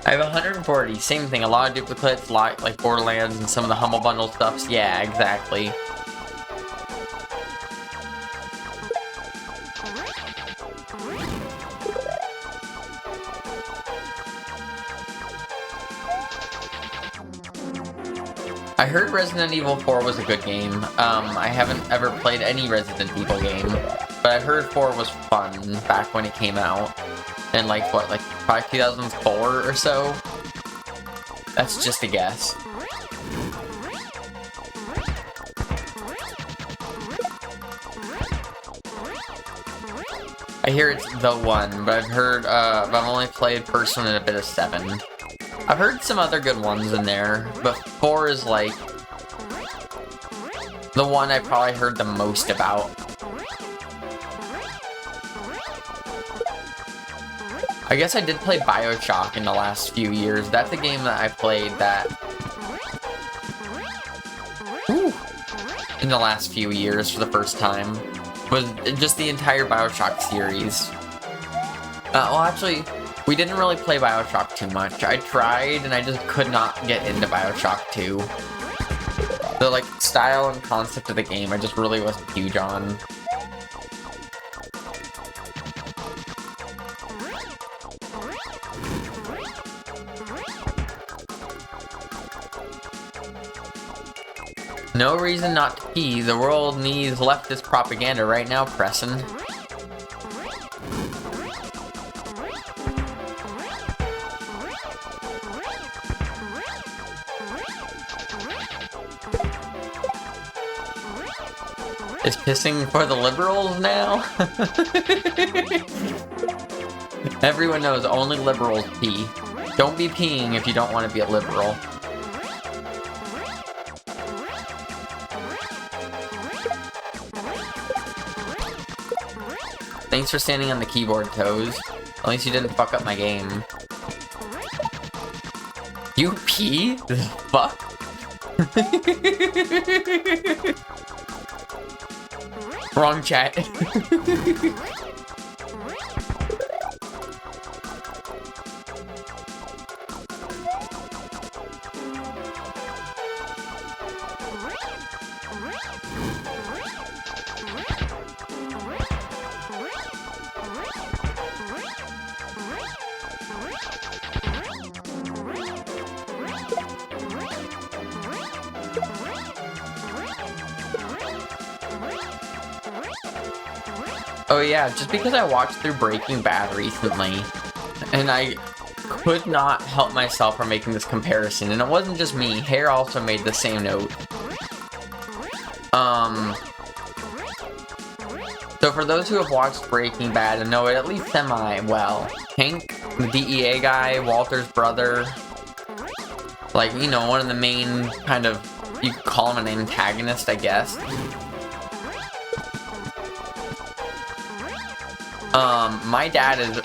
I have 140, same thing, a lot of duplicates, like Borderlands and some of the Humble Bundle stuffs. Yeah, exactly. I heard Resident Evil 4 was a good game. I haven't ever played any Resident Evil game, but but I heard 4 was fun back when it came out. In like, what, like probably 2004 or so? That's just a guess. I hear it's the 1, but I've heard, but I've only played first one and a bit of 7. I've heard some other good ones in there, but 4 is like the one I probably heard the most about. I guess I did play BioShock in the last few years. That's a game that I played that... Ooh, in the last few years for the first time. Was just the entire BioShock series. Well, actually, we didn't really play BioShock too much. I tried, and I just could not get into BioShock 2. The, like, style and concept of the game, I just really wasn't huge on. No reason not to pee. The world needs leftist propaganda right now, Preston. Is pissing for the liberals now? Everyone knows only liberals pee. Don't be peeing if you don't want to be a liberal. Thanks for standing on the keyboard, Toes. At least you didn't fuck up my game. You pee? The fuck? Wrong chat. Oh yeah, just because I watched through Breaking Bad recently, and I could not help myself from making this comparison, and it wasn't just me, Hare also made the same note. So for those who have watched Breaking Bad and know it at least semi-well, Hank, the DEA guy, Walter's brother, like, you know, one of the main kind of, you could call him an antagonist, I guess. My dad is,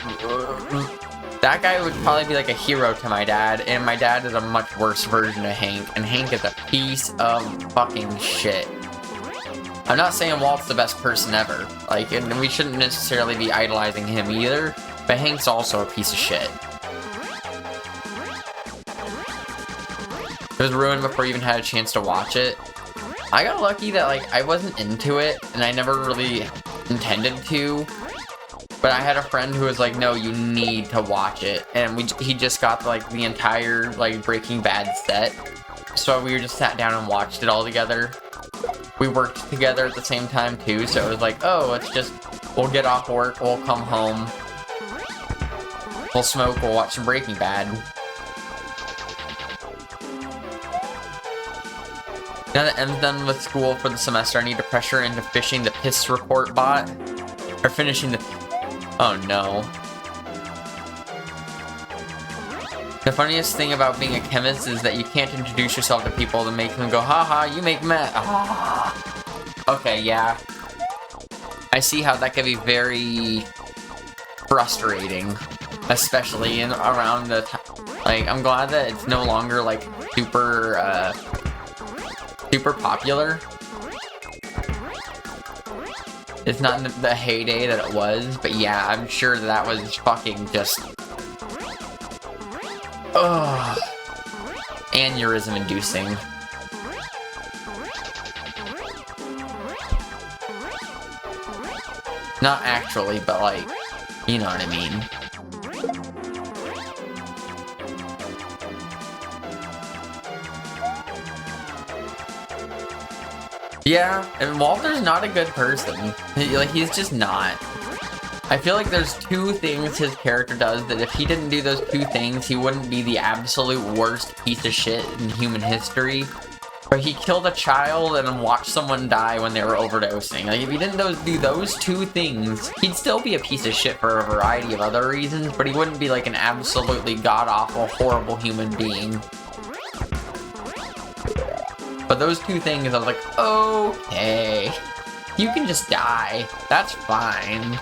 that guy would probably be like a hero to my dad, and my dad is a much worse version of Hank, and Hank is a piece of fucking shit. I'm not saying Walt's the best person ever, like, and we shouldn't necessarily be idolizing him either, but Hank's also a piece of shit. It was ruined before you even had a chance to watch it. I got lucky that, like, I wasn't into it, and I never really intended to. But I had a friend who was like, no, you need to watch it. And he just got, like, the entire, like, Breaking Bad set. So we just sat down and watched it all together. We worked together at the same time, too. So it was like, oh, we'll get off work, we'll come home. We'll smoke, we'll watch some Breaking Bad. Now that M's done with school for the semester, I need to pressure into fishing the piss report bot. Or finishing the... Oh no. The funniest thing about being a chemist is that you can't introduce yourself to people to make them go, haha, you make meth. Ah. Okay, yeah. I see how that can be very frustrating. Especially in around the like, I'm glad that it's no longer like super popular. It's not in the heyday that it was, but yeah, I'm sure that was fucking just... Ugh. Aneurysm-inducing. Not actually, but like, you know what I mean. Yeah, and Walter's not a good person. He's just not. I feel like there's two things his character does that if he didn't do those two things, he wouldn't be the absolute worst piece of shit in human history. But he killed a child and then watched someone die when they were overdosing. Like, if he didn't do those two things, he'd still be a piece of shit for a variety of other reasons, but he wouldn't be like an absolutely god-awful, horrible human being. But those two things, I was like, okay, you can just die. That's fine.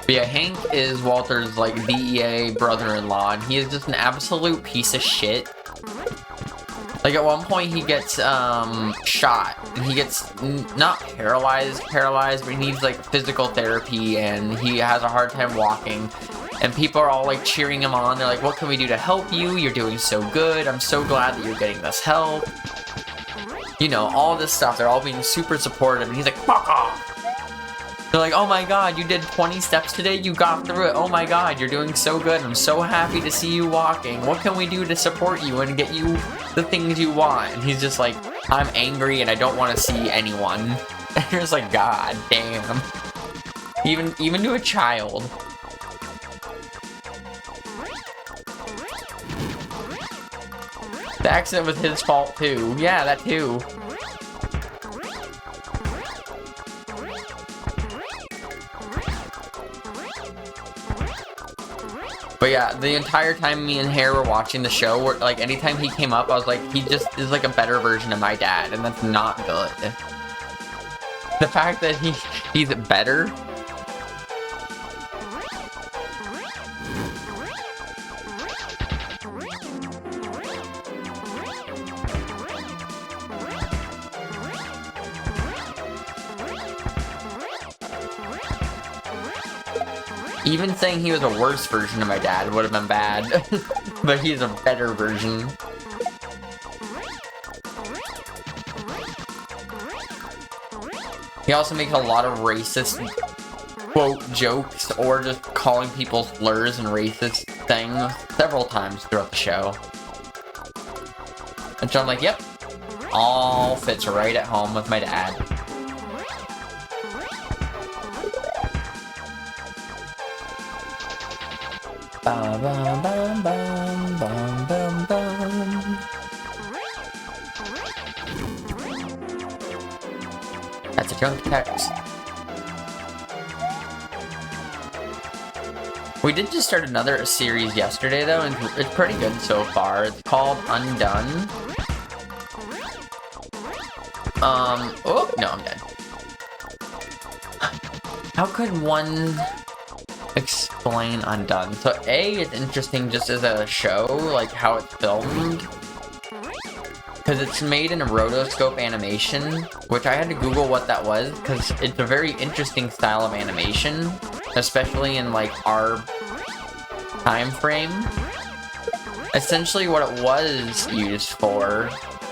But yeah, Hank is Walter's, like, DEA brother-in-law, and he is just an absolute piece of shit. Like, at one point, he gets, shot, and he gets, not paralyzed, but he needs, like, physical therapy, and he has a hard time walking. And people are all, like, cheering him on. They're like, what can we do to help you? You're doing so good. I'm so glad that you're getting this help. You know, all this stuff. They're all being super supportive, and he's like, fuck off! They're like, oh my god, you did 20 steps today? You got through it. Oh my god, you're doing so good. I'm so happy to see you walking. What can we do to support you and get you the things you want? And he's just like, I'm angry and I don't want to see anyone. And you're just like, god damn. Even to a child. The accident was his fault too. Yeah, that too. But yeah, the entire time me and Hare were watching the show, like, anytime he came up, I was like, he just is like a better version of my dad, and that's not good. The fact that he's better. Even saying he was a worse version of my dad would have been bad, but he's a better version. He also makes a lot of racist, quote, jokes, or just calling people slurs and racist things several times throughout the show. And so I'm like, yep, all fits right at home with my dad. Bum, bum, bum, bum, bum, bum, bum. That's a junk text. We did just start another series yesterday though, and it's pretty good so far. It's called Undone. Oh, no, I'm dead. How could one explain Undone? So A, it's interesting just as a show, like how it's filmed, because it's made in a rotoscope animation, which I had to Google what that was, because it's a very interesting style of animation, especially in like our time frame. Essentially what it was used for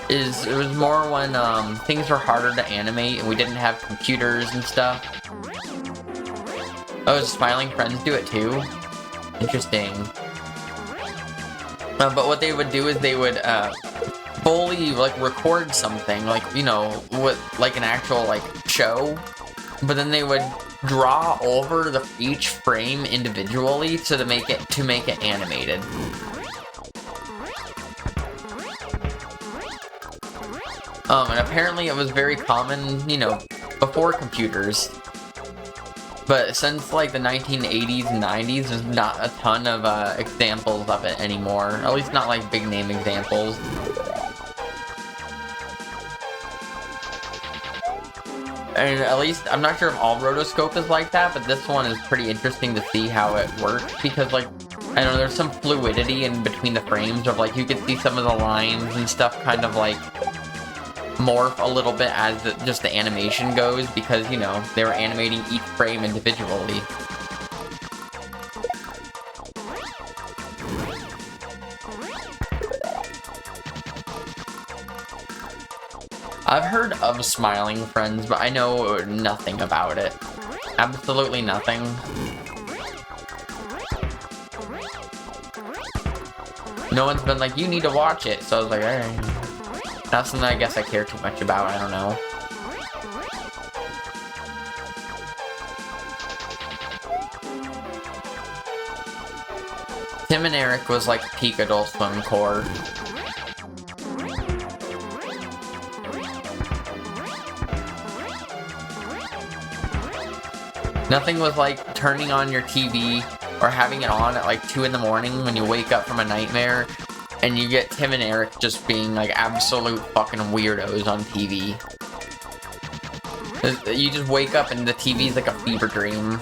is it was more when things were harder to animate and we didn't have computers and stuff. Oh, Smiling Friends do it too? Interesting. But what they would do is they would fully like record something, like, you know, with like an actual like show, but then they would draw over each frame individually to make it animated. And apparently it was very common, you know, before computers. But since like the 1980s and 90s, there's not a ton of examples of it anymore. At least not like big name examples. And at least, I'm not sure if all rotoscope is like that, but this one is pretty interesting to see how it works, because like, I don't know, there's some fluidity in between the frames of like, you can see some of the lines and stuff kind of like morph a little bit as just the animation goes, because, you know, they were animating each frame individually. I've heard of Smiling Friends, but I know nothing about it. Absolutely nothing. No one's been like, you need to watch it, so I was like, alright. Not something I guess I care too much about, I don't know. Tim and Eric was like peak Adult Swim core. Nothing was like turning on your TV or having it on at like 2 in the morning when you wake up from a nightmare and you get Tim and Eric just being like absolute fucking weirdos on TV. You just wake up and the TV's like a fever dream.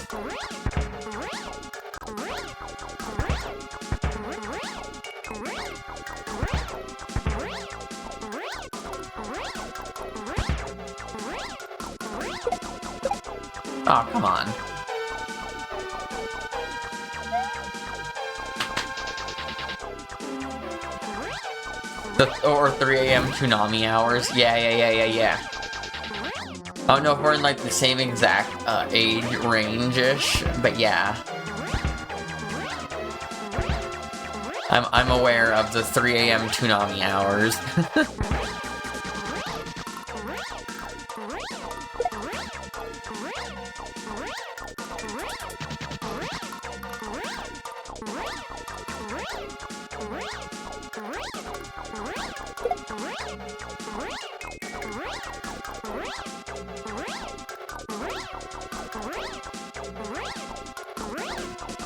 Oh, come on. Or 3 a.m. Toonami hours. Yeah. I don't know if we're in like the same exact age range-ish, but yeah. I'm aware of the 3 a.m. Toonami hours.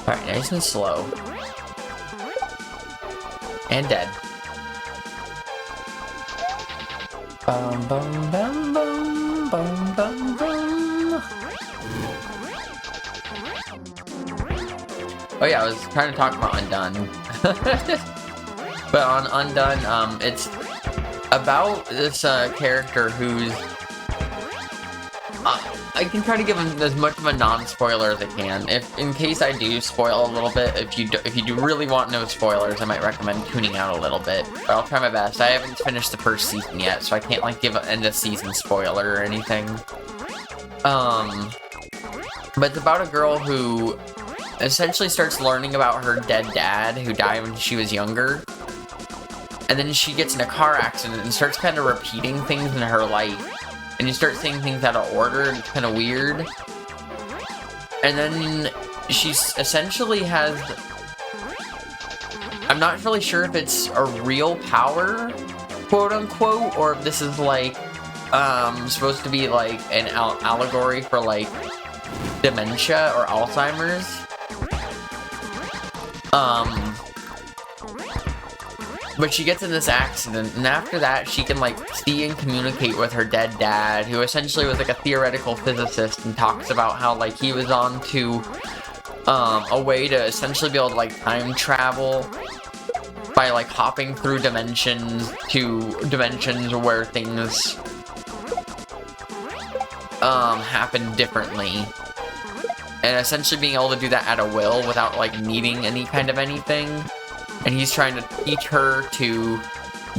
Alright, nice and slow. And dead. Bum bum bum bum bum bum bum. Oh yeah, I was trying to talk about Undone. But on Undone, it's about this character who's... I can try to give him as much of a non-spoiler as I can. In case I do spoil a little bit, if you do really want no spoilers, I might recommend tuning out a little bit. But I'll try my best. I haven't finished the first season yet, so I can't like give an end of season spoiler or anything. But it's about a girl who essentially starts learning about her dead dad who died when she was younger. And then she gets in a car accident and starts kind of repeating things in her life. And you start seeing things out of order, and it's kind of weird. And then she essentially has... I'm not really sure if it's a real power, quote-unquote, or if this is, like, supposed to be, like, an allegory for, like, dementia or Alzheimer's. But she gets in this accident, and after that, she can, like, see and communicate with her dead dad, who essentially was, like, a theoretical physicist, and talks about how, like, he was on to, a way to essentially be able to, like, time travel by, like, hopping through dimensions to dimensions where things, happen differently. And essentially being able to do that at a will without, like, needing any kind of anything. And he's trying to teach her to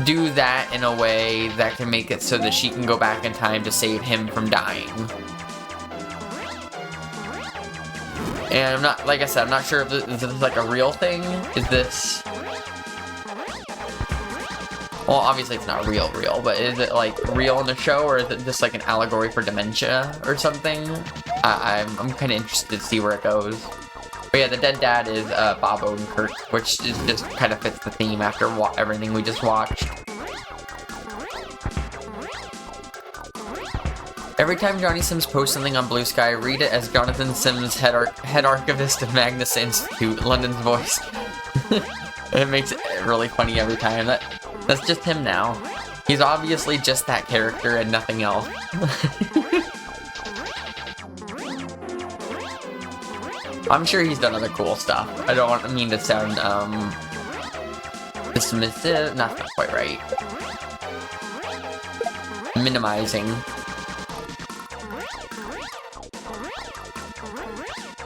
do that in a way that can make it so that she can go back in time to save him from dying. And I'm not, like I said, I'm not sure if this is like a real thing. Is this... Well, obviously it's not real, but is it like real in the show, or is it just like an allegory for dementia or something? I'm kind of interested to see where it goes. But yeah, the dead dad is Bob Odenkirk, which is just kind of fits the theme after everything we just watched. Every time Johnny Sims posts something on Blue Sky, read it as Jonathan Sims, head archivist of Magnus Institute, London's voice. It makes it really funny every time. That's just him now. He's obviously just that character and nothing else. I'm sure he's done other cool stuff. I don't mean to sound, dismissive. Not quite right. Minimizing.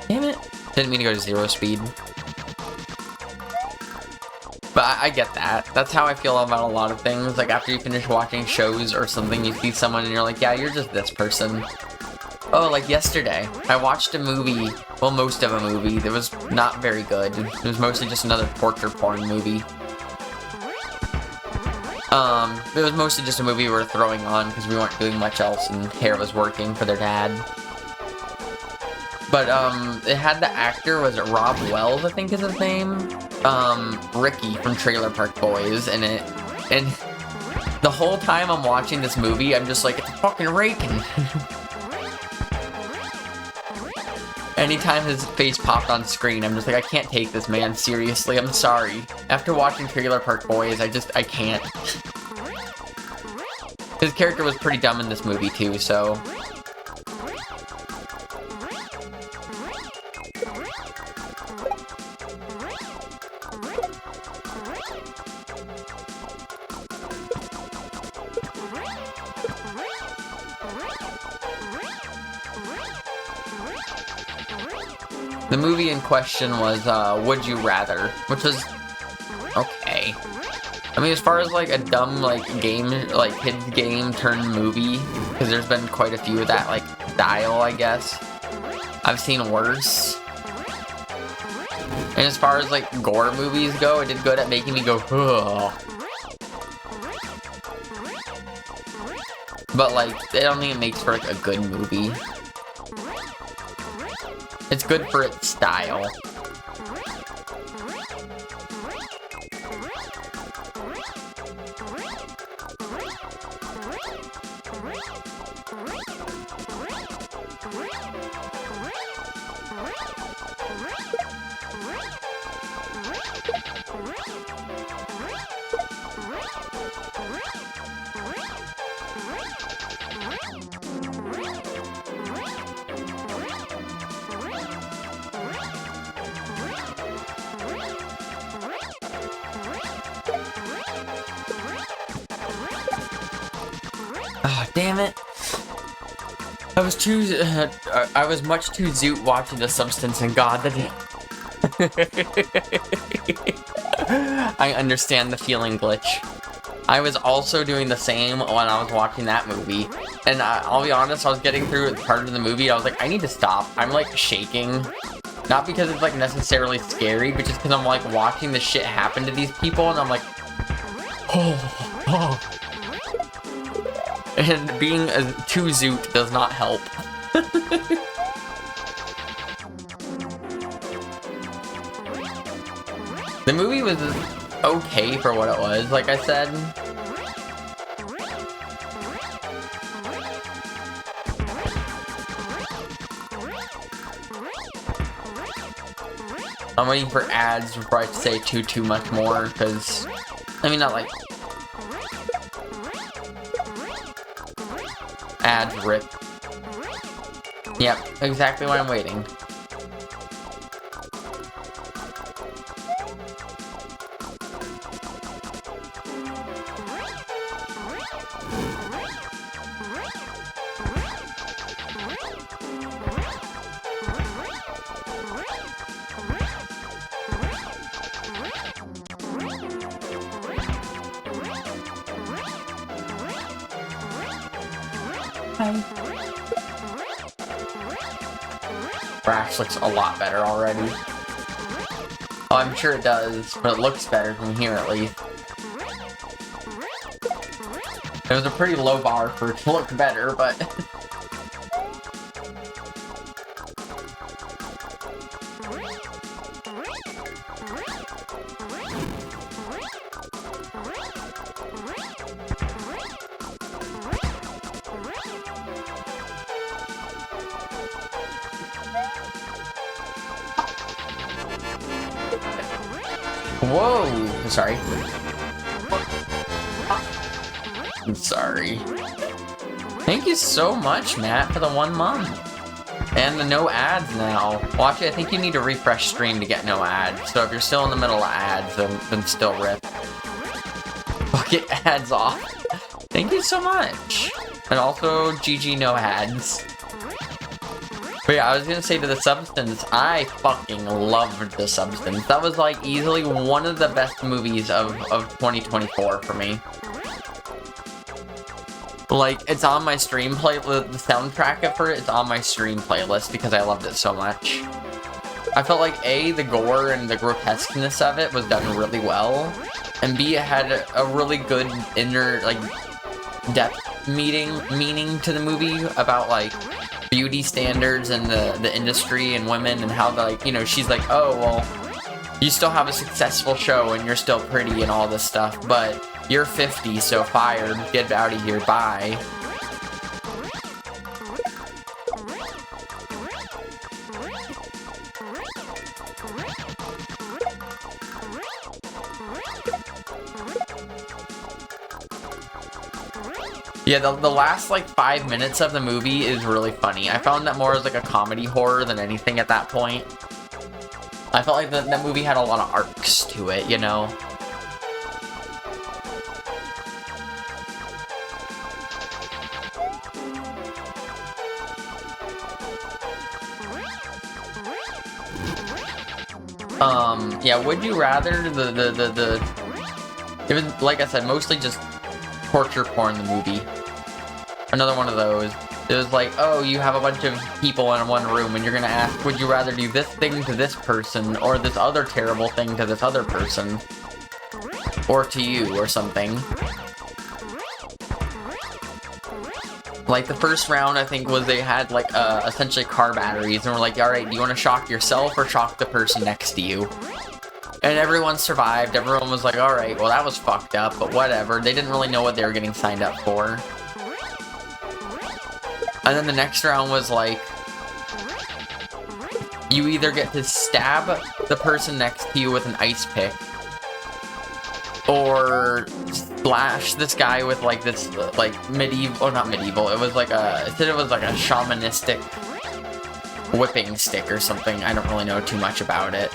Damn it. Didn't mean to go to 0 speed. But I get that. That's how I feel about a lot of things. Like, after you finish watching shows or something, you see someone and you're like, yeah, you're just this person. Oh, like yesterday, I watched a movie, well, most of a movie that was not very good. It was mostly just another torture porn movie. It was mostly just a movie we were throwing on because we weren't doing much else and Hair was working for their dad. But, it had the actor, was it Rob Wells, I think is his name? Ricky from Trailer Park Boys in it. And the whole time I'm watching this movie, I'm just like, it's fucking raking. Anytime his face popped on screen, I'm just like, I can't take this man seriously, I'm sorry. After watching Trailer Park Boys, I can't. His character was pretty dumb in this movie too, so... The movie in question was, Would You Rather, which was okay. I mean, as far as, like, a dumb, like, game, like, kids game turned movie, because there's been quite a few of that, like, style, I guess. I've seen worse. And as far as, like, gore movies go, it did good at making me go, ugh. But, like, I don't think it makes for, like, a good movie. It's good for its style. Oh, damn it. I was much too zoot watching The Substance, and God, I understand the feeling glitch. I was also doing the same when I was watching that movie, and I'll be honest, I was getting through part of the movie, I was like, I need to stop. I'm, like, shaking. Not because it's, like, necessarily scary, but just because I'm, like, watching the shit happen to these people, and I'm like, oh. And being too zoot does not help. The movie was okay for what it was, like I said. I'm waiting for ads before I say too much more, because, I mean, not like... Ads rip. Yep, exactly why I'm waiting. Brax looks a lot better already. Oh, I'm sure it does, but it looks better from here at least. It was a pretty low bar for it to look better, but... Whoa! Sorry. I'm sorry. Thank you so much, Matt, for the 1 month. And the no ads now. Well, actually, I think you need to refresh stream to get no ads. So if you're still in the middle of ads, then still rip. Bucket ads off. Thank you so much. And also, GG no ads. But yeah, I was gonna say to The Substance, I fucking loved The Substance. That was like easily one of the best movies of 2024 for me. Like, it's on my stream playlist, the soundtrack for it, it's on my stream playlist because I loved it so much. I felt like A, the gore and the grotesqueness of it was done really well, and B, it had a really good inner, like, depth meaning to the movie about, like, beauty standards and the industry and women and how, like, you know, she's like, oh, well, you still have a successful show and you're still pretty and all this stuff, but you're 50, so fired, get out of here, bye. Yeah, the last, like, 5 minutes of the movie is really funny. I found that more as, like, a comedy horror than anything at that point. I felt like that movie had a lot of arcs to it, you know? Yeah, would you rather it was, like I said, mostly just torture porn, the movie. Another one of those. It was like, oh, you have a bunch of people in one room and you're gonna ask, would you rather do this thing to this person or this other terrible thing to this other person? Or to you, or something. Like, the first round, I think, was they had, like, essentially car batteries, and were like, alright, do you want to shock yourself or shock the person next to you? And everyone survived, everyone was like, alright, well, that was fucked up, but whatever. They didn't really know what they were getting signed up for. And then the next round was like, you either get to stab the person next to you with an ice pick, or slash this guy with, like, this, like, medieval, oh, not medieval, it was like it said it was like a shamanistic whipping stick or something. I don't really know too much about it,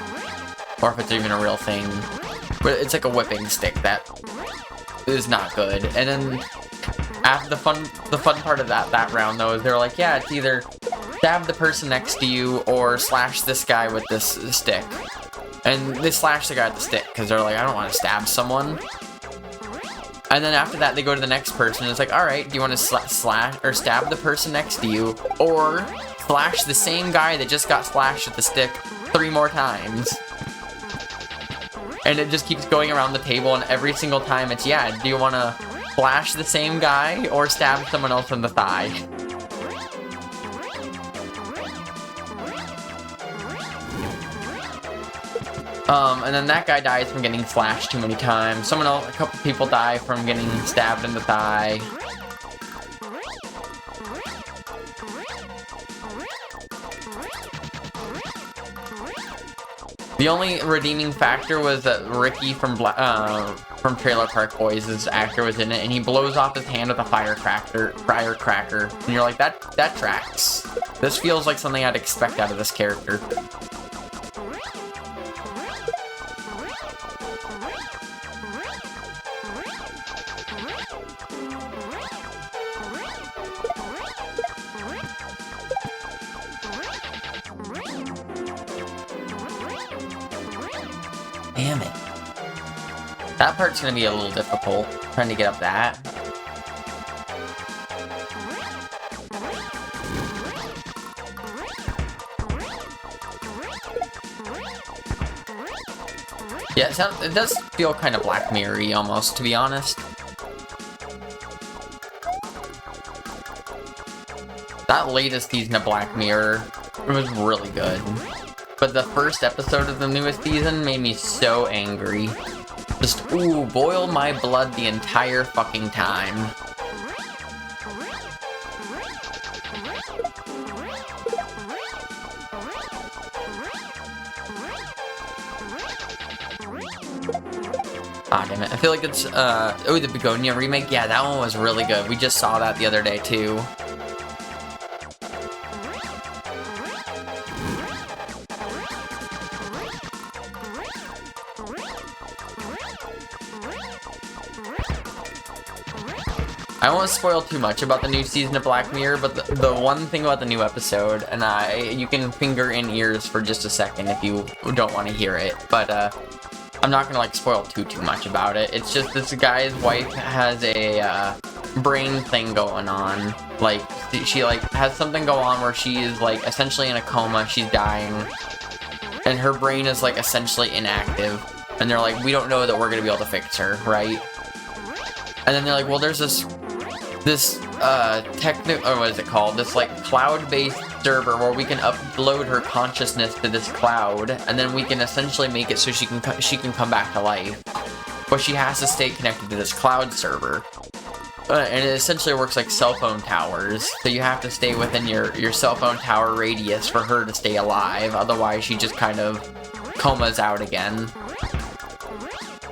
or if it's even a real thing, but it's like a whipping stick that is not good. And then after the fun part of that round, though, is they're like, yeah, it's either stab the person next to you or slash this guy with this stick. And they slash the guy with the stick because they're like, I don't want to stab someone. And then after that, they go to the next person. And it's like, all right, do you want to slash or stab the person next to you, or slash the same guy that just got slashed with the stick 3 more times? And it just keeps going around the table, and every single time it's, yeah, do you want to slash the same guy or stab someone else in the thigh? And then that guy dies from getting slashed too many times. A couple people die from getting stabbed in the thigh. The only redeeming factor was that Ricky from Trailer Park Boys, his actor, was in it, and he blows off his hand with a firecracker, and you're like, that tracks. This feels like something I'd expect out of this character. Damn it. That part's gonna be a little difficult, trying to get up that. Yeah, it does feel kind of Black Mirror-y almost, to be honest. That latest season of Black Mirror was really good. But the first episode of the newest season made me so angry. Just, ooh, boiled my blood the entire fucking time. Ah, damn it. I feel like it's, oh, the Begonia remake? Yeah, that one was really good. We just saw that the other day, too. I won't spoil too much about the new season of Black Mirror, but the one thing about the new episode, and you can finger in ears for just a second if you don't want to hear it, but I'm not gonna like spoil too much about it. It's just this guy's wife has a brain thing going on. Like she like has something go on where she is like essentially in a coma. She's dying, and her brain is like essentially inactive. And they're like, we don't know that we're gonna be able to fix her, right? And then they're like, well, there's this what is it called? This like cloud-based server where we can upload her consciousness to this cloud, and then we can essentially make it so she can come back to life. But she has to stay connected to this cloud server, and it essentially works like cell phone towers. So you have to stay within your cell phone tower radius for her to stay alive. Otherwise, she just kind of comas out again.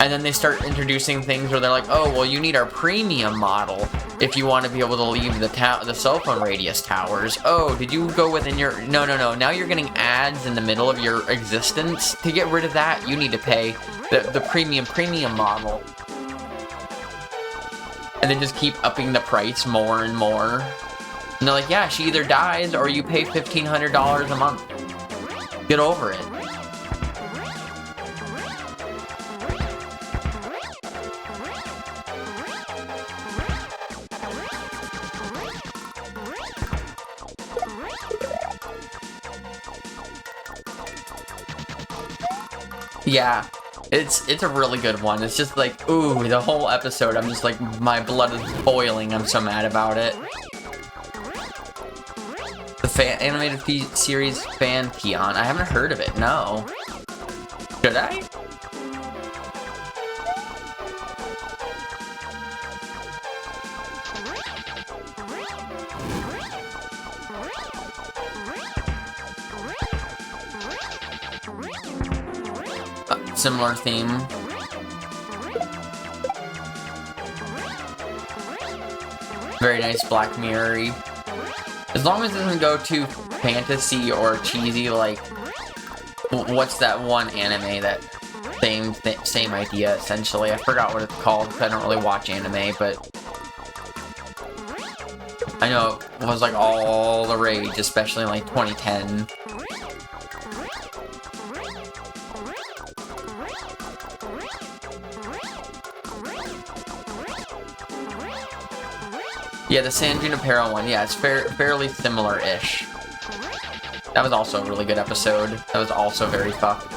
And then they start introducing things where they're like, oh, well, you need our premium model if you want to be able to leave the cell phone radius towers. Oh, did you go within your... No. Now you're getting ads in the middle of your existence. To get rid of that, you need to pay the premium model. And then just keep upping the price more and more. And they're like, yeah, she either dies or you pay $1,500 a month. Get over it. Yeah, it's a really good one. It's just like, ooh, the whole episode, I'm just like, my blood is boiling. I'm so mad about it. The animated series Pantheon. I haven't heard of it, no. Should I? Similar theme. Very nice Black Mirror-y. As long as it doesn't go too fantasy or cheesy, like what's that one anime that same idea essentially. I forgot what it's called because I don't really watch anime, but I know it was like all the rage, especially in like 2010. Yeah, the San Junipero one, yeah, it's fairly similar-ish. That was also a really good episode. That was also very fucked.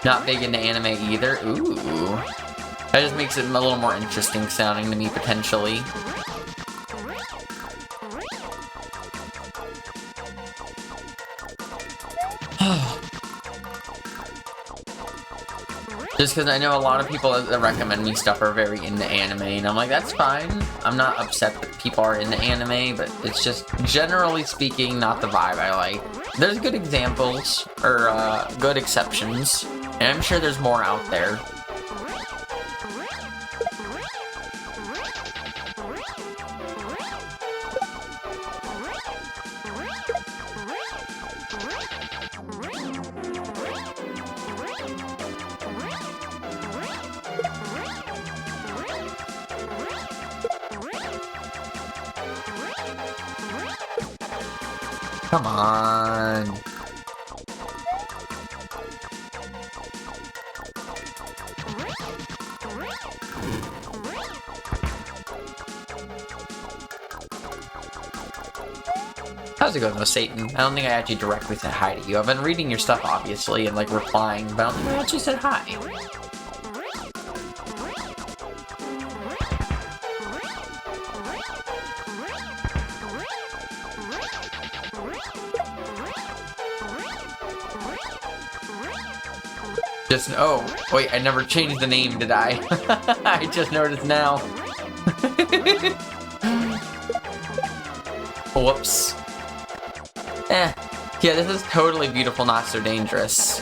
Not big into anime either. Ooh. That just makes it a little more interesting sounding to me, potentially. Just because I know a lot of people that recommend me stuff are very into anime, and I'm like, that's fine. I'm not upset that people are into anime, but it's just, generally speaking, not the vibe I like. There's good examples, or good exceptions, and I'm sure there's more out there. Come on. How's it going, though, Satan? I don't think I actually directly said hi to you. I've been reading your stuff, obviously, and, like, replying, but I don't think I actually said hi. Oh, wait, I never changed the name, did I? I just noticed now. Whoops. Yeah, this is totally beautiful, not so dangerous.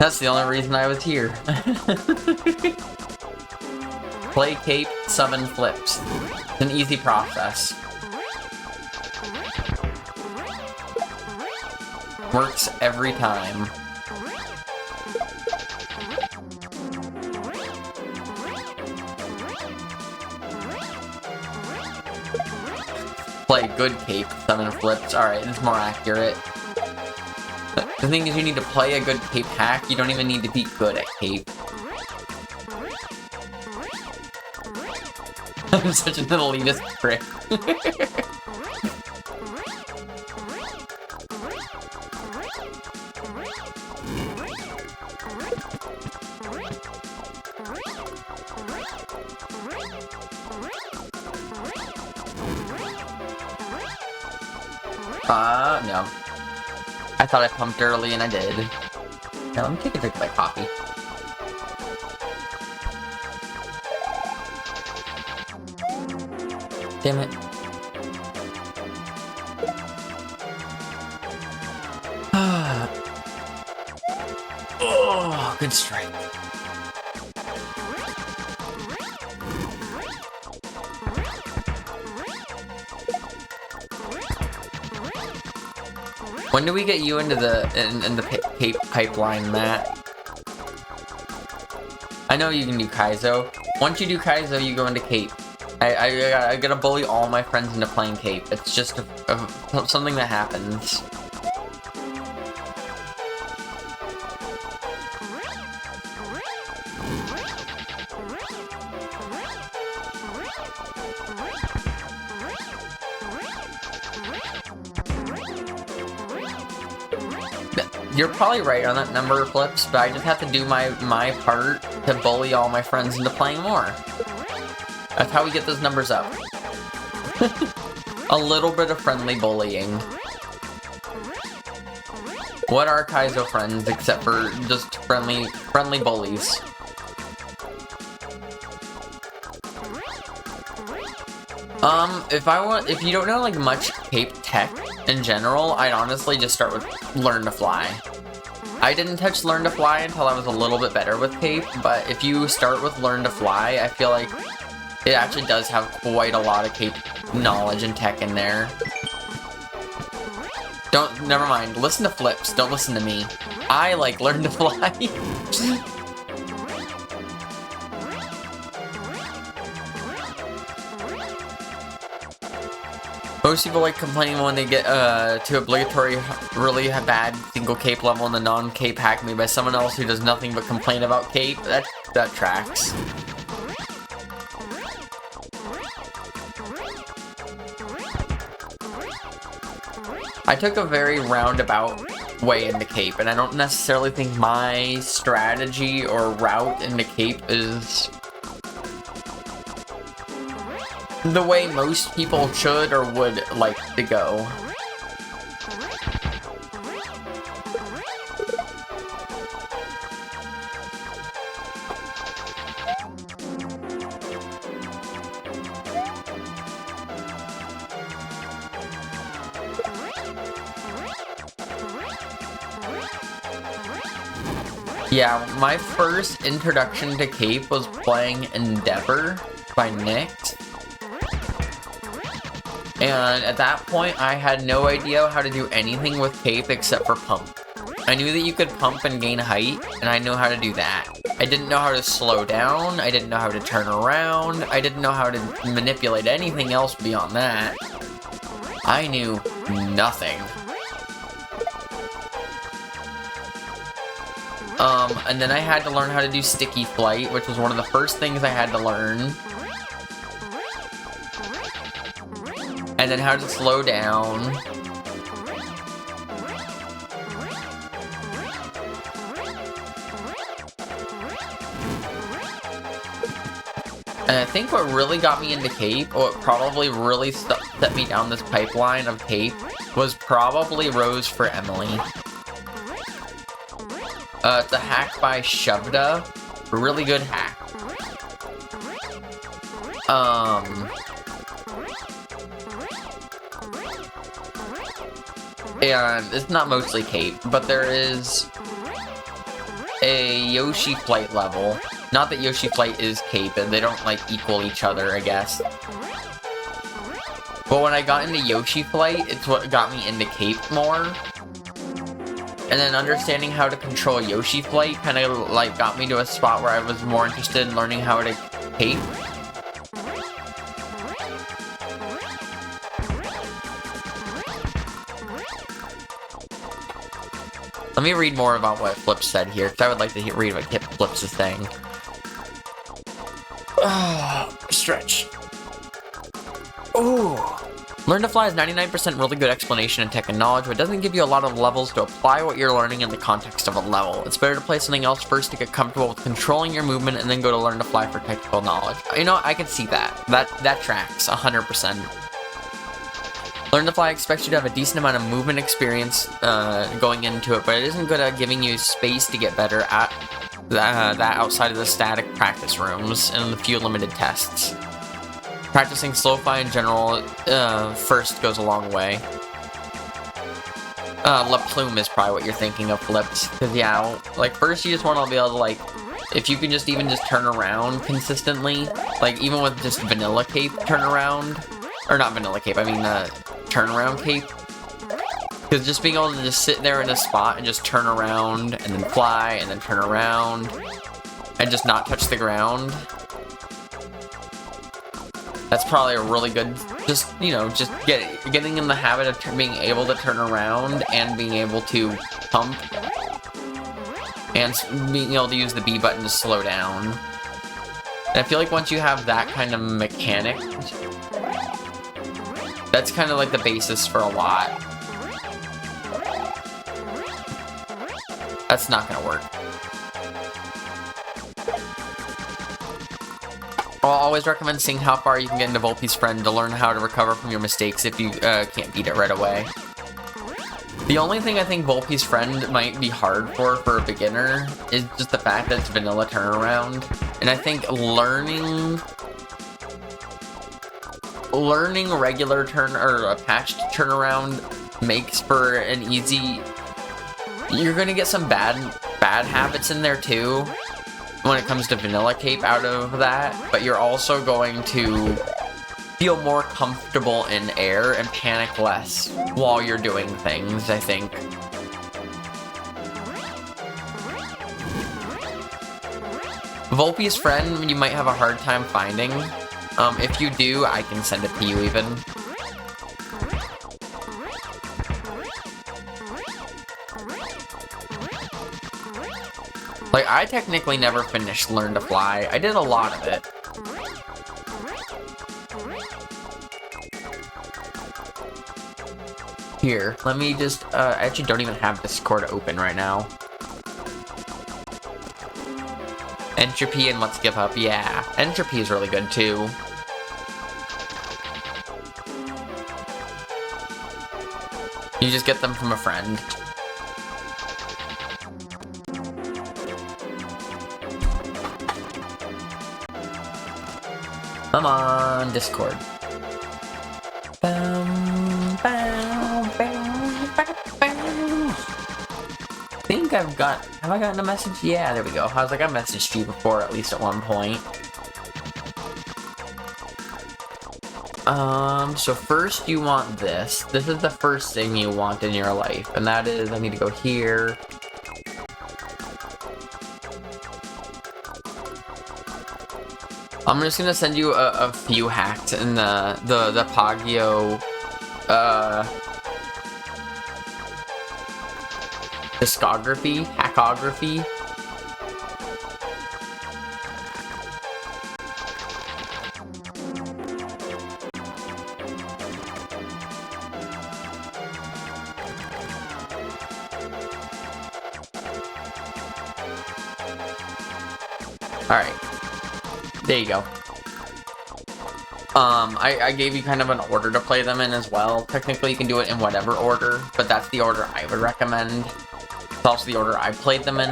That's the only reason I was here. Play cape, summon flips. It's an easy process. Works every time. Play good cape, summon flips. Alright, it's more accurate. The thing is, you need to play a good cape hack. You don't even need to be good at cape. I'm such an elitist prick. No. I thought I pumped early and I did. Now let me take a drink of my coffee. Damn it. Oh, good strike. When do we get you into the cape pipeline, Matt? I know you can do Kaizo. Once you do Kaizo, you go into cape. I gotta bully all my friends into playing cape. It's just something that happens. You're probably right on that number of flips, but I just have to do my part to bully all my friends into playing more. That's how we get those numbers up. A little bit of friendly bullying. What are Kaizo friends except for just friendly bullies? If you don't know like much cape tech in general, I'd honestly just start with Learn to Fly. I didn't touch Learn to Fly until I was a little bit better with cape, but if you start with Learn to Fly, I feel like it actually does have quite a lot of cape knowledge and tech in there. Never mind, listen to flips, don't listen to me. I like Learn to Fly. Most people like complaining when they get to obligatory, really bad single cape level in the non-cape hack made by someone else who does nothing but complain about cape. That tracks. I took a very roundabout way into cape, and I don't necessarily think my strategy or route into cape is the way most people should or would like to go. Yeah, my first introduction to cape was playing Endeavor by Nick. And at that point, I had no idea how to do anything with cape except for pump. I knew that you could pump and gain height, and I knew how to do that. I didn't know how to slow down, I didn't know how to turn around, I didn't know how to manipulate anything else beyond that. I knew nothing. And then I had to learn how to do sticky flight, which was one of the first things I had to learn. And then how to slow down. And I think what really got me into cape, what probably really set me down this pipeline of cape, was probably Rose for Emily. It's a hack by Shovda. Really good hack. And it's not mostly cape, but there is a Yoshi Flight level. Not that Yoshi Flight is Cape, and they don't, like, equal each other, I guess. But when I got into Yoshi Flight, it's what got me into Cape more. And then understanding how to control Yoshi Flight kind of, like, got me to a spot where I was more interested in learning how to Cape. Let me read more about what Flip said here, because I would like to read what Flip's saying. Stretch. Ooh. Learn to Fly is 99% really good explanation and tech and knowledge, but it doesn't give you a lot of levels to apply what you're learning in the context of a level. It's better to play something else first to get comfortable with controlling your movement and then go to Learn to Fly for technical knowledge. You know, I can see that. That tracks 100%. Learn to Fly expects you to have a decent amount of movement experience going into it, but it isn't good at giving you space to get better at that outside of the static practice rooms and the few limited tests. Practicing slow fly in general first goes a long way. La Plume is probably what you're thinking of, Flips. Because, yeah, like, first you just want to be able to, like, if you can just even just turn around consistently, like, even with just vanilla cape turn around, or not vanilla cape, I mean, turnaround cape. Because just being able to just sit there in a spot and just turn around, and then fly, and then turn around, and just not touch the ground. That's probably a really good, just, you know, just getting in the habit of being able to turn around and being able to pump and being able to use the B button to slow down. And I feel like once you have that kind of mechanic, that's kind of like the basis for a lot. That's not gonna work. I'll always recommend seeing how far you can get into Volpe's Friend to learn how to recover from your mistakes if you can't beat it right away. The only thing I think Volpe's Friend might be hard for a beginner is just the fact that it's vanilla turnaround. And I think learning regular turn or a patched turnaround makes for an easy. You're gonna get some bad habits in there too when it comes to vanilla cape out of that, but you're also going to feel more comfortable in air and panic less while you're doing things, I think. Volpe's Friend, you might have a hard time finding. If you do, I can send it to you even. Like, I technically never finished Learn to Fly. I did a lot of it. Here, let me just, I actually don't even have Discord open right now. Entropy and Let's Give Up, yeah. Entropy is really good too. You just get them from a friend. I'm on Discord. I think have I gotten a message? Yeah, there we go. I was like, I messaged you before, at least at one point. So first you want this. This is the first thing you want in your life, and that is, I need to go here. I'm just gonna send you a few hacks in the Pagio hackography. Alright. There you go. I gave you kind of an order to play them in as well. Technically, you can do it in whatever order, but that's the order I would recommend. It's also the order I played them in.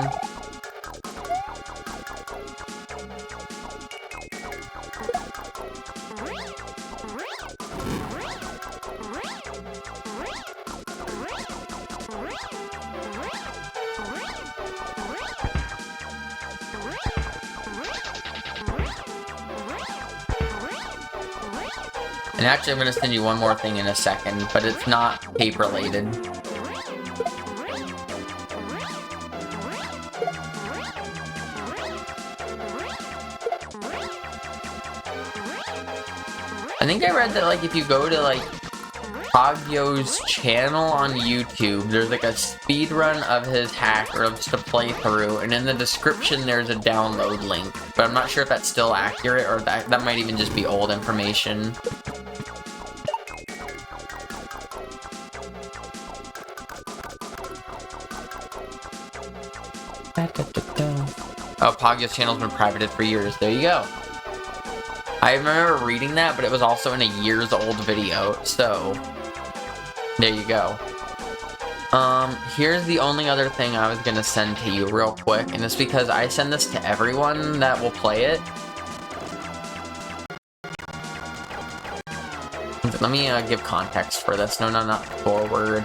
And actually, I'm gonna send you one more thing in a second, but it's not cape related. I think I read that, like, if you go to, like, Pogyo's channel on YouTube, there's, like, a speed run of his hack, or just a playthrough, and in the description there's a download link. But I'm not sure if that's still accurate, or that might even just be old information. Oh, Pogyo's channel's been privated for years. There you go. I remember reading that, but it was also in a years old video, so there you go. Here's the only other thing I was gonna send to you real quick, and it's because I send this to everyone that will play it. Let me give context for this. No, not forward.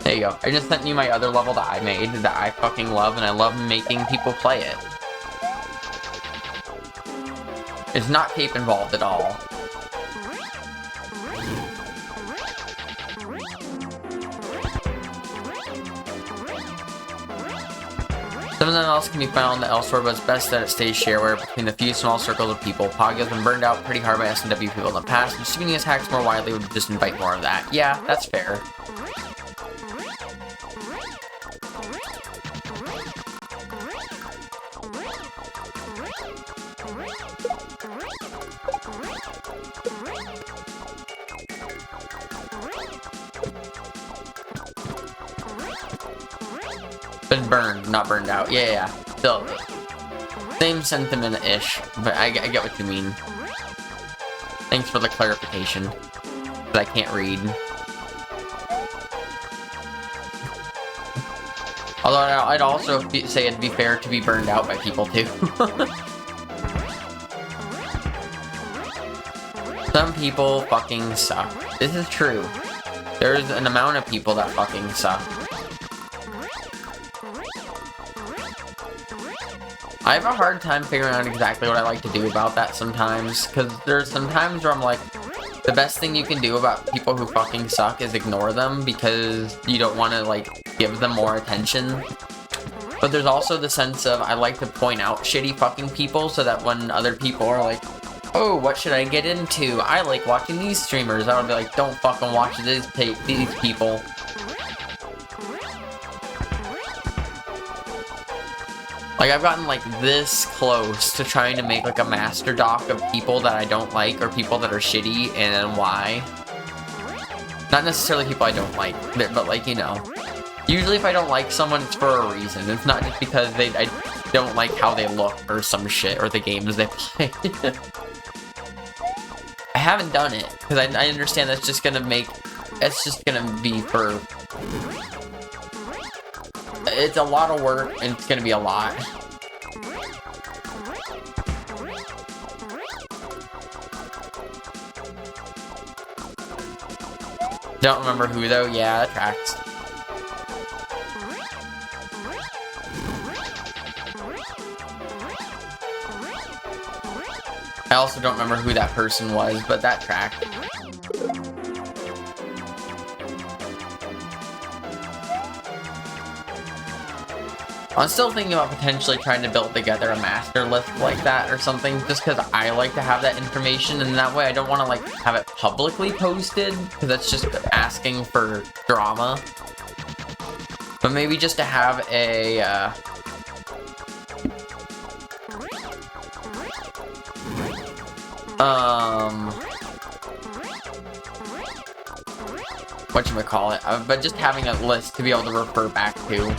There you go. I just sent you my other level that I made, that I fucking love, and I love making people play it. It's not cape involved at all. Something else can be found that elsewhere, but it's best that it stays shareware between the few small circles of people. Pog has been burned out pretty hard by SNW people in the past, and distributing his hacks more widely would just invite more of that. Yeah, that's fair. Been burned, not burned out. Yeah. Still, same sentiment-ish, but I get what you mean. Thanks for the clarification, but I can't read. Although I'd also say it'd be fair to be burned out by people too. Some people fucking suck. This is true. There's an amount of people that fucking suck. I have a hard time figuring out exactly what I like to do about that sometimes, because there's some times where I'm like, the best thing you can do about people who fucking suck is ignore them, because you don't want to, like, give them more attention. But there's also the sense of, I like to point out shitty fucking people, so that when other people are like, oh, what should I get into? I like watching these streamers. I would be like, don't fucking watch these people. Like, I've gotten, like, this close to trying to make, like, a master doc of people that I don't like, or people that are shitty, and why. Not necessarily people I don't like, but, like, you know. Usually if I don't like someone, it's for a reason. It's not just because I don't like how they look, or some shit, or the games they play. I haven't done it, because I understand that's just gonna be for... It's a lot of work, and it's gonna be a lot. Don't remember who, though? Yeah, that tracks. I also don't remember who that person was, but that tracked. I'm still thinking about potentially trying to build together a master list like that or something, just because I like to have that information, and that way I don't want to, like, have it publicly posted, because that's just asking for drama. But maybe just to have a, whatchamacallit, but just having a list to be able to refer back to.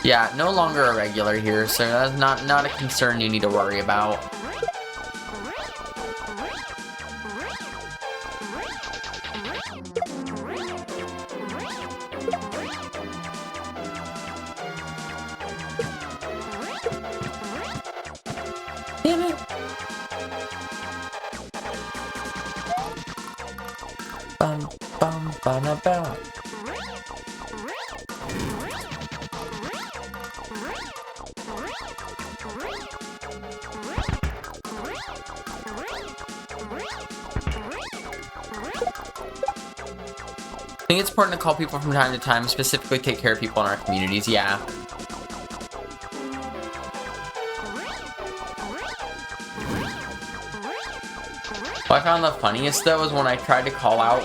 Yeah, no longer a regular here, so that's not a concern you need to worry about. Damn it. Bum, bum, ba bum. I think it's important to call people from time to time, specifically take care of people in our communities, yeah. What I found the funniest though is when I tried to call out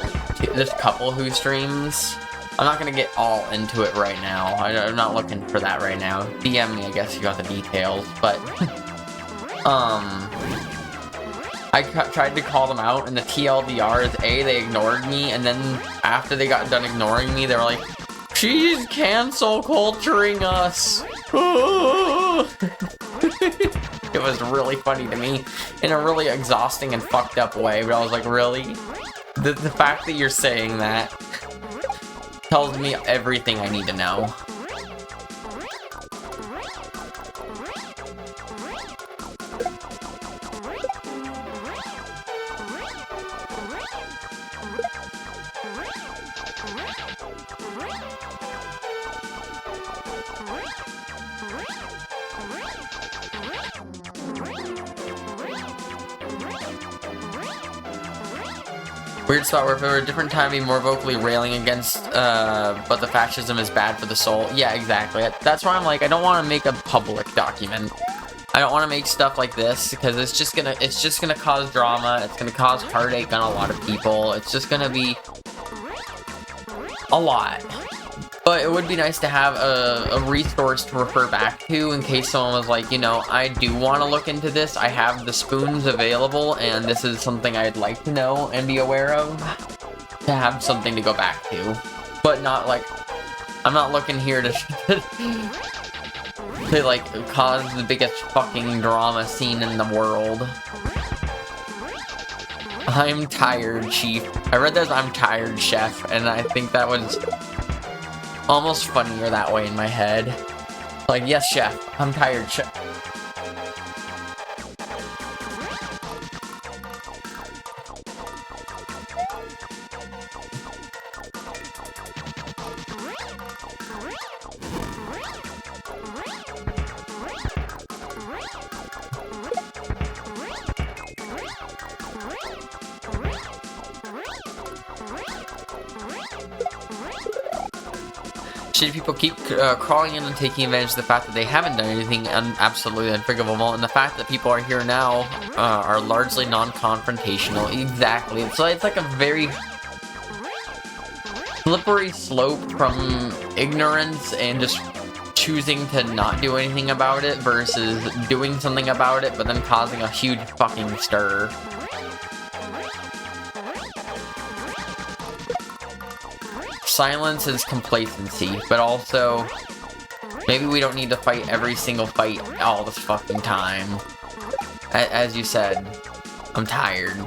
this couple who streams. I'm not gonna get all into it right now. I'm not looking for that right now. DM me, I guess you got the details, but I tried to call them out, and the TLDR is A, they ignored me, and then after they got done ignoring me, they were like, she's cancel culturing us. It was really funny to me in a really exhausting and fucked up way, but I was like, really? The fact that you're saying that tells me everything I need to know. Weird spot where if it were a different time, be more vocally railing against, but the fascism is bad for the soul. Yeah, exactly. That's why I'm like, I don't want to make a public document. I don't want to make stuff like this because it's just gonna cause drama. It's gonna cause heartache on a lot of people. It's just gonna be a lot. But it would be nice to have a resource to refer back to in case someone was like, you know, I do want to look into this. I have the spoons available, and this is something I'd like to know and be aware of. To have something to go back to. But not like, I'm not looking here to to like cause the biggest fucking drama scene in the world. I'm tired, Chief. I read that as I'm tired, Chef, and I think that was almost funnier that way in my head. Like, yes, Chef. I'm tired, Chef. Should people keep crawling in and taking advantage of the fact that they haven't done anything absolutely unforgivable, and the fact that people are here now are largely non-confrontational? Exactly. So it's like a very slippery slope from ignorance and just choosing to not do anything about it versus doing something about it but then causing a huge fucking stir. Silence is complacency, but also maybe we don't need to fight every single fight all this fucking time. As you said, I'm tired.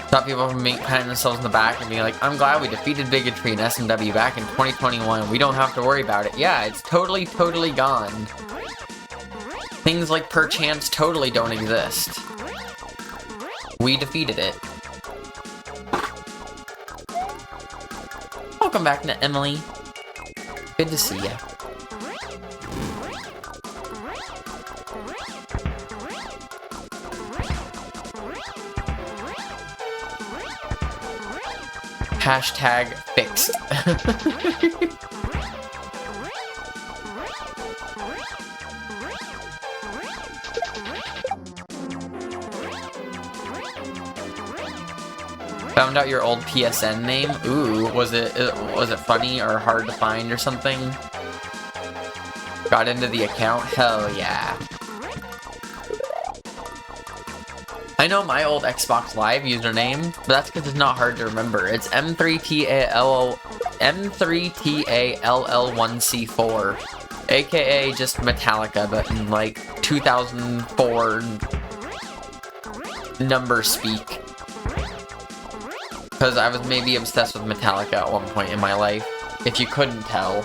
Stop people from patting themselves in the back and being like, I'm glad we defeated bigotry in SMW back in 2021. We don't have to worry about it. Yeah, it's totally gone. Things like perchance totally don't exist. We defeated it. Welcome back, Emily. Good to see you. Hashtag fixed. Found out your old PSN name. Ooh, was it funny or hard to find or something? Got into the account? Hell yeah. I know my old Xbox Live username, but that's because it's not hard to remember. It's M3TALL1C4, aka just Metallica, but in like 2004 number speak. Because I was maybe obsessed with Metallica at one point in my life, if you couldn't tell.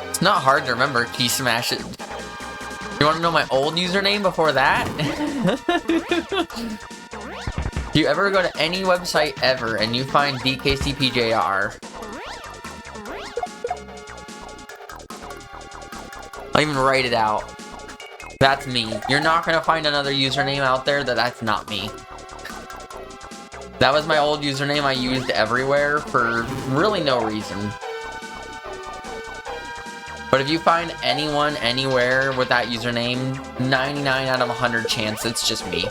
It's not hard to remember. Key smash it. You want to know my old username before that? If you ever go to any website ever and you find DKCPJR, I'll even write it out. That's me. You're not going to find another username out there that's not me. That was my old username I used everywhere for really no reason. But if you find anyone anywhere with that username, 99 out of 100 chance it's just me.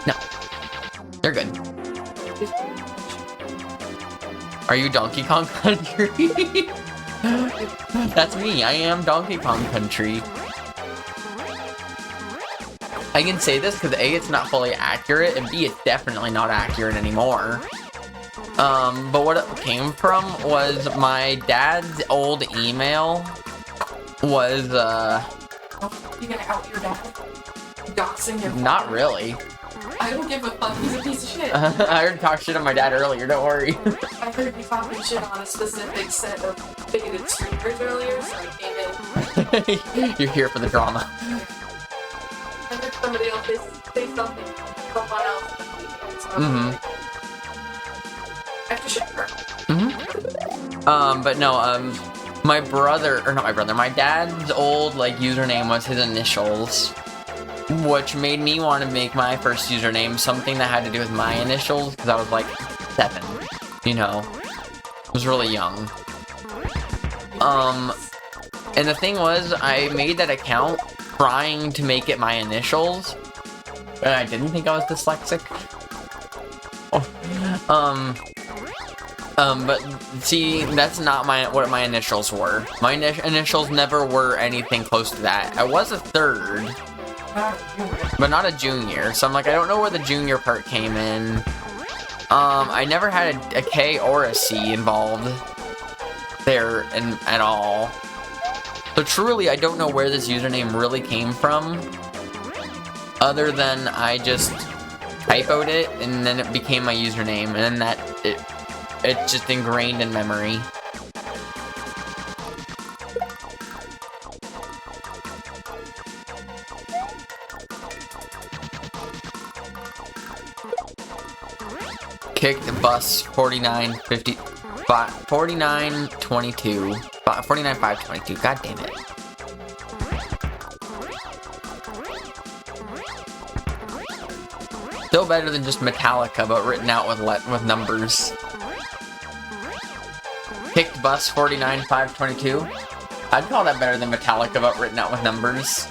No. You're good. Are you Donkey Kong Country? That's me. I am Donkey Kong Country. I can say this because A, it's not fully accurate, and B, it's definitely not accurate anymore. But what it came from was my dad's old email was, You gonna out your dad? Doxing your father? Not really. I don't give a fuck, he's a piece of shit. I heard talk shit on my dad earlier, don't worry. I heard you talking shit on a specific set of bigoted streamers earlier, so I came in. You're here for the drama. I heard somebody else say something to someone else. So I have to shit her. But no, my brother, or not my brother, my dad's old, like, username was his initials, which made me want to make my first username something that had to do with my initials, because I was, like, 7, you know, I was really young. And the thing was, I made that account trying to make it my initials, and I didn't think I was dyslexic. But see, that's not what my initials were. My initials never were anything close to that. I was a 3rd, but not a junior. So I'm like, I don't know where the junior part came in. I never had a K or a C involved there at all. So truly, I don't know where this username really came from, other than I just typoed it and then it became my username, and then it's just ingrained in memory. Kicked bus 4950 4922 49522. God damn it. Still better than just Metallica, but written out with numbers. Kicked bus 49522. I'd call that better than Metallica, but written out with numbers.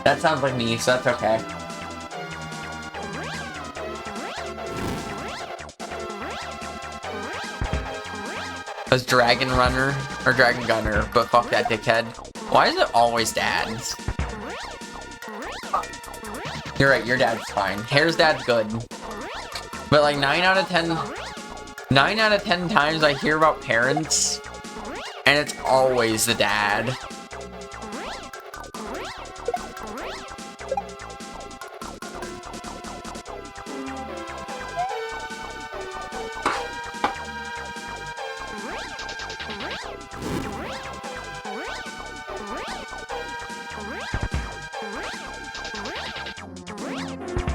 That sounds like me, so that's okay. I was Dragon Runner, or Dragon Gunner, but fuck that dickhead. Why is it always dads? You're right, your dad's fine. Hair's dad's good. But like 9 out of 10 times I hear about parents, and it's always the dad.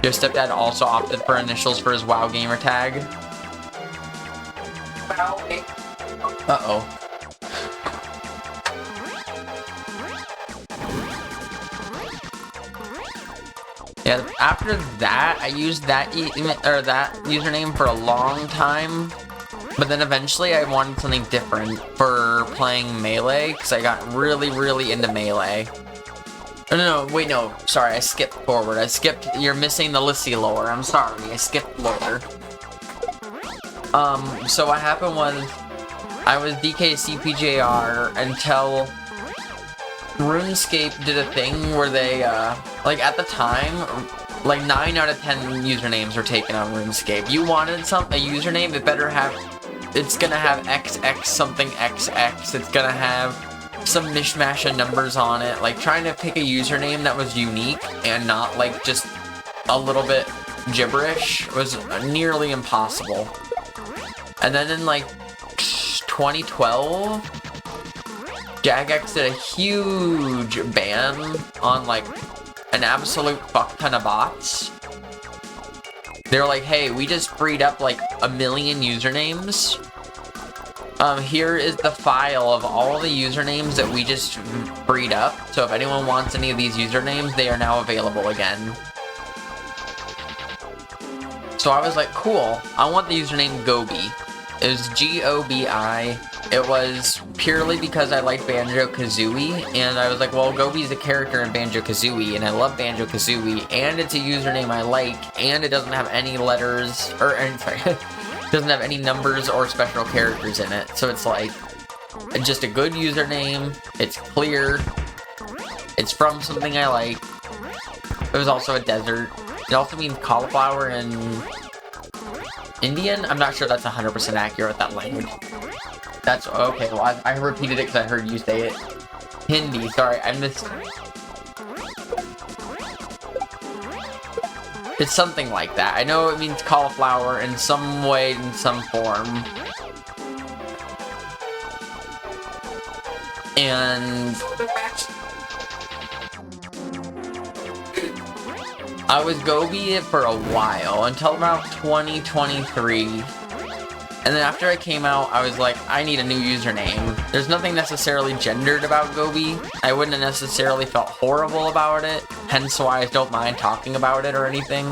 Your stepdad also opted for initials for his WoW gamer tag. Wow. Uh-oh. Yeah, after that, I used that that username for a long time. But then eventually I wanted something different for playing Melee, because I got really, really into Melee. No, wait, no, sorry, I skipped forward. You're missing the Lissy lore, I'm sorry, I skipped lore. So what happened was, I was DK CPJR until RuneScape did a thing where they, like at the time, like 9 out of 10 usernames were taken on RuneScape. You wanted a username, it's gonna have XX something XX, it's gonna have some mishmash of numbers on it. Like, trying to pick a username that was unique and not like just a little bit gibberish was nearly impossible. And then in like 2012, Jagex did a huge ban on like an absolute fuck ton of bots. They're like, hey, we just freed up like 1 million usernames. Here is the file of all the usernames that we just freed up. So if anyone wants any of these usernames, they are now available again. So I was like, cool, I want the username Gobi. It was Gobi. It was purely because I like Banjo-Kazooie, and I was like, well, Gobi's a character in Banjo-Kazooie, and I love Banjo-Kazooie, and it's a username I like, and it doesn't have any letters, sorry, doesn't have any numbers or special characters in it, so it's like, just a good username, it's clear, it's from something I like. It was also a desert. It also means cauliflower in Indian? I'm not sure that's 100% accurate, that language. That's okay. Well, I repeated it because I heard you say it. Hindi. Sorry, I missed. It's something like that. I know it means cauliflower in some way, in some form. And I was Gobi for a while until about 2023. And then after I came out, I was like, I need a new username. There's nothing necessarily gendered about Gobi. I wouldn't have necessarily felt horrible about it, hence why I don't mind talking about it or anything.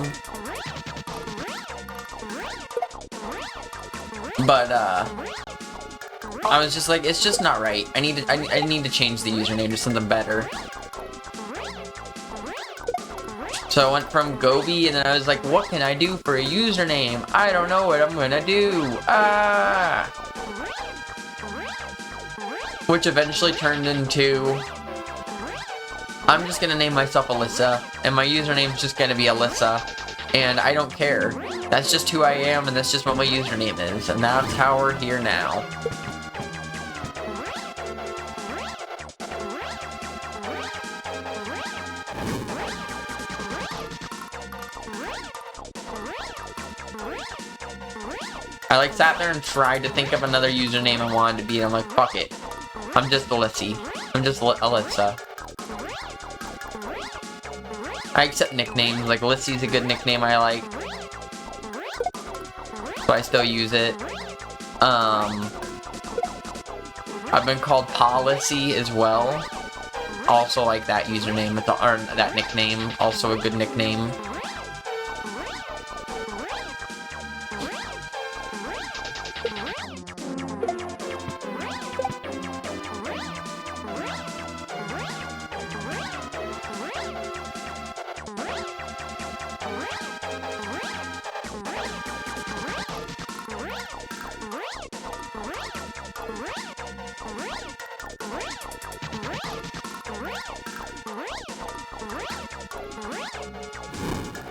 But, I was just like, it's just not right. I need to change the username to something better. So I went from Gobi, and then I was like, what can I do for a username? I don't know what I'm gonna do. Which eventually turned into, I'm just gonna name myself Alyssa, and my username's just gonna be Alyssa, and I don't care. That's just who I am, and that's just what my username is, and that's how we're here now. I like sat there and tried to think of another username I wanted to be, and I'm like, fuck it. I'm just Alyssa. I'm just Alyssa. I accept nicknames, like Lissy's a good nickname I like. So I still use it. I've been called Policy as well. Also like that username, or that nickname, also a good nickname.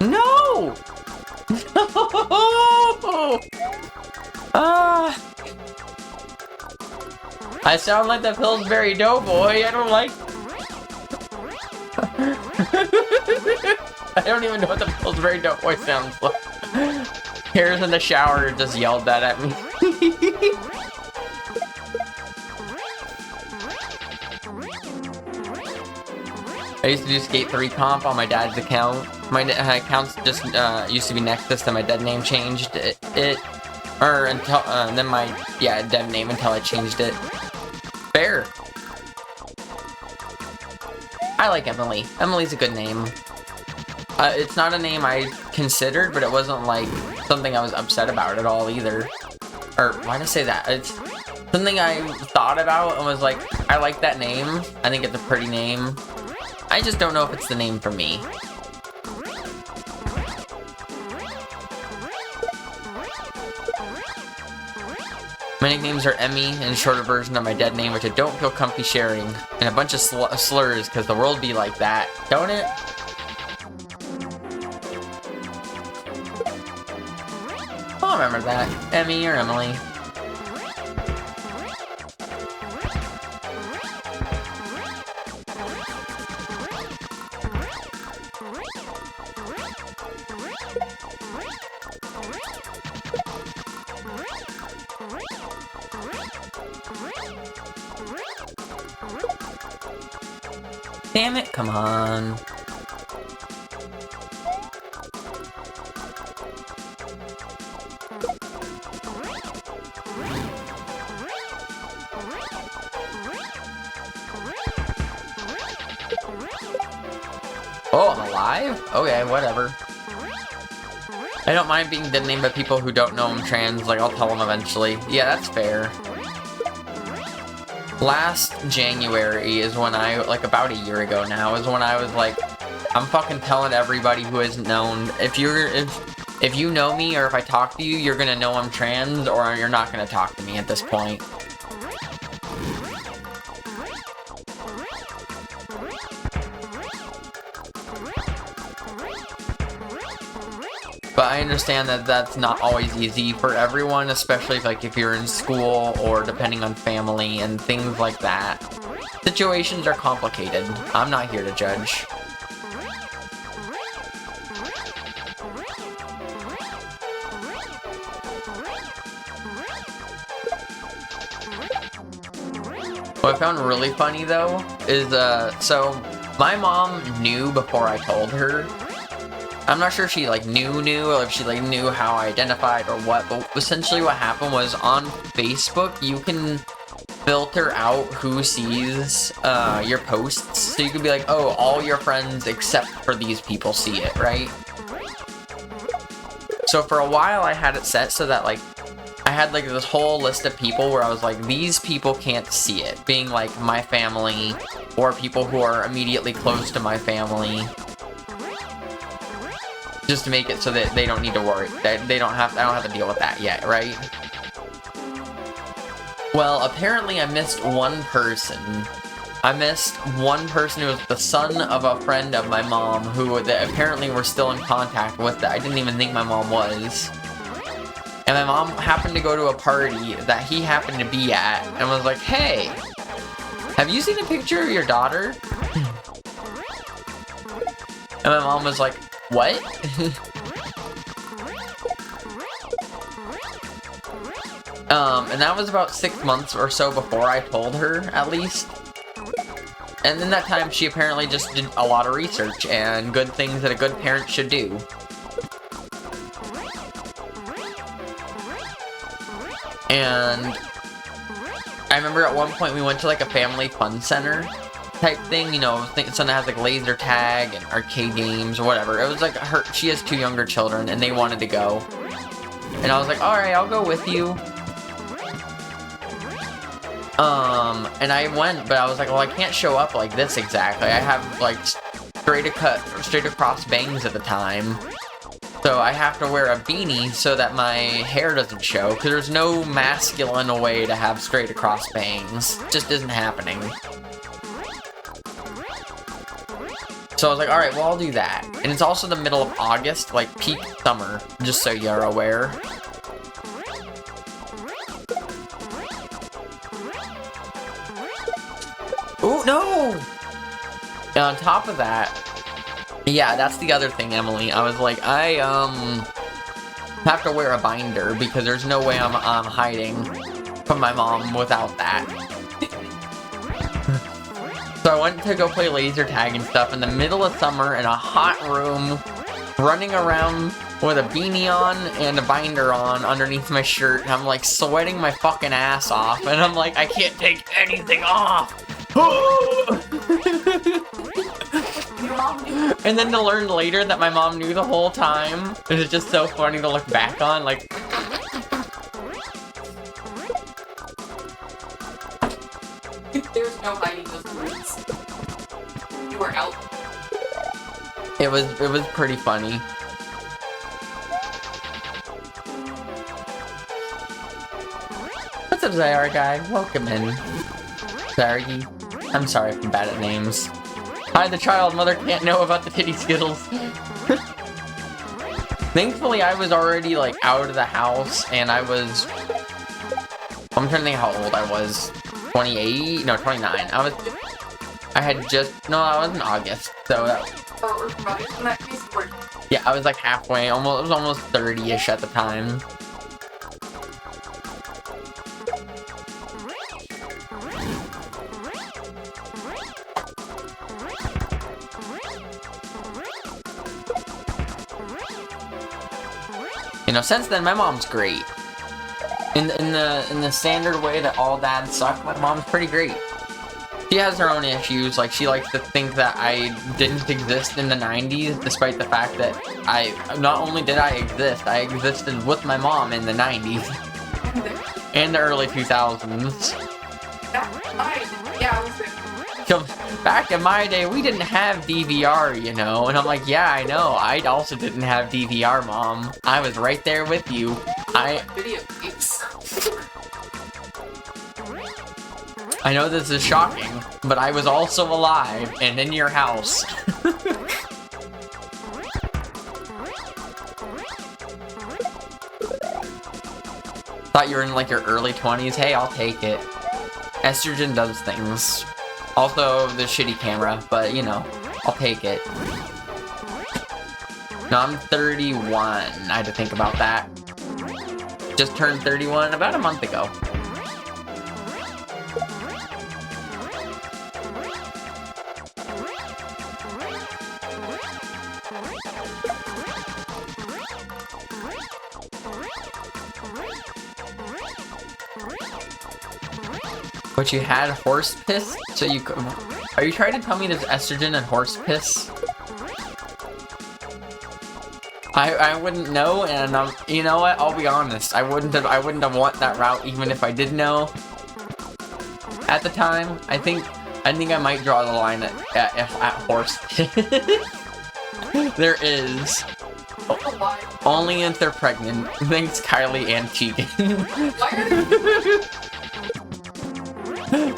No! No! I sound like the Pillsbury Doughboy. I don't like. I don't even know what the Pillsbury Doughboy sounds like. Hair's in the shower just yelled that at me. I used to do Skate 3 comp on my dad's account. My account just used to be Nexus, and my dead name changed it. Or until, then my, yeah, dead name until I changed it. Fair. I like Emily. Emily's a good name. It's not a name I considered, but it wasn't like something I was upset about at all either. Or why did I say that? It's something I thought about and was like, I like that name. I think it's a pretty name. I just don't know if it's the name for me. My nicknames are Emmy and a shorter version of my dead name, which I don't feel comfy sharing, and a bunch of slurs, because the world be like that, don't it? I'll remember that. Emmy or Emily. Damn it, come on. Oh, I'm alive? Okay, whatever. I don't mind being dead named by people who don't know I'm trans, like I'll tell them eventually. Yeah, that's fair. Last January is when I, like about a year ago now, is when I was like, I'm fucking telling everybody who isn't known, if you know me or if I talk to you, you're gonna know I'm trans or you're not gonna talk to me at this point. But I understand that that's not always easy for everyone, especially if you're in school or depending on family and things like that. Situations are complicated. I'm not here to judge. What I found really funny though is, so my mom knew before I told her. I'm not sure if she knew or if she knew how I identified or what, but essentially what happened was on Facebook you can filter out who sees your posts. So you could be like, oh, all your friends except for these people see it, right? So for a while I had it set so that I had this whole list of people where I was like, these people can't see it, being my family or people who are immediately close to my family. Just to make it so that they don't need to worry. I don't have to deal with that yet, right? Well, apparently I missed one person. I missed one person who was the son of a friend of my mom, who that apparently we're still in contact with, that I didn't even think my mom was. And my mom happened to go to a party that he happened to be at, and was like, hey, have you seen a picture of your daughter? And my mom was like, what? And that was about 6 months or so before I told her, at least. And in that time, she apparently just did a lot of research and good things that a good parent should do. And I remember at one point we went to a family fun center type thing, you know, something that has laser tag and arcade games or whatever. It was she has 2 younger children and they wanted to go. And I was like, alright, I'll go with you. And I went, but I was like, well, I can't show up like this exactly. I have straight across bangs at the time. So I have to wear a beanie so that my hair doesn't show, because there's no masculine way to have straight across bangs. It just isn't happening. So I was like, alright, well, I'll do that. And it's also the middle of August, peak summer, just so you're aware. Ooh, no! And on top of that, yeah, that's the other thing, Emily. I was like, I have to wear a binder because there's no way I'm hiding from my mom without that. So I went to go play laser tag and stuff in the middle of summer in a hot room, running around with a beanie on and a binder on underneath my shirt. And I'm sweating my fucking ass off, and I'm like, I can't take anything off. You mom knew. And then to learn later that my mom knew the whole time. It was just so funny to look back on, like... There's no hiding those words. You were out. It was pretty funny. What's up, Zyar guy? Welcome in. Zargi. I'm sorry if I'm bad at names. Hi, the child. Mother can't know about the titty skittles. Thankfully, I was already, like, out of the house, and I was... I'm trying to think how old I was. 28? No, 29. I had just... No, I was in August, so... Yeah, I was, like, halfway. It was almost 30-ish at the time. You know, since then, my mom's great. In the standard way that all dads suck, my mom's pretty great. She has her own issues. Like, she likes to think that I didn't exist in the 90s, despite the fact that not only did I exist, I existed with my mom in the 90s. And the early 2000s. Yeah, I was there. So, back in my day, we didn't have DVR, you know? And I'm like, yeah, I know. I also didn't have DVR, Mom. I was right there with you. Video games. I know this is shocking, but I was also alive and in your house. Thought you were in like your early 20s. Hey, I'll take it. Estrogen does things. Also, the shitty camera, but you know, I'll take it. No, I'm 31. I had to think about that. Just turned 31 about a month ago. But you had horse piss? So you... Are you trying to tell me there's estrogen in horse piss? I wouldn't know, and you know what? I'll be honest. I wouldn't have went that route even if I did know. At the time, I think I might draw the line at horse piss. There is. Only if they're pregnant. Thanks, Kylie and Tegan.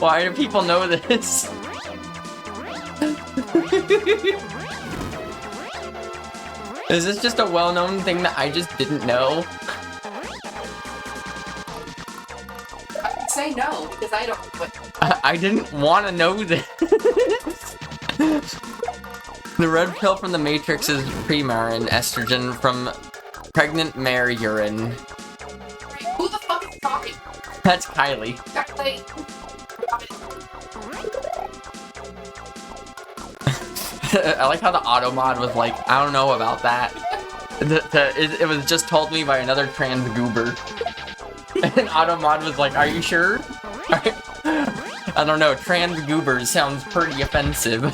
Why do people know this? Is this just a well-known thing that I just didn't know? I would say no, because I don't... I didn't want to know this. The red pill from the Matrix is pre-Marin, estrogen from pregnant mare urine. Who the fuck is talking? That's Kylie. Kylie. I like how the auto mod was like, I don't know about that. It was just told me by another trans goober. And auto mod was like, are you sure? I don't know, trans goober sounds pretty offensive.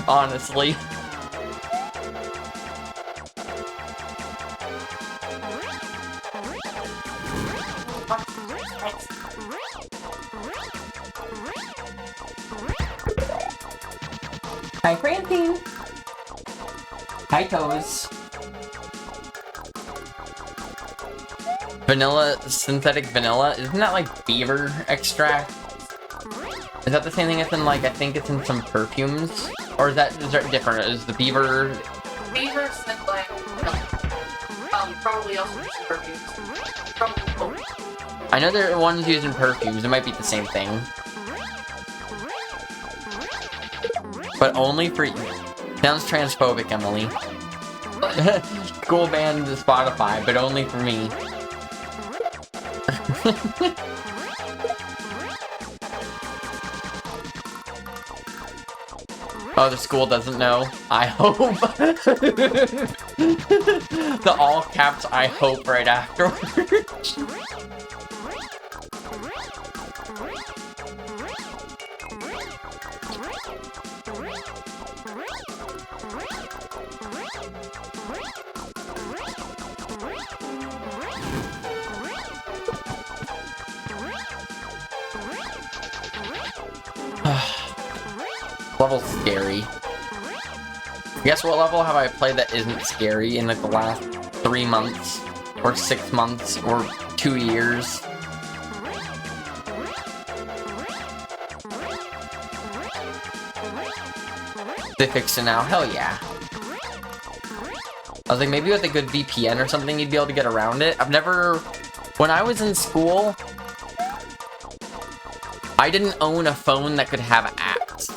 Honestly. Hi, Francine. Hi, Toes. Vanilla, synthetic vanilla? Isn't that like beaver extract? Is that the same thing as in like, I think it's in some perfumes? Or is that different? Is the beaver... Beaver scent like, probably also used in perfumes. Probably. I know there are ones used in perfumes, it might be the same thing. But only for you. Sounds transphobic, Emily. School banned Spotify, but only for me. Oh, the school doesn't know. I hope. The all caps I hope right afterwards. level's scary? Guess what level have I played that isn't scary in like the last 3 months, or 6 months, or 2 years? They fixed it now, hell yeah. I was like, maybe with a good VPN or something, you'd be able to get around it. When I was in school, I didn't own a phone that could have apps.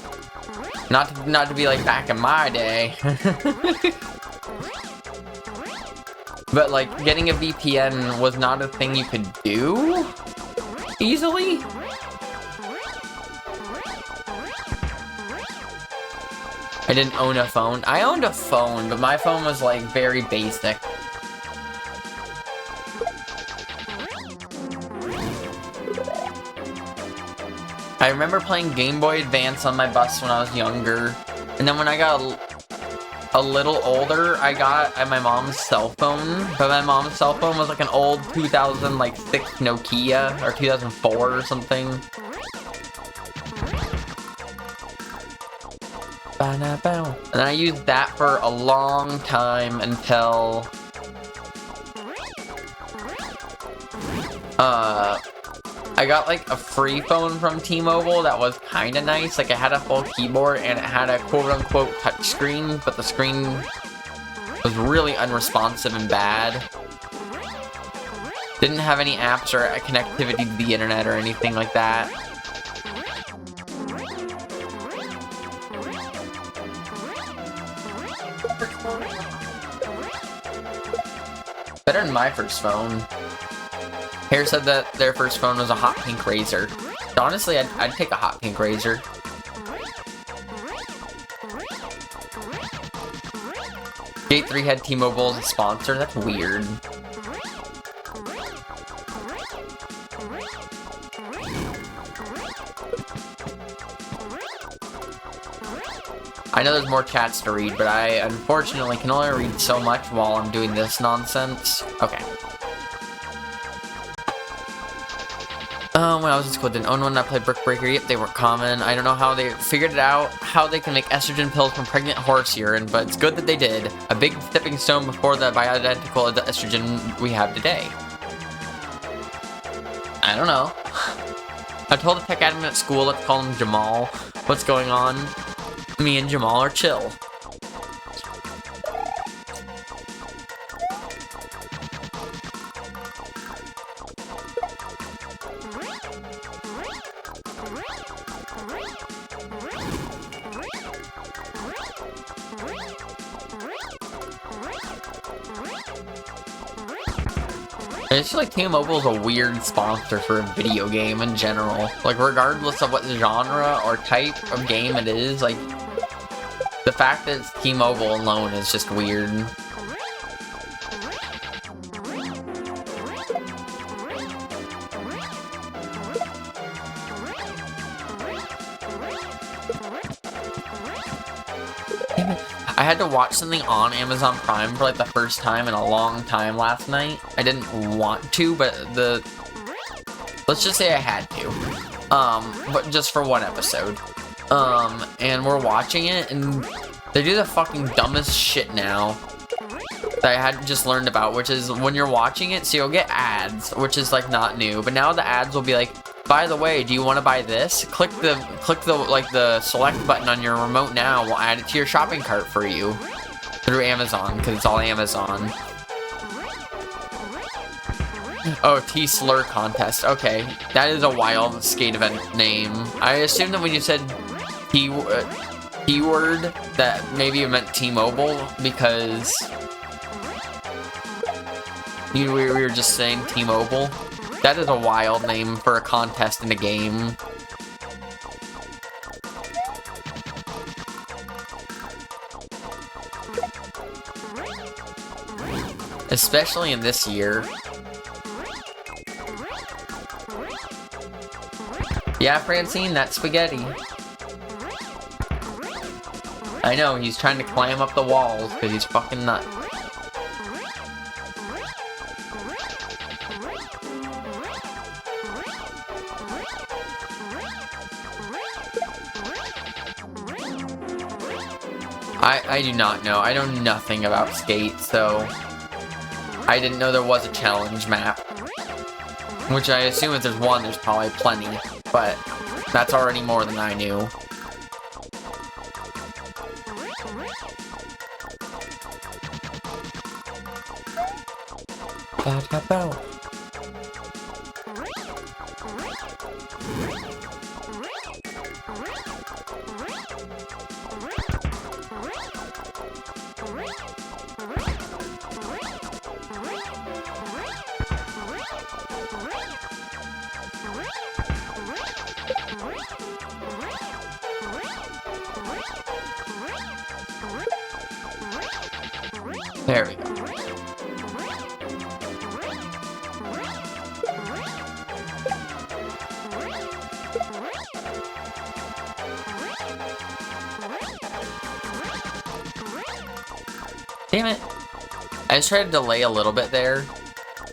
Not to be like back in my day. But like, getting a VPN was not a thing you could do easily. I didn't own a phone. I owned a phone, but my phone was like very basic. I remember playing Game Boy Advance on my bus when I was younger, and then when I got a little older, I got my mom's cell phone, but my mom's cell phone was like an old 2006 Nokia, or 2004 or something. And then I used that for a long time until I got like a free phone from T-Mobile that was kinda nice. Like, it had a full keyboard and it had a quote-unquote touchscreen, but the screen was really unresponsive and bad. Didn't have any apps or connectivity to the internet or anything like that. Better than my first phone. Hare said that their first phone was a hot pink Razor. Honestly, I'd take a hot pink Razor. Gate 3 had T-Mobile as a sponsor. That's weird. I know there's more chats to read, but I unfortunately can only read so much while I'm doing this nonsense. Okay. When I was in school, I didn't own one. I played Brick Breaker. Yep, they weren't common. I don't know how they figured it out, how they can make estrogen pills from pregnant horse urine, but it's good that they did. A big stepping stone before the bioidentical estrogen we have today. I don't know. I told the tech admin at school, let's call him Jamal. What's going on? Me and Jamal are chill. I just feel like T-Mobile is a weird sponsor for a video game in general. Like, regardless of what genre or type of game it is, like, the fact that it's T-Mobile alone is just weird. I had to watch something on Amazon Prime for like the first time in a long time last night. I didn't want to, but let's just say I had to. But just for one episode. And we're watching it, and they do the fucking dumbest shit now that I had just learned about, which is when you're watching it, so you'll get ads, which is like not new, but now the ads will be like, by the way, do you want to buy this? Click the select button on your remote now. We'll add it to your shopping cart for you through Amazon, because it's all Amazon. Oh, T-Slur contest. Okay, that is a wild skate event name. I assumed that when you said T-word, that maybe you meant T-Mobile, because we were just saying T-Mobile. That is a wild name for a contest in a game. Especially in this year. Yeah, Francine, that's spaghetti. I know, he's trying to climb up the walls because he's fucking nuts. I do not know. I know nothing about Skate, so I didn't know there was a challenge map. Which I assume if there's one, there's probably plenty, but that's already more than I knew. Ba-da-bow. There we go. Damn it. I just tried to delay a little bit there.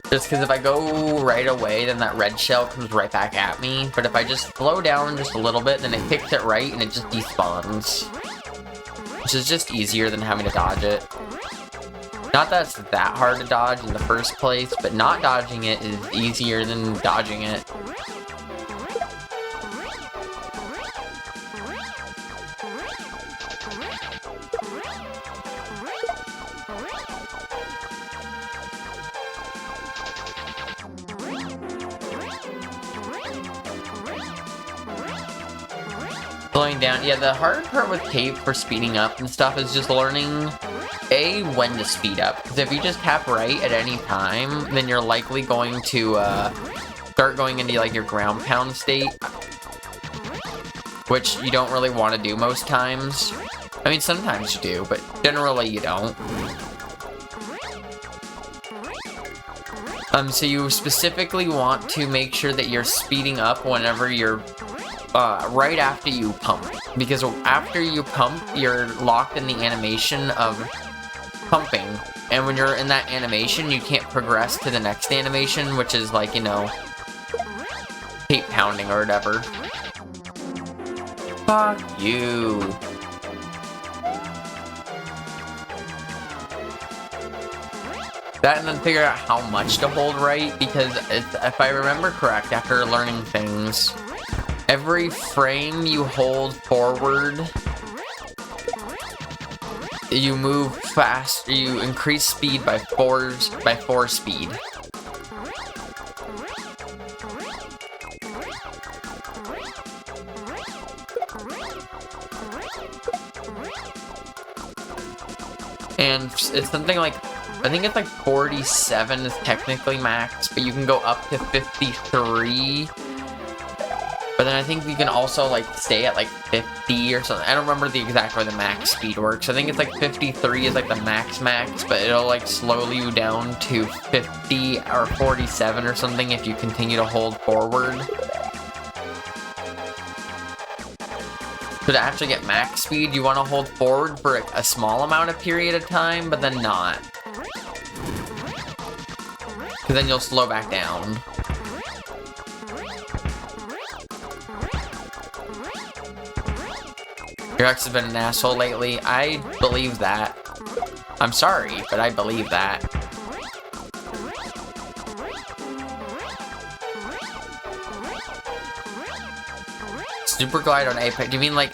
Just because if I go right away, then that red shell comes right back at me. But if I just slow down just a little bit, then it picks it right and it just despawns. Which is just easier than having to dodge it. Not that it's that hard to dodge in the first place, but not dodging it is easier than dodging it. Slowing down, yeah, the hard part with Cape for speeding up and stuff is just learning when to speed up, because if you just tap right at any time, then you're likely going to start going into like your ground pound state, which you don't really want to do most times. I mean, sometimes you do, but generally you don't. So you specifically want to make sure that you're speeding up whenever you're right after you pump, because after you pump, you're locked in the animation of pumping, and when you're in that animation, you can't progress to the next animation, which is like, you know, tape pounding or whatever. Fuck you. That, and then figure out how much to hold right, because if I remember correct, after learning things, every frame you hold forward, you move fast, you increase speed by 4 speed. And it's something like, I think it's like 47 is technically max, but you can go up to 53. But then I think you can also like stay at like 50 or something. I don't remember the exact way the max speed works. I think it's like 53 is like the max, but it'll like slow you down to 50 or 47 or something if you continue to hold forward. So to actually get max speed, you want to hold forward for a small amount of period of time, but then not. Because then you'll slow back down. Your ex has been an asshole lately. I believe that. I'm sorry, but I believe that. Super glide on Apex. Do you mean like...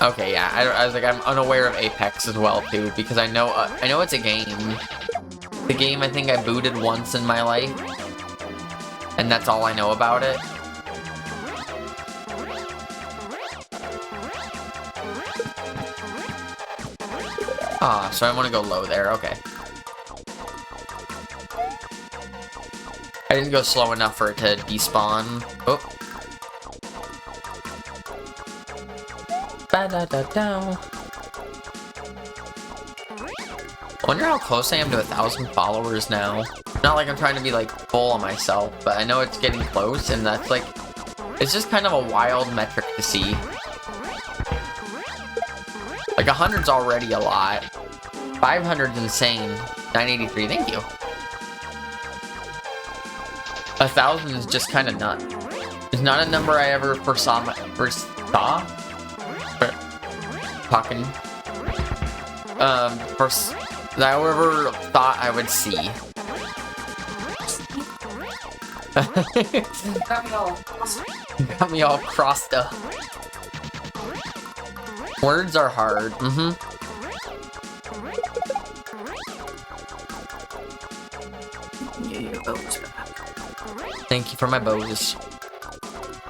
Okay, yeah. I was like, I'm unaware of Apex as well too, because I know it's a game. The game I think I booted once in my life, and that's all I know about it. Ah, so I want to go low there, okay. I didn't go slow enough for it to despawn. Oh. Ba-da-da-da. I wonder how close I am to 1,000 followers now. Not like I'm trying to be like full on myself, but I know it's getting close, and that's like, it's just kind of a wild metric to see. Like 100's already a lot. 500's insane. 983, thank you. 1,000 is just kind of nuts. It's not a number I ever foresaw. Talking. first that I ever thought I would see. Got me all crossed up. Words are hard. Yeah, your bow's back. Thank you for my bows.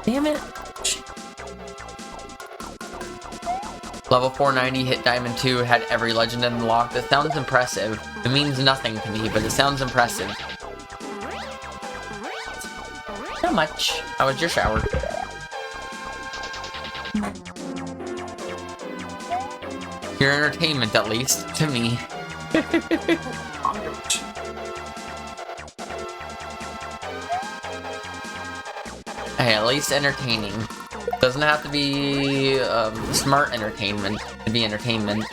Damn it. Level 490, hit Diamond 2, had every legend unlocked. That sounds impressive. It means nothing to me, but it sounds impressive. Not much. How was your shower? Your entertainment, at least, to me. Hey, at least entertaining. Doesn't have to be smart entertainment to be entertainment.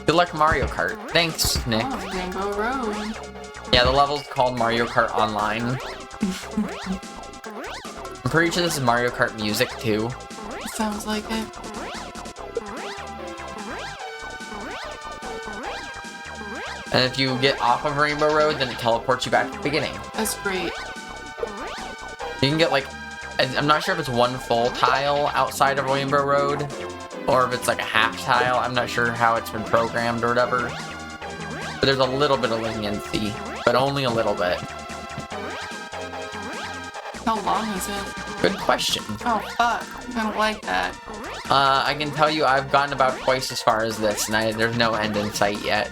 Good luck, Mario Kart. Thanks, Nick. Oh, Rainbow Road. Yeah, the level's called Mario Kart Online. I'm pretty sure this is Mario Kart music, too. Sounds like it. And if you get off of Rainbow Road, then it teleports you back to the beginning. That's great. You can get, like, I'm not sure if it's one full tile outside of Rainbow Road, or if it's like a half tile. I'm not sure how it's been programmed or whatever. But there's a little bit of leniency, but only a little bit. How long is it? Good question. Oh, fuck. I don't like that. I can tell you I've gotten about twice as far as this, and there's no end in sight yet.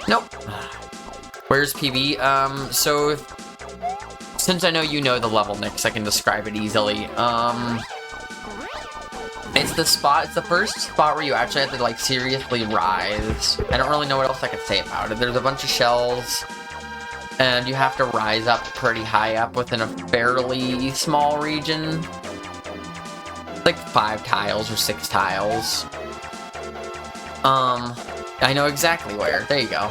Nope. Where's PB? So since I know you know the level, Nick, so I can describe it easily. It's the first spot where you actually have to, like, seriously rise. I don't really know what else I could say about it. There's a bunch of shells, and you have to rise up pretty high up within a fairly small region. Like 5 tiles or 6 tiles. I know exactly where. There you go.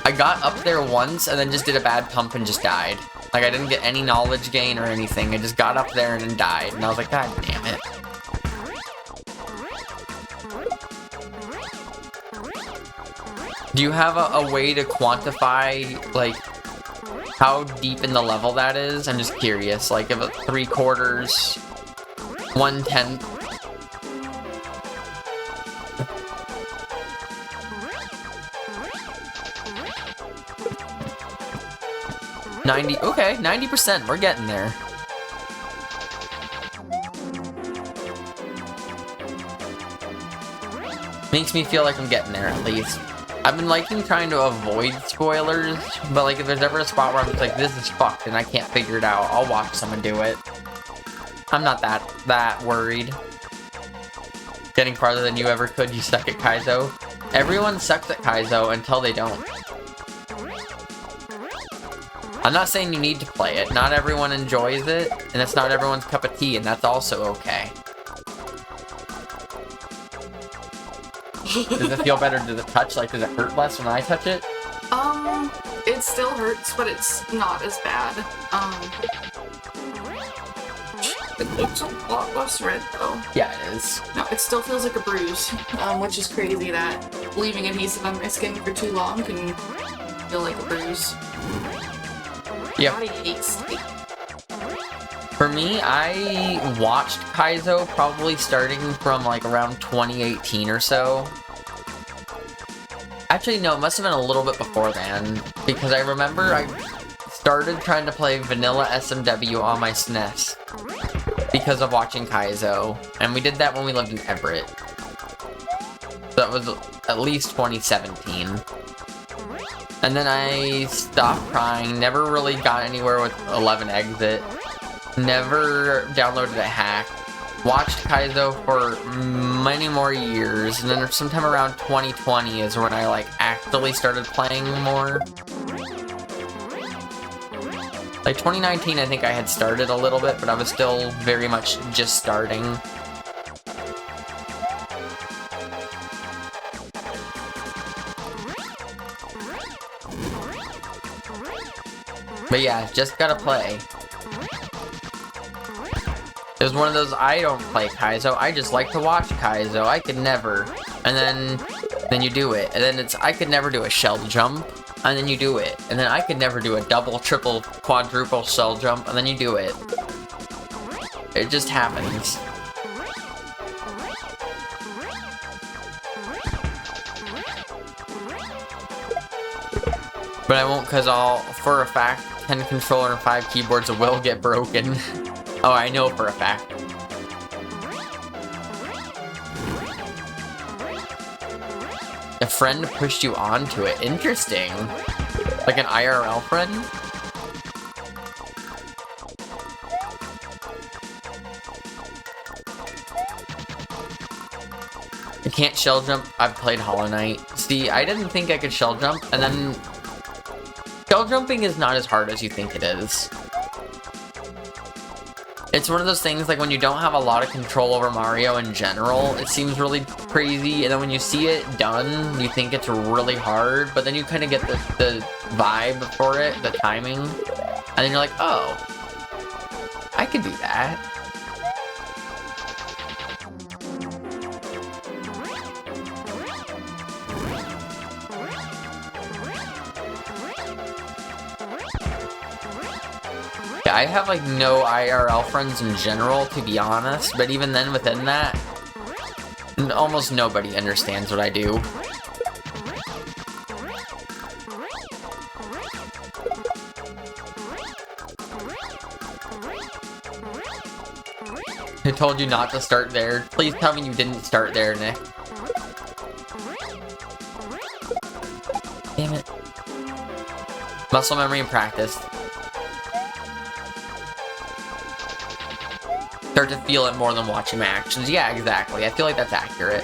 I got up there once and then just did a bad pump and just died. Like, I didn't get any knowledge gain or anything. I just got up there and then died. And I was like, God damn it. Do you have a way to quantify, like, how deep in the level that is? I'm just curious. Like, if it's 3/4, 1/10. 90, okay, 90%, we're getting there. Makes me feel like I'm getting there, at least. I've been liking trying to avoid spoilers, but like if there's ever a spot where I'm just like, this is fucked and I can't figure it out, I'll watch someone do it. I'm not that worried. Getting farther than you ever could, you suck at Kaizo. Everyone sucks at Kaizo until they don't. I'm not saying you need to play it. Not everyone enjoys it, and it's not everyone's cup of tea, and that's also okay. Does it feel better to the touch? Like, does it hurt less when I touch it? It still hurts, but it's not as bad. It looks a lot less red, though. Yeah, it is. No, it still feels like a bruise, which is crazy that leaving adhesive on my skin for too long can feel like a bruise. Yep. My body hates sleep. For me, I watched Kaizo probably starting from like around 2018 or so. Actually, no, it must have been a little bit before then, because I remember I started trying to play vanilla SMW on my SNES because of watching Kaizo, and we did that when we lived in Everett. So that was at least 2017. And then I stopped trying, never really got anywhere with 11 Exit, never downloaded a hack, watched Kaizo for many more years, and then sometime around 2020 is when I like actually started playing more. Like 2019 I think I had started a little bit, but I was still very much just starting. But yeah, just gotta play. It was one of those, I don't play Kaizo, I just like to watch Kaizo. I could never. And then you do it. And then it's, I could never do a shell jump. And then you do it. And then I could never do a double, triple, quadruple shell jump. And then you do it. It just happens. But I won't, because I'll, for a fact, 10 controller and 5 keyboards will get broken. Oh, I know for a fact. A friend pushed you onto it. Interesting. Like an IRL friend? I can't shell jump. I've played Hollow Knight. See, I didn't think I could shell jump, and then shell jumping is not as hard as you think it is. It's one of those things, like, when you don't have a lot of control over Mario in general, it seems really crazy, and then when you see it done, you think it's really hard, but then you kind of get the vibe for it, the timing, and then you're like, oh, I could do that. I have like no IRL friends in general, to be honest, but even then within that, almost nobody understands what I do. I told you not to start there. Please tell me you didn't start there, Nick. Damn it. Muscle memory and practice. Start to feel it more than watching my actions. Yeah, exactly. I feel like that's accurate.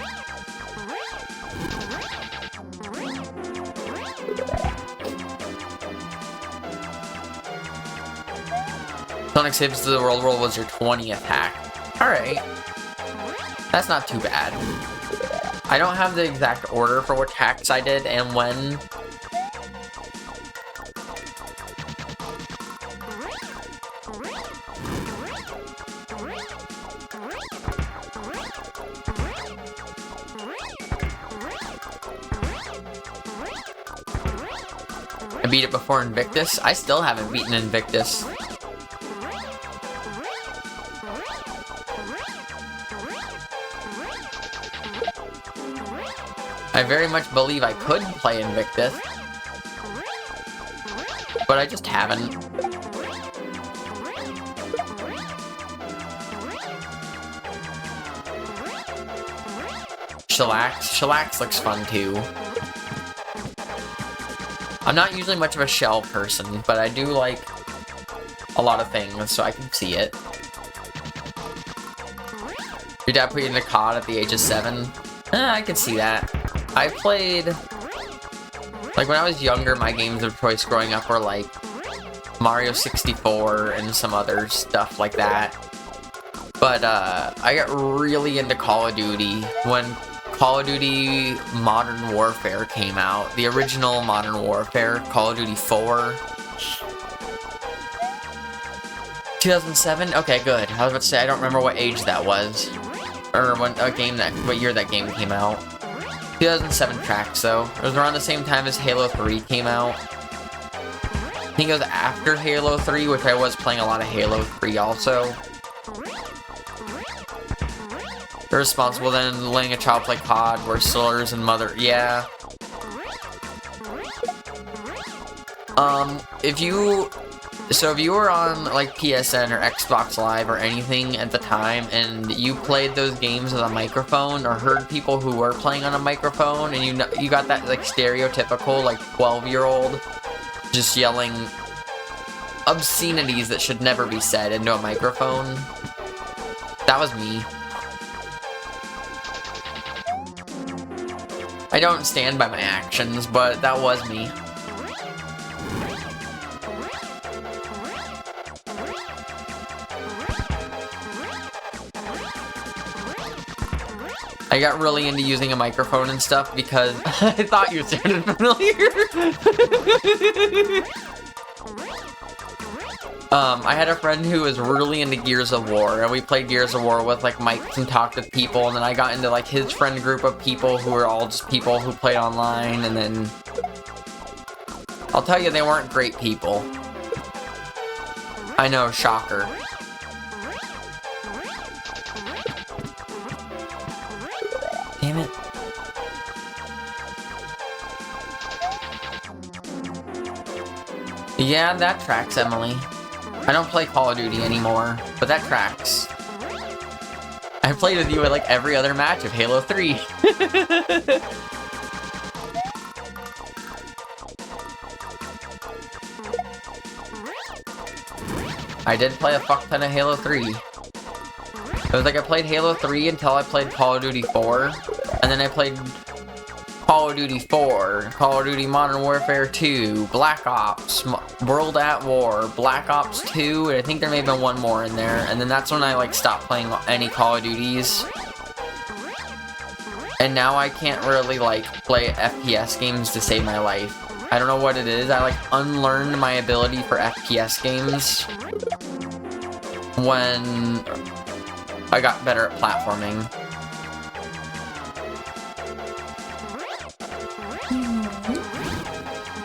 Sonic Saves to the World World was your 20th hack. Alright. That's not too bad. I don't have the exact order for which hacks I did and when. I beat it before Invictus. I still haven't beaten Invictus. I very much believe I could play Invictus, but I just haven't. Shellax looks fun too. I'm not usually much of a shell person, but I do like a lot of things, so I can see it. Your dad put you into COD at the age of 7? I can see that. I played... Like, when I was younger, my games of choice growing up were, like, Mario 64 and some other stuff like that. But, I got really into Call of Duty when Call of Duty Modern Warfare came out. The original Modern Warfare, Call of Duty 4. 2007? Okay, good. I was about to say, I don't remember what age that was. Or what year that game came out. 2007 tracks, though. It was around the same time as Halo 3 came out. I think it was after Halo 3, which I was playing a lot of Halo 3 also. They're responsible then letting a child play COD, where Slurs and Mother... Yeah. If you were on, like, PSN or Xbox Live or anything at the time, and you played those games with a microphone, or heard people who were playing on a microphone, and you got that, like, stereotypical, like, 12-year-old just yelling obscenities that should never be said into a microphone, that was me. I don't stand by my actions, but that was me. I got really into using a microphone and stuff because I thought you sounded familiar. I had a friend who was really into Gears of War, and we played Gears of War with like mics and talked with people, and then I got into like his friend group of people who were all just people who played online, and then I'll tell you, they weren't great people. I know, shocker. Damn it. Yeah, that tracks, Emily. I don't play Call of Duty anymore, but that tracks. I played with you at like every other match of Halo 3. I did play a fuck ton of Halo 3. It was like I played Halo 3 until I played Call of Duty 4, and then I played Call of Duty 4, Call of Duty Modern Warfare 2, Black Ops, World at War, Black Ops 2, and I think there may have been one more in there, and then that's when I like stopped playing any Call of Duties. And now I can't really like play FPS games to save my life. I don't know what it is, I like unlearned my ability for FPS games when I got better at platforming.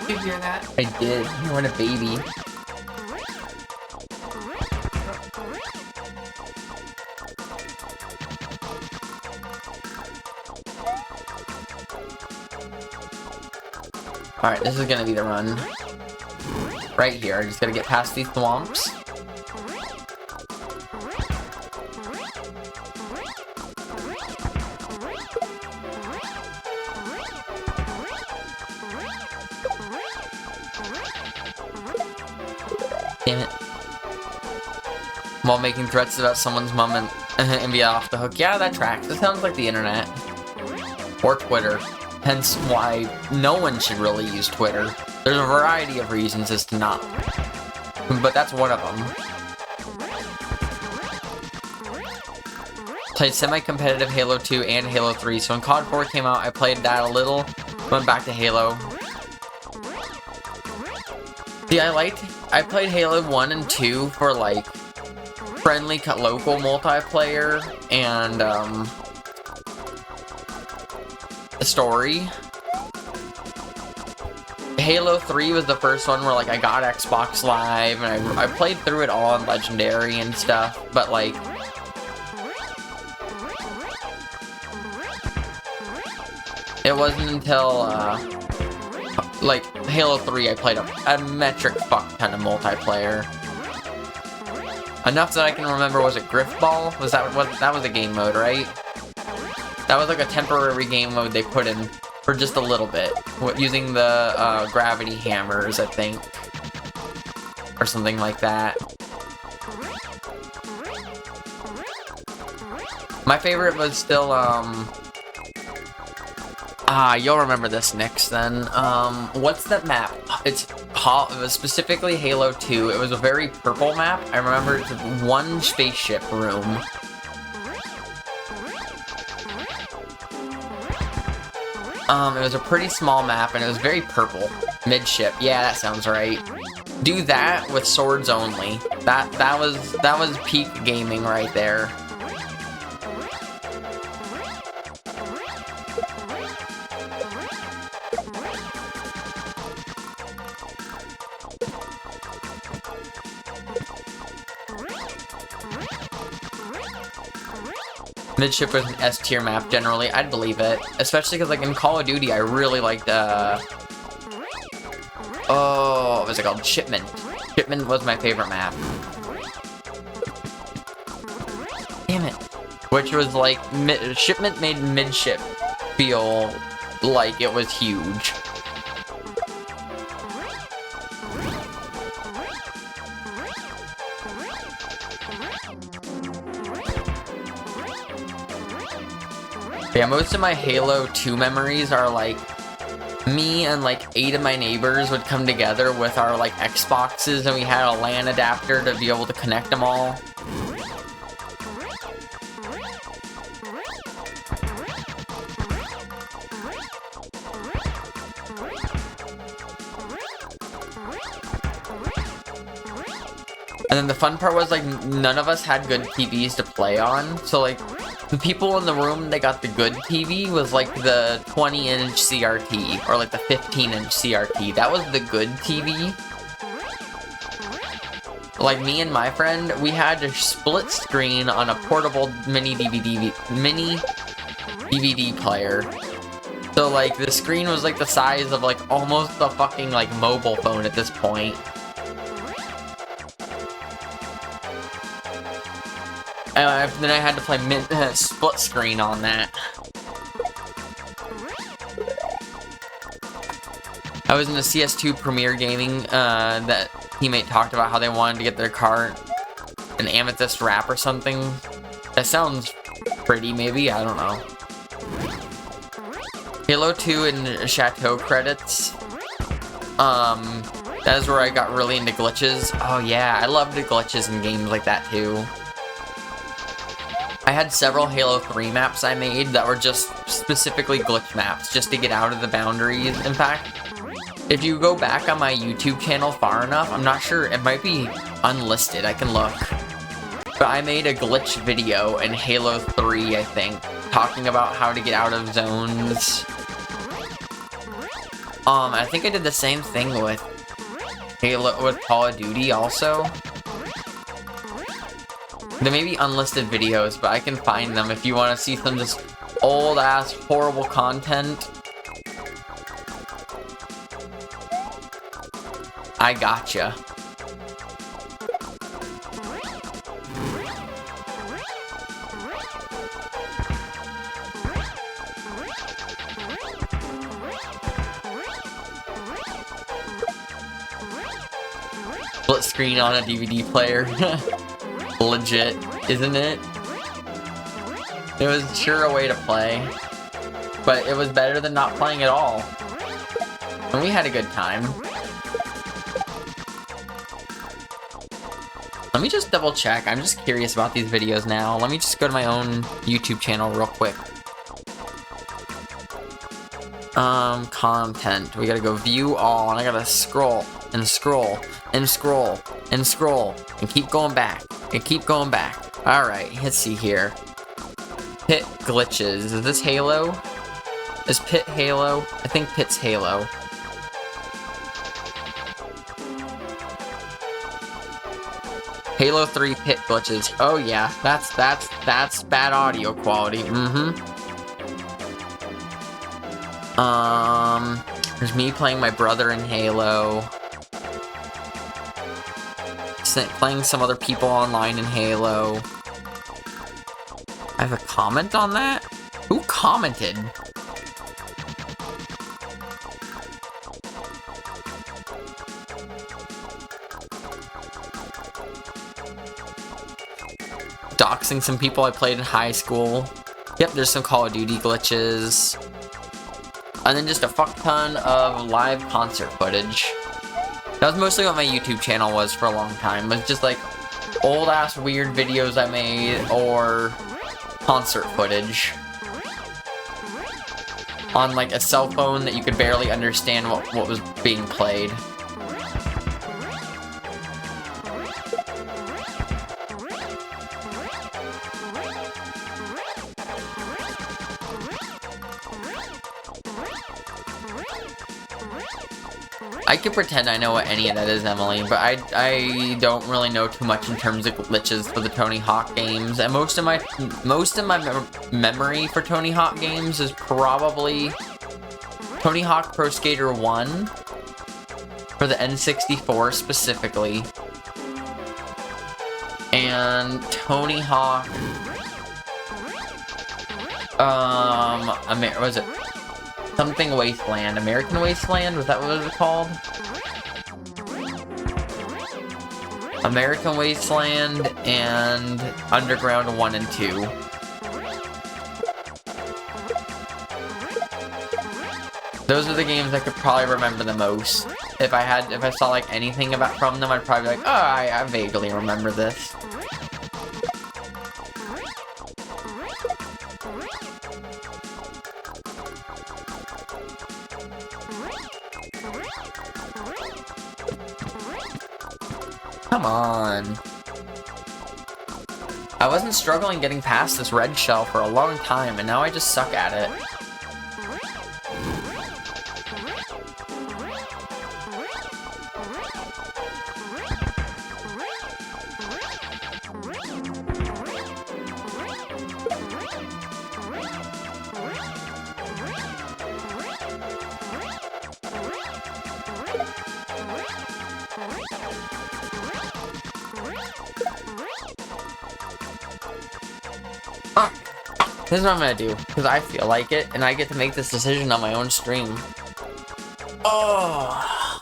You hear that? I did. What a baby. Alright, this is gonna be the run. Right here, I just gotta get past these swamps. Damn it. While making threats about someone's mom and be off the hook. Yeah, that tracks. It sounds like the internet. Or Twitter. Hence why no one should really use Twitter. There's a variety of reasons as to not. But that's one of them. Played semi-competitive Halo 2 and Halo 3. So when COD 4 came out, I played that a little. Went back to Halo. See, I played Halo 1 and 2 for like friendly local multiplayer and the story. Halo 3 was the first one where like I got Xbox Live and I played through it all on Legendary and stuff, but like it wasn't until like Halo 3 I played a metric fuck ton of multiplayer. Enough that I can remember, was it Griffball? That was a game mode, right? That was like a temporary game mode they put in for just a little bit, using the gravity hammers, I think, or something like that. My favorite was still you'll remember this, Nix, then. What's that map? It was specifically Halo 2. It was a very purple map. I remember it's one spaceship room. It was a pretty small map, and it was very purple. Midship. Yeah, that sounds right. Do that with swords only. That was peak gaming right there. Midship was an S tier map generally, I'd believe it. Especially because like in Call of Duty I really liked what was it called? Shipment. Shipment was my favorite map. Damn it. Which was like, Shipment made Midship feel like it was huge. Yeah, most of my Halo 2 memories are like me and like 8 of my neighbors would come together with our like Xboxes, and we had a LAN adapter to be able to connect them all. And then the fun part was, like, none of us had good TVs to play on. So, like, the people in the room that got the good TV was, like, the 20-inch CRT. Or, like, the 15-inch CRT. That was the good TV. Like, me and my friend, we had a split screen on a portable mini DVD player. So, like, the screen was, like, the size of, like, almost a fucking, like, mobile phone at this point. And then I had to play split screen on that. I was in the CS2 Premier Gaming, that teammate talked about how they wanted to get their car an amethyst wrap or something. That sounds pretty, maybe? I don't know. Halo 2 and Chateau credits. That is where I got really into glitches. Oh yeah, I loved the glitches in games like that too. I had several Halo 3 maps I made that were just specifically glitch maps, just to get out of the boundaries. In fact, if you go back on my YouTube channel far enough, I'm not sure, it might be unlisted, I can look. But I made a glitch video in Halo 3, I think, talking about how to get out of zones. I think I did the same thing with Call of Duty also. There may be unlisted videos, but I can find them if you want to see some just old-ass, horrible content. I gotcha. Split screen on a DVD player. Legit, isn't it? It was sure a way to play, but it was better than not playing at all. And we had a good time. Let me just double check. I'm just curious about these videos now. Let me just go to my own YouTube channel real quick. Content. We gotta go view all, and I gotta scroll and scroll and scroll and scroll and keep going back and keep going back. Alright, let's see here. Pit glitches. Is this Halo? Is Pit Halo? I think Pit's Halo. Halo 3 Pit glitches. Oh yeah, that's bad audio quality. There's me playing my brother in Halo. Playing some other people online in Halo. I have a comment on that? Who commented? Doxing some people I played in high school. Yep, there's some Call of Duty glitches. And then just a fuck ton of live concert footage. That was mostly what my YouTube channel was for a long time. It was just like old ass weird videos I made or concert footage on like a cell phone that you could barely understand what was being played. I can pretend I know what any of that is, Emily, but I don't really know too much in terms of glitches for the Tony Hawk games. And most of my memory for Tony Hawk games is probably Tony Hawk Pro Skater 1 for the N64 specifically, and Tony Hawk. Was it something Wasteland? American Wasteland? Was that what it was called? American Wasteland and Underground 1 and 2. Those are the games I could probably remember the most. If I saw like anything from them, I'd probably be like, oh, I vaguely remember this. Come on. I wasn't struggling getting past this red shell for a long time, and now I just suck at it. This is what I'm gonna do, because I feel like it, and I get to make this decision on my own stream. Oh.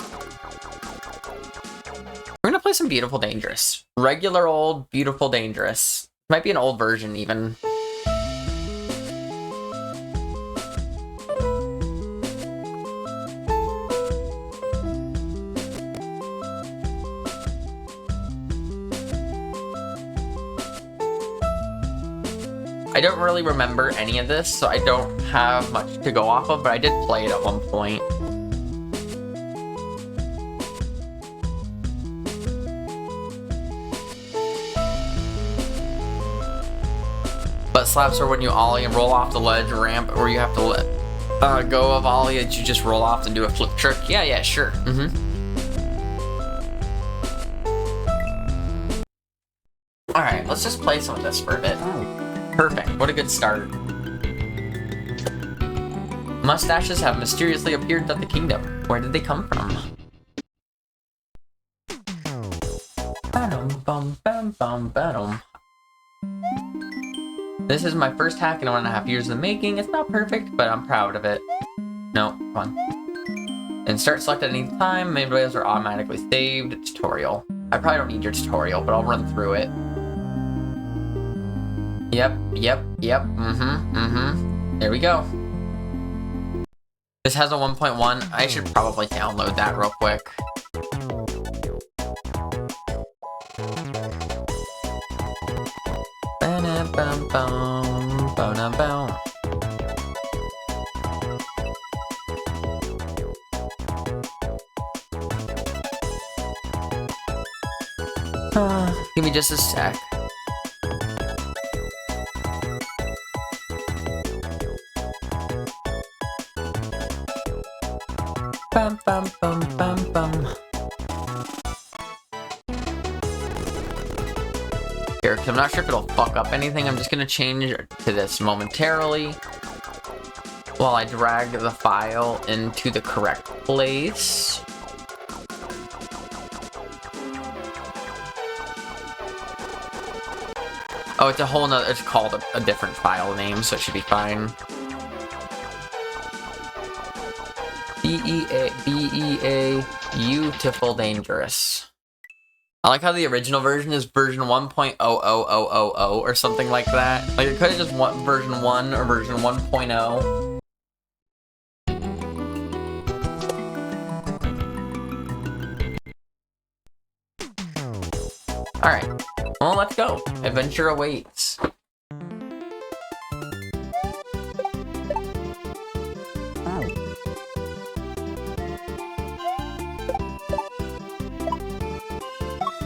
We're gonna play some Beautiful Dangerous. Regular old Beautiful Dangerous. Might be an old version, even. I don't really remember any of this, so I don't have much to go off of, but I did play it at one point. Butt slaps are when you ollie and roll off the ledge ramp, or you have to let go of ollie that you just roll off and do a flip trick. Yeah, sure. Alright, let's just play some of this for a bit. Perfect, what a good start. Mustaches have mysteriously appeared at the kingdom. Where did they come from? This is my first hack in 1.5 years in the making. It's not perfect, but I'm proud of it. No, come on. And start select at any time. Main videos are automatically saved. Tutorial. I probably don't need your tutorial, but I'll run through it. Yep. There we go. This has a 1.1. I should probably download that real quick. Give me just a sec. Here, 'cause I'm not sure if it'll fuck up anything. I'm just gonna change to this momentarily while I drag the file into the correct place. Oh, it's a whole nother, it's called a different file name, so it should be fine. BEA, Beautiful Dangerous. I like how the original version is version 1.00000 or something like that. Like, it could have just went version 1 or version 1.0. Alright, well, let's go. Adventure awaits.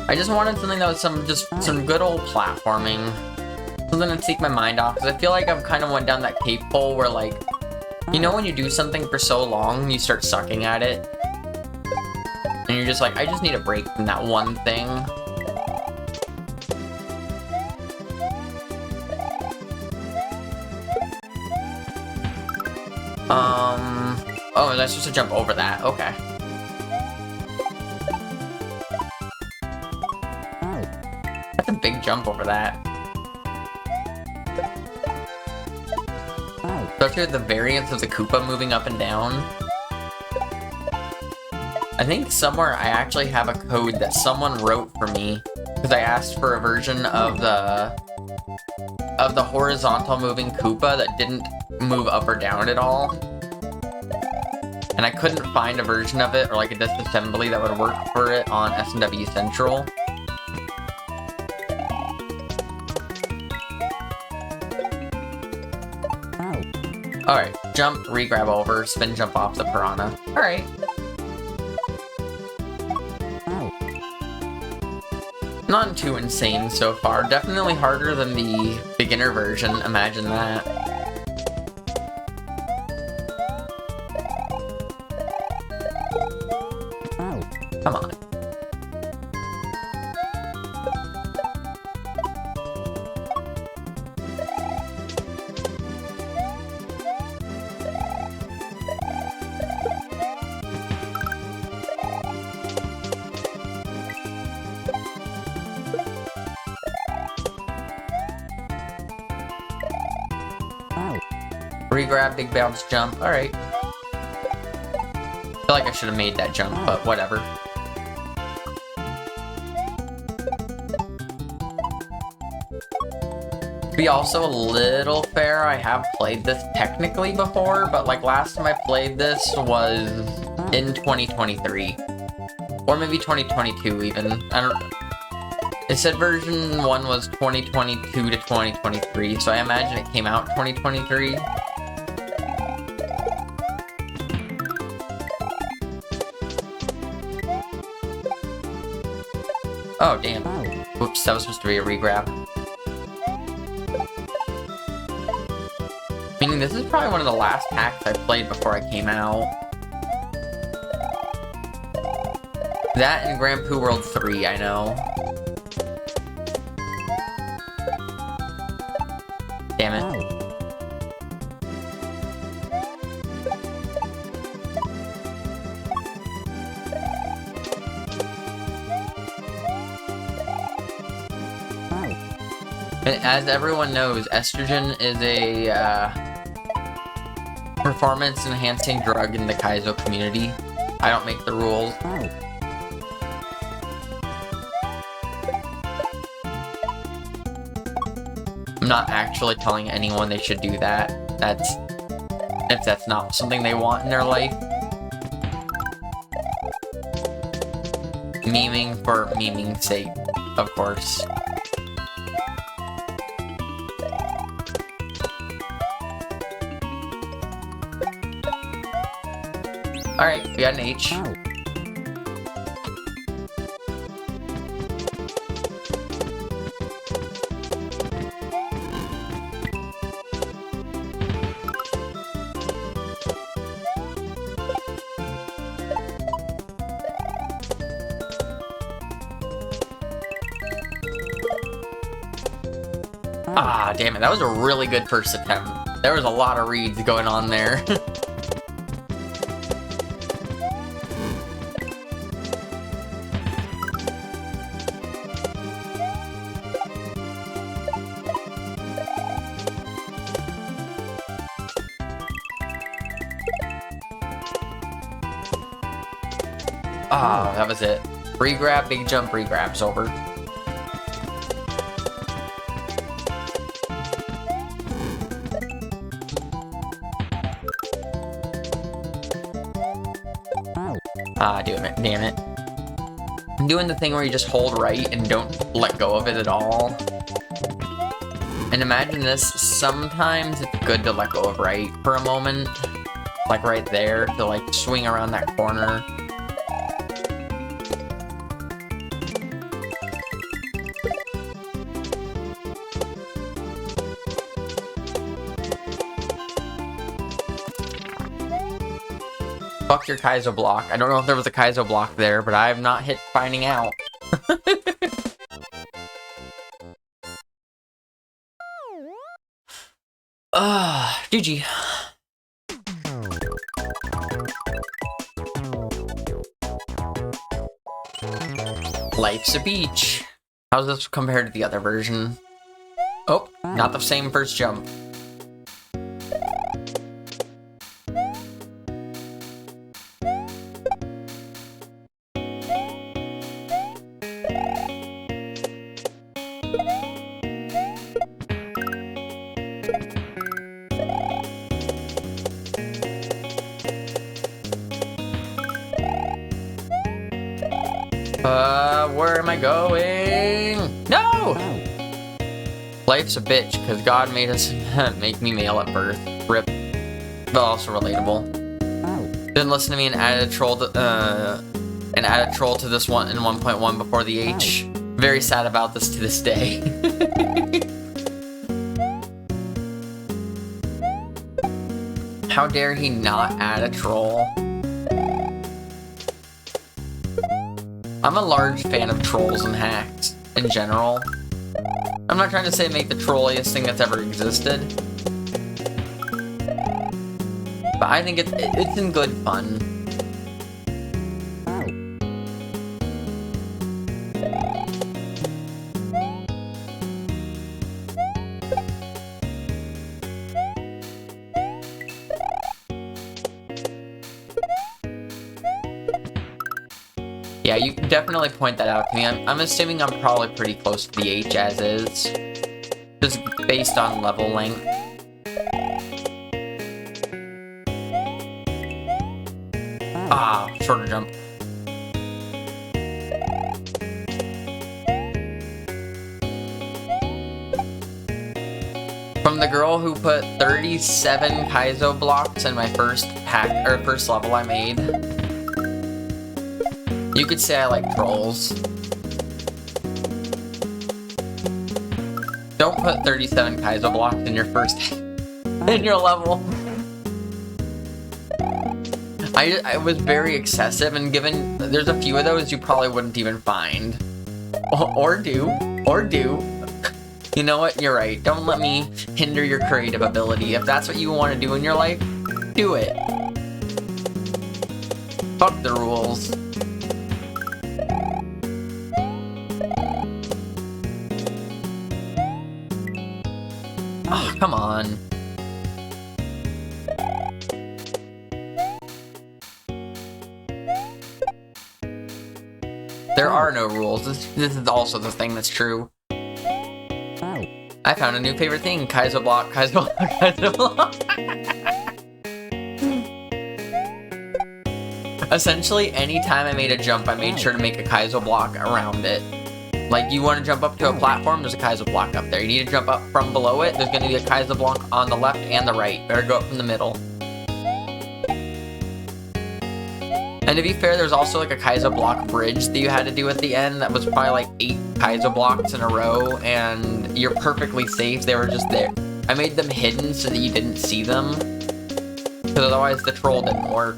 I just wanted something that was some good old platforming. Something to take my mind off, because I feel like I've kind of went down that cape hole where, like, you know when you do something for so long, you start sucking at it? And you're just like, I just need a break from that one thing. Oh, was I supposed to jump over that? Okay. That's a big jump over that. Especially with the variance of the Koopa moving up and down. I think somewhere I actually have a code that someone wrote for me, because I asked for a version of the horizontal moving Koopa that didn't move up or down at all. And I couldn't find a version of it, or like a disassembly that would work for it on S&W Central. Alright, jump, re-grab over, spin jump off the piranha. Alright. Not too insane so far. Definitely harder than the beginner version. Imagine that. Come on. Re-grab, big bounce, jump. Alright. I feel like I should have made that jump, but whatever. To be also a little fair, I have played this technically before, but like last time I played this was in 2023. Or maybe 2022 even. I don't... It said version 1 was 2022 to 2023, so I imagine it came out 2023. Oh, damn. Whoops, that was supposed to be a re-grab. Meaning this is probably one of the last hacks I played before I came out. That and Grand Poo World 3, I know. Damn it. As everyone knows, estrogen is a performance-enhancing drug in the Kaizo community. I don't make the rules. I'm not actually telling anyone they should do that. If that's not something they want in their life. Memeing for meming's sake, of course. Alright, we got an H. Ah, damn it. That was a really good first attempt. There was a lot of reads going on there. Ah, that was it. Re-grab, big jump, re-grab's over. Ah, damn it. I'm doing the thing where you just hold right and don't let go of it at all. And imagine this, sometimes it's good to let go of right for a moment. Like right there, to like swing around that corner. Fuck your Kaizo block. I don't know if there was a Kaizo block there, but I have not hit finding out. GG. Life's a beach. How's this compared to the other version? Oh, not the same first jump. Where am I going? No! Life's a bitch, because God made us make me male at birth. RIP. But also relatable. Didn't listen to me and added a troll to this one in 1.1 before the H. Very sad about this to this day. How dare he not add a troll? I'm a large fan of trolls and hacks in general. I'm not trying to say make the trolliest thing that's ever existed, but I think it's in good fun. Yeah, you can definitely point that out to me. I'm assuming I'm probably pretty close to the H as is, just based on level length. Ah, shorter jump. From the girl who put 37 Kaizo blocks in my first hack or first level I made. You could say I like trolls. Don't put 37 Kaizo blocks in your first in your level. I was very excessive, and given there's a few of those you probably wouldn't even find. Or do. You know what? You're right. Don't let me hinder your creative ability. If that's what you want to do in your life, do it. Fuck the rules. Oh, come on. There are no rules. This is also the thing that's true. I found a new favorite thing. Kaizo block, Kaizo block, Kaizo block. Essentially, anytime I made a jump, I made sure to make a Kaizo block around it. Like, you want to jump up to a platform, there's a Kaizo block up there. You need to jump up from below it, there's going to be a Kaizo block on the left and the right. Better go up from the middle. And to be fair, there's also like a Kaizo block bridge that you had to do at the end that was probably like 8 Kaizo blocks in a row, and you're perfectly safe. They were just there. I made them hidden so that you didn't see them, because otherwise the troll didn't work.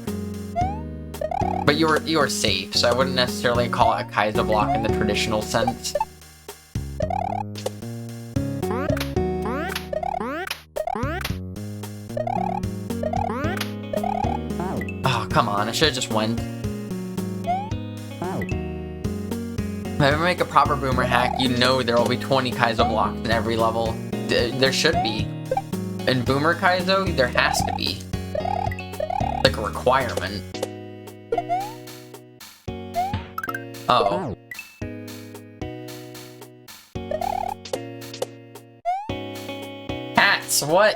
But you were safe, so I wouldn't necessarily call it a Kaizo block in the traditional sense. Oh, come on, I should've just went. If I ever make a proper boomer hack, you know there will be 20 Kaizo blocks in every level. There should be. In boomer Kaizo, there has to be. Like a requirement. Oh. Cats, what?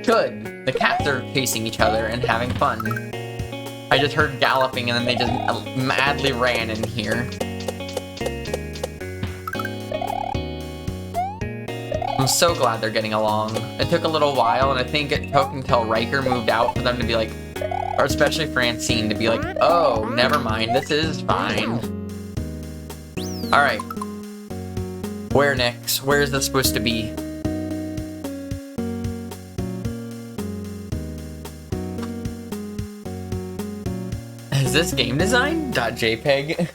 Good. The cats are chasing each other and having fun. I just heard galloping and then they just madly ran in here. I'm so glad they're getting along. It took a little while, and I think it took until Riker moved out for them to be like, or especially Francine, to be like, oh, never mind, this is fine. Alright. Where next? Where is this supposed to be? Is this game design? .jpg?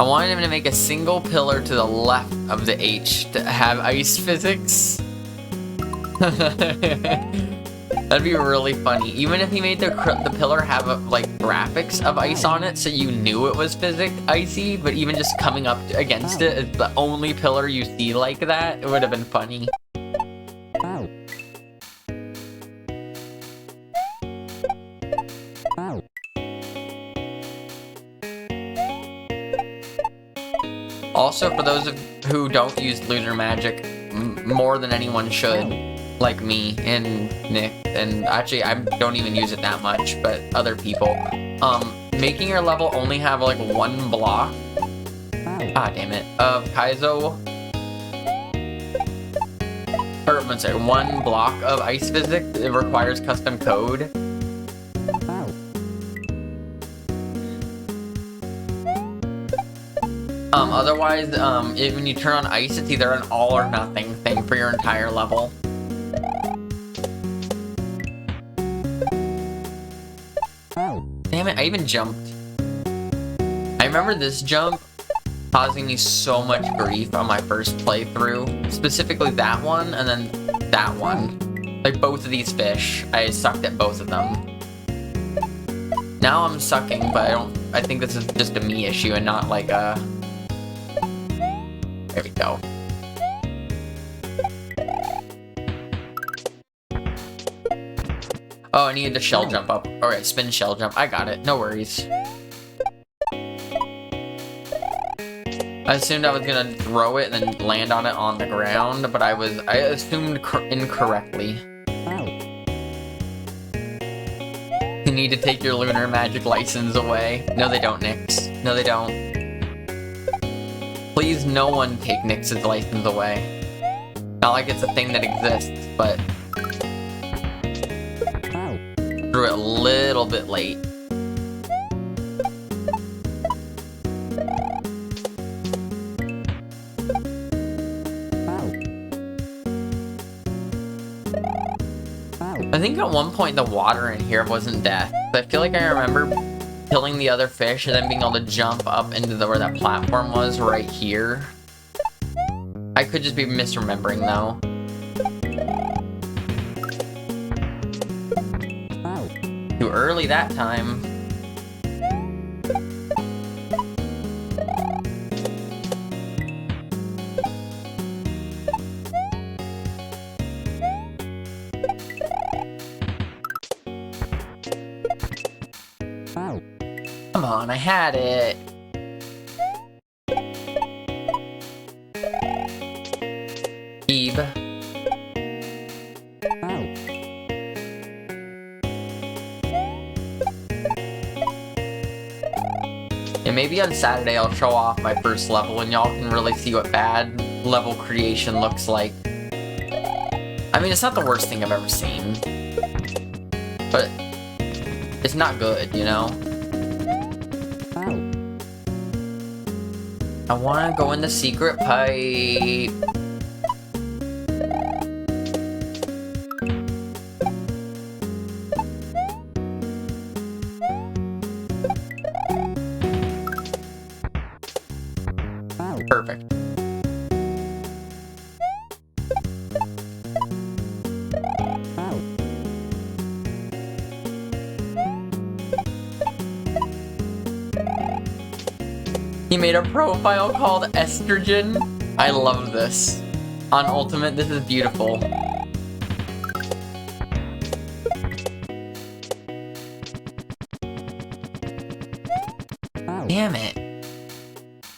I wanted him to make a single pillar to the left of the H to have ice physics. That'd be really funny. Even if he made the pillar have like graphics of ice on it, so you knew it was icy, but even just coming up against it is the only pillar you see like that, it would have been funny. Also, for those who don't use lunar magic more than anyone should, like me and Nick, and actually I don't even use it that much, but other people, making your level only have like 1 block, damn it, of Kaizo, or one second. One block of ice physics, it requires custom code. Otherwise, when you turn on ice, it's either an all or nothing thing for your entire level. Damn it, I even jumped. I remember this jump causing me so much grief on my first playthrough. Specifically that one, and then that one. Like, both of these fish, I sucked at both of them. Now I'm sucking, but I think this is just a me issue and not like a... There we go. Oh, I needed to shell jump up. Alright, spin shell jump. I got it. No worries. I assumed I was gonna throw it and then land on it on the ground, but I assumed incorrectly. You need to take your lunar magic license away. No, they don't, Nyx. No, they don't. Please, no one take Nyx's license away. Not like it's a thing that exists, but... Threw it a little bit late. I think at one point the water in here wasn't death. I feel like I remember killing the other fish and then being able to jump up into where that platform was right here. I could just be misremembering though. Too early that time. Come on, I had it. Ebe. And maybe on Saturday I'll show off my first level and y'all can really see what bad level creation looks like. I mean, it's not the worst thing I've ever seen. But it's not good, you know? I wanna go in the secret pipe. Perfect. He made a profile called Estrogen. I love this. On Ultimate, this is beautiful. Damn it.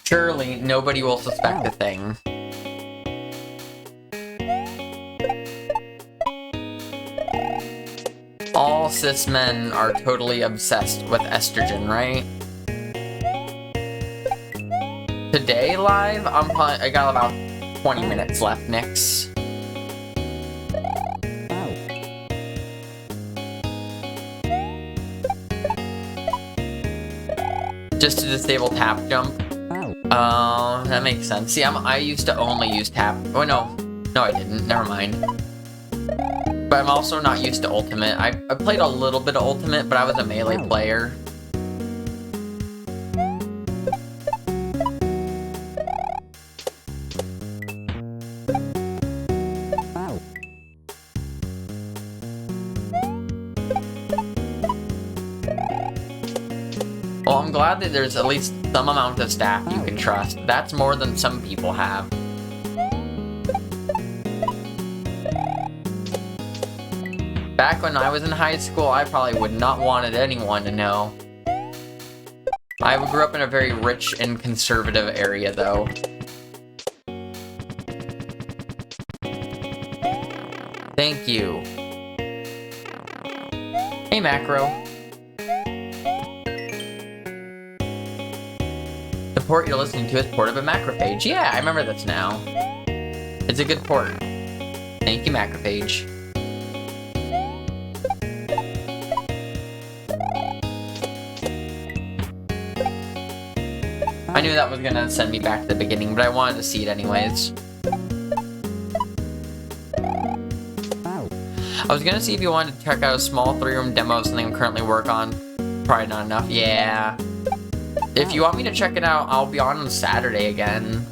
Surely nobody will suspect a thing. All cis men are totally obsessed with estrogen, right? Today live, I got about 20 minutes left, Nyx. Just to disable tap jump. That makes sense. See, I used to only use tap. Oh no, I didn't. Never mind. But I'm also not used to Ultimate. I played a little bit of Ultimate, but I was a melee player. Well, I'm glad that there's at least some amount of staff you can trust. That's more than some people have. Back when I was in high school, I probably would not wanted anyone to know. I grew up in a very rich and conservative area, though. Thank you. Hey, Macro. The port you're listening to is Port of a Macrophage. Yeah, I remember this now. It's a good port. Thank Thank you, Macrophage. I knew that was gonna send me back to the beginning, but I wanted to see it anyways. I was gonna see if you wanted to check out a small 3-room demo of something I'm currently working on. Probably not enough. Yeah. If you want me to check it out, I'll be on Saturday again.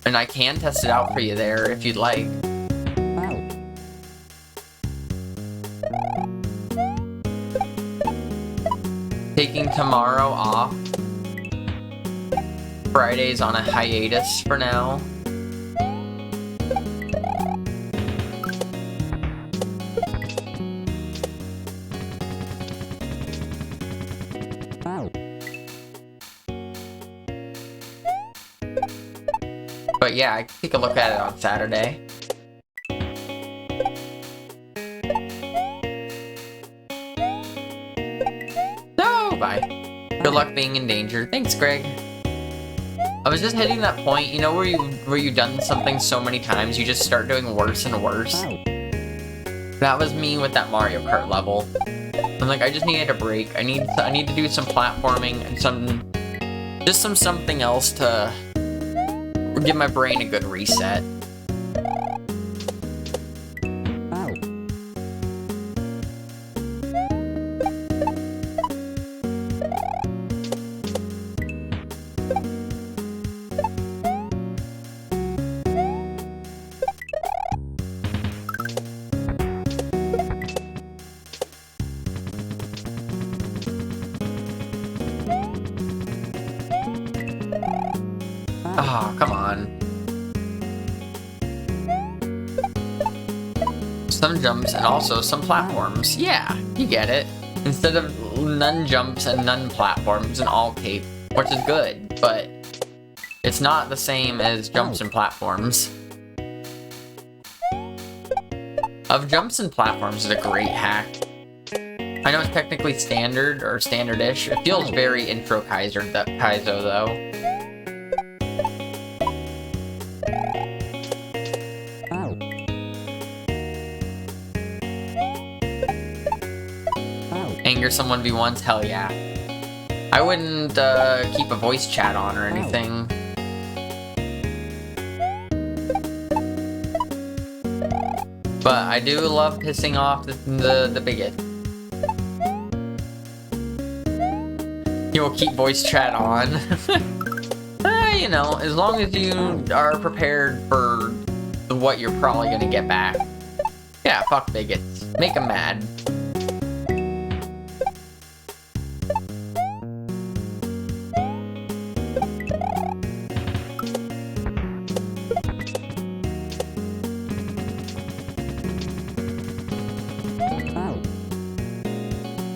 And I can test it out for you there if you'd like. Taking tomorrow off. Friday's on a hiatus for now. But yeah, I can take a look at it on Saturday. No, bye. Good luck being in danger. Thanks, Greg. I was just hitting that point, you know, where you've done something so many times, you just start doing worse and worse. That was me with that Mario Kart level. I'm like, I just needed a break. I need to do some platforming and something else to give my brain a good reset. Oh, come on. Some jumps and also some platforms. Yeah, you get it. Instead of none jumps and none platforms and all cape, which is good, but it's not the same as jumps and platforms. Of jumps and platforms is a great hack. I know it's technically standard or standard-ish. It feels very intro Kaizo though. Anger someone v1s? Hell yeah. I wouldn't keep a voice chat on or anything. But I do love pissing off the bigot. You will keep voice chat on. You know, as long as you are prepared for what you're probably gonna get back. Yeah, fuck bigots. Make them mad.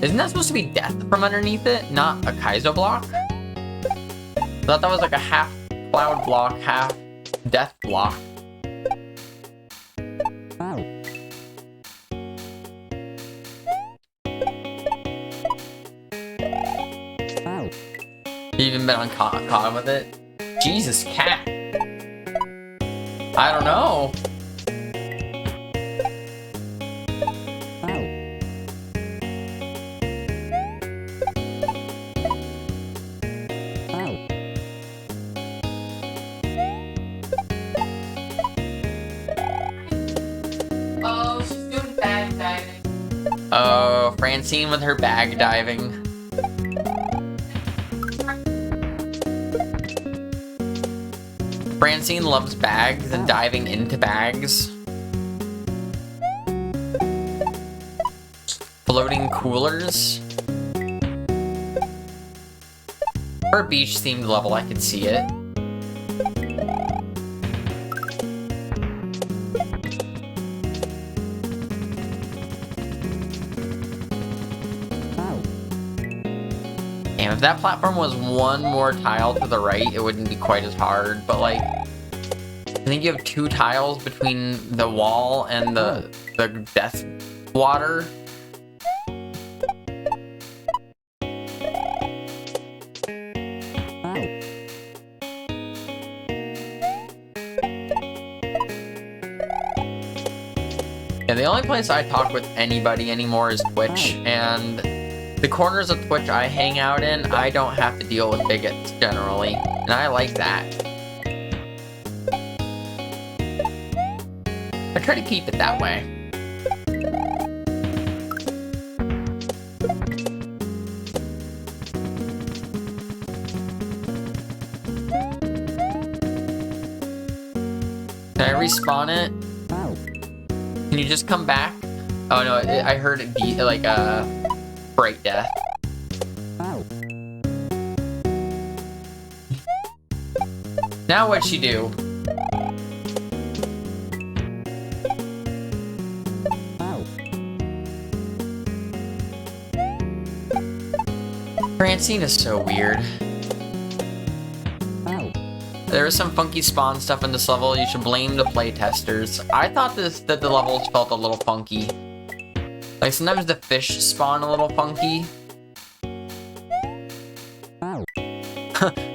Isn't that supposed to be death from underneath it, not a Kaizo block? I thought that was like a half cloud block, half death block. You even been on caught with it? Jesus, cat. I don't know. Oh, Francine with her bag diving. Francine loves bags and diving into bags. Floating coolers. For a beach-themed level, I could see it. If that platform was one more tile to the right, it wouldn't be quite as hard, but like, I think you have 2 tiles between the wall and the death water. Yeah, the only place I talk with anybody anymore is Twitch, and the corners of Twitch I hang out in, I don't have to deal with bigots generally, and I like that. I try to keep it that way. Can I respawn it? Can you just come back? Oh no, I heard it be like a bright death. Now what'd she do? Francine is so weird. There is some funky spawn stuff in this level. You should blame the playtesters. I thought that the levels felt a little funky. Like sometimes the fish spawn a little funky.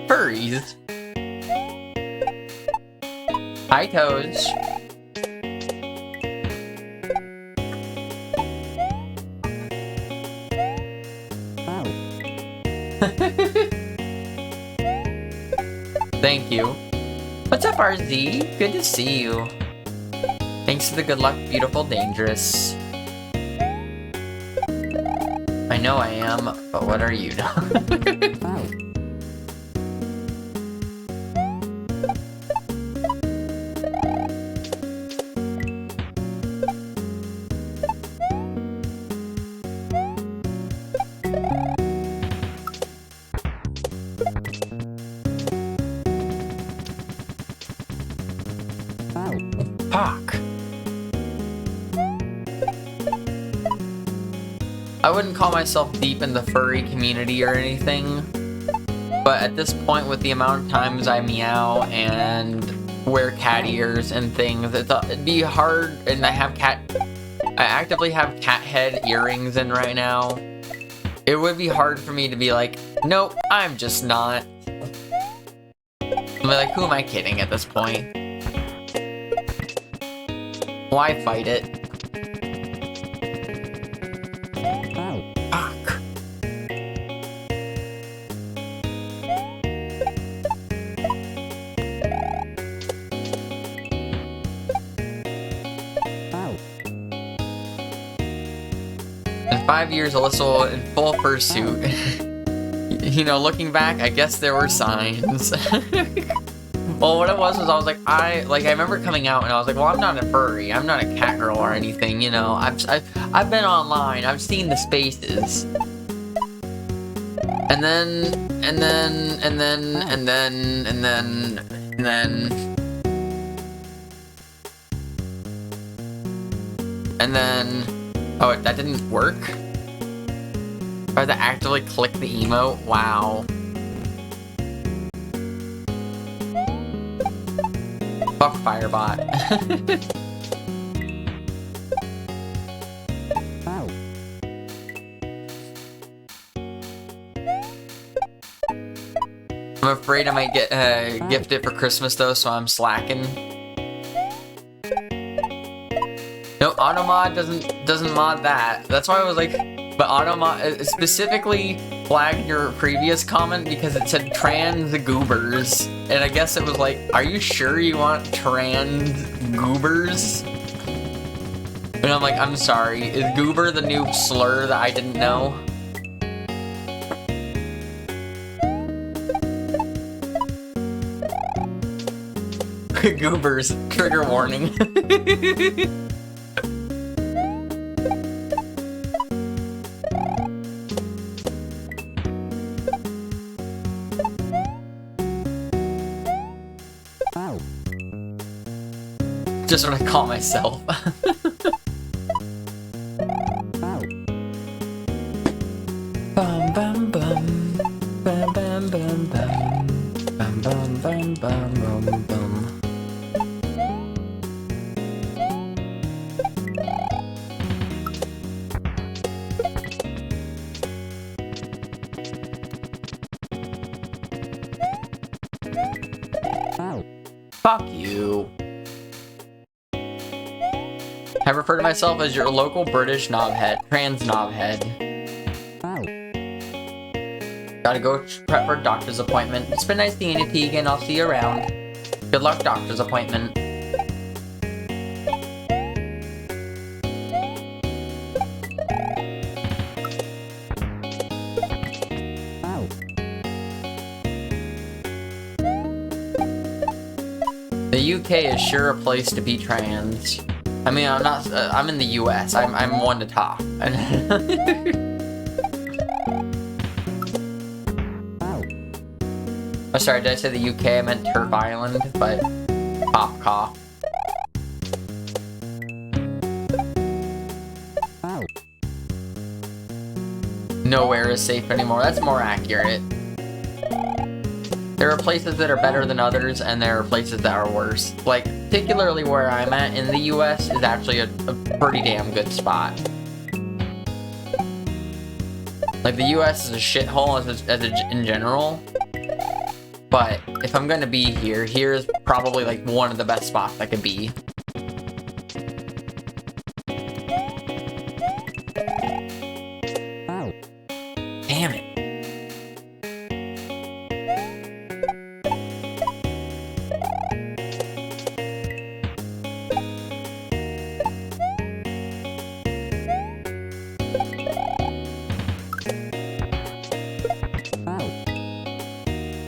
Furries. Hi, Toads. Thank you. What's up, RZ? Good to see you. Thanks for the good luck, beautiful, dangerous. I know I am, but what are you? Fuck. I wouldn't call myself deep in the furry community or anything, but at this point, with the amount of times I meow and wear cat ears and things, it'd be hard, and I actively have cat head earrings in right now. It would be hard for me to be like, nope, I'm just not. I'm like, who am I kidding at this point? Why fight it? Fuck. In 5 years, Alyssa in full fursuit. You know, looking back, I guess there were signs. Well, what it was I was like, I remember coming out and I was like, well, I'm not a furry, I'm not a cat girl or anything, you know. I've been online, I've seen the spaces. And then, oh, that didn't work? I had to actively click the emote? Wow. Fuck Firebot. I'm afraid I might get gifted for Christmas though, so I'm slacking. No, Automod doesn't mod that. That's why I was like, but Automod specifically flagged your previous comment because it said trans goobers, and I guess it was like, are you sure you want trans goobers? And I'm like, I'm sorry, is goober the new slur that I didn't know? Goobers, trigger warning. Just what I call myself. Bum bum bum, bum bum bum bum, bum bum bum bum bum bum. Fuck you. I refer to myself as your local British knobhead, trans knobhead. Gotta go prep for a doctor's appointment. It's been nice seeing you, Tegan. I'll see you around. Good luck, doctor's appointment. The UK is sure a place to be trans. I mean, I'm not. I'm in the US. I'm one to talk. Oh, sorry, did I say the UK? I meant Turf Island, but cough. Nowhere is safe anymore. That's more accurate. There are places that are better than others, and there are places that are worse. Like, particularly where I'm at in the US is actually a pretty damn good spot. Like, the US is a shithole in general. But if I'm gonna be here, here's probably like one of the best spots I could be. Damn it.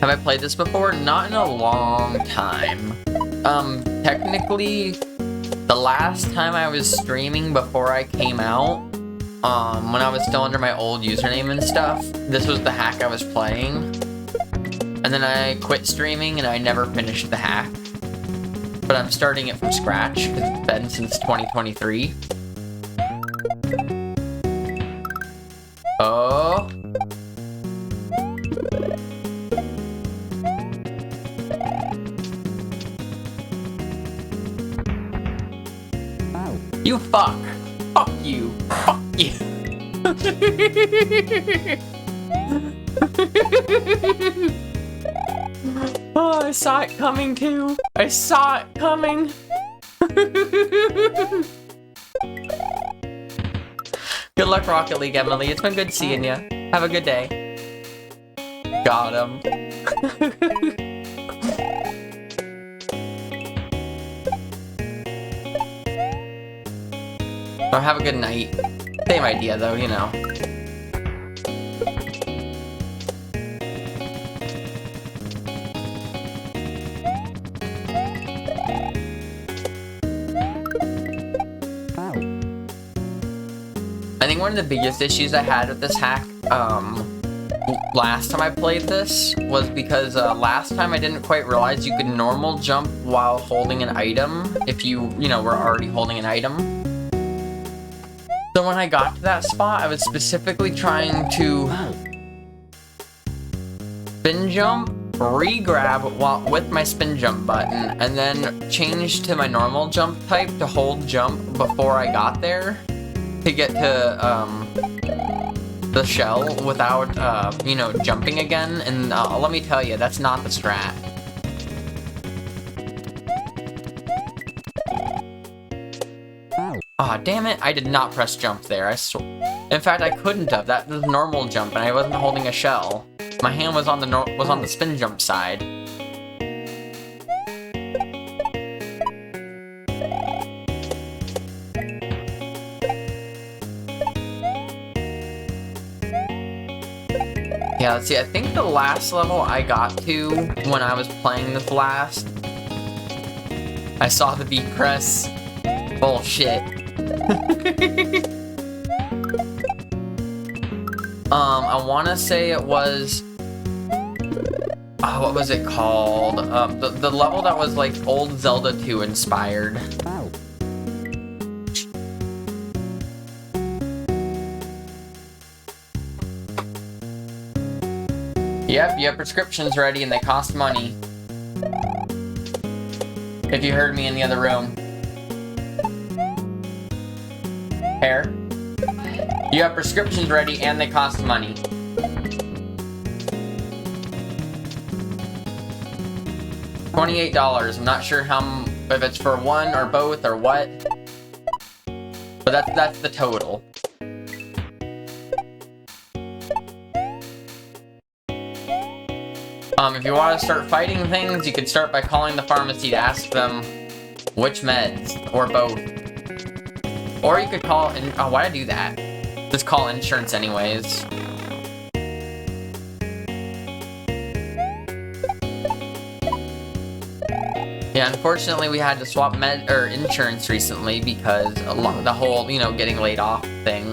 Have I played this before? Not in a long time. Technically, the last time I was streaming before I came out, when I was still under my old username and stuff, this was the hack I was playing. And then I quit streaming and I never finished the hack. But I'm starting it from scratch, because it's been since 2023. Oh. You fuck. Fuck you. Fuck you. Oh, I saw it coming too. I saw it coming. Good luck, Rocket League, Emily. It's been good seeing you. Have a good day. Got him. Or have a good night. Same idea though, you know. I think one of the biggest issues I had with this hack, last time I played this, was because last time I didn't quite realize you could normal jump while holding an item, if you know, were already holding an item. So when I got to that spot, I was specifically trying to spin jump, re-grab with my spin jump button, and then change to my normal jump type to hold jump before I got there to get to the shell without, you know, jumping again. And let me tell you, that's not the strat. Aw, oh, damn it, I did not press jump there, I swear. In fact, I couldn't have. That was normal jump, and I wasn't holding a shell. My hand was on the spin jump side. Yeah, let's see, I think the last level I got to when I was playing this last, I saw the beat press. Bullshit. I want to say it was, what was it called? The level that was like old Zelda 2 inspired. Yep, you have prescriptions ready and they cost money. If you heard me in the other room. Hair. You have prescriptions ready and they cost money. $28. I'm not sure if it's for one or both or what. But that's the total. If you want to start fighting things, you could start by calling the pharmacy to ask them which meds, or both. Or you could call in. Oh, why'd I do that? Just call insurance anyways. Yeah, unfortunately we had to swap insurance recently because the whole, getting laid off thing.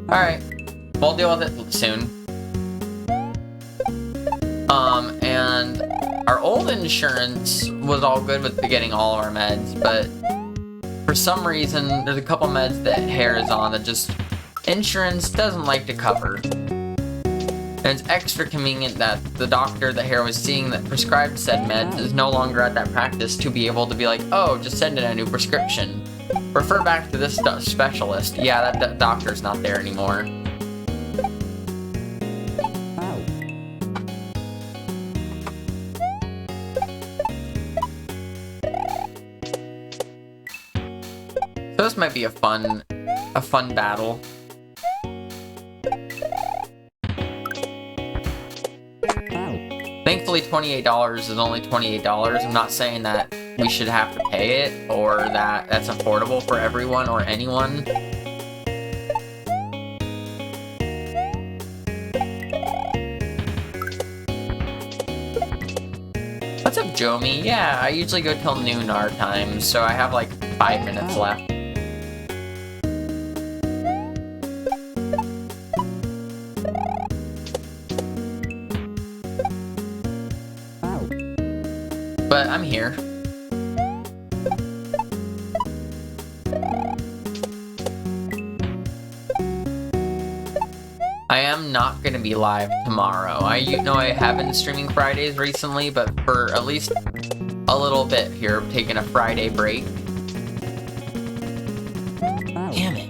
Alright, we'll deal with it soon. And our old insurance was all good with getting all of our meds, but for some reason, there's a couple meds that Hair is on that just insurance doesn't like to cover. And it's extra convenient that the doctor that Hair was seeing that prescribed said meds is no longer at that practice to be able to be like, oh, just send in a new prescription. Refer back to this specialist. Yeah, that doctor's not there anymore. So this might be a fun battle. Thankfully, $28 is only $28. I'm not saying that we should have to pay it, or that that's affordable for everyone or anyone. What's up, Jomi? Yeah, I usually go till noon our time, so I have like 5 minutes left. But I'm here. I am not going to be live tomorrow. I have been streaming Fridays recently, but for at least a little bit here, I'm taking a Friday break. Damn it.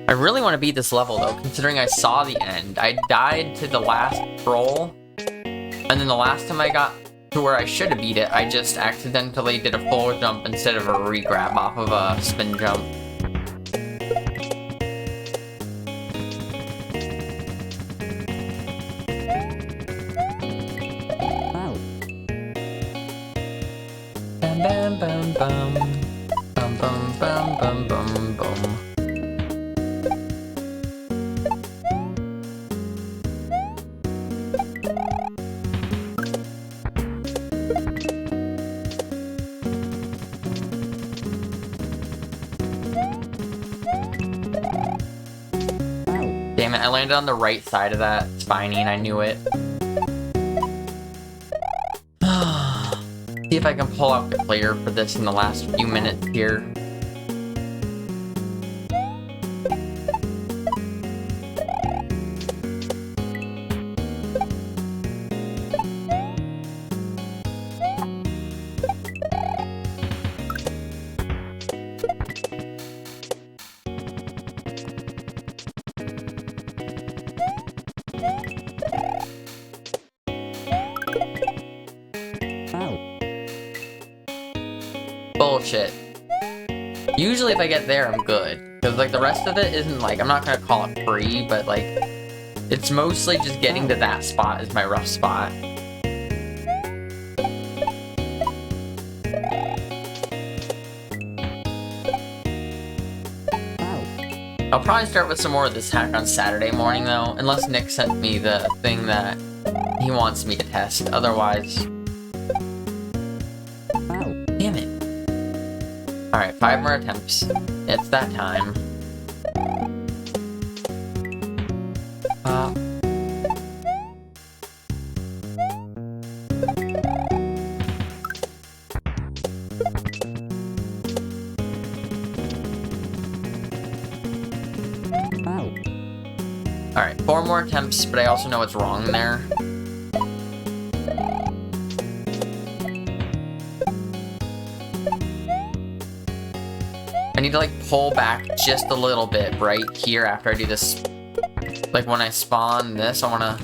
I really want to beat this level though, considering I saw the end. I died to the last roll, and then the last time I got to where I should have beat it, I just accidentally did a full jump instead of a re-grab off of a spin jump. Bam bam bam bam. Bum bum bum bum bum bum. Damn it, I landed on the right side of that spiny and I knew it. See if I can pull out the clear for this in the last few minutes here. Bullshit. Usually if I get there, I'm good. Because, like, the rest of it isn't, like, I'm not gonna call it free, but, like, it's mostly just getting to that spot is my rough spot. I'll probably start with some more of this hack on Saturday morning, though, unless Nick sent me the thing that he wants me to test. Otherwise... Damn it. Alright, 5 more attempts. It's that time. Alright, 4 more attempts, but I also know what's wrong there. I need to like pull back just a little bit right here after I do this. Like when I spawn this, I want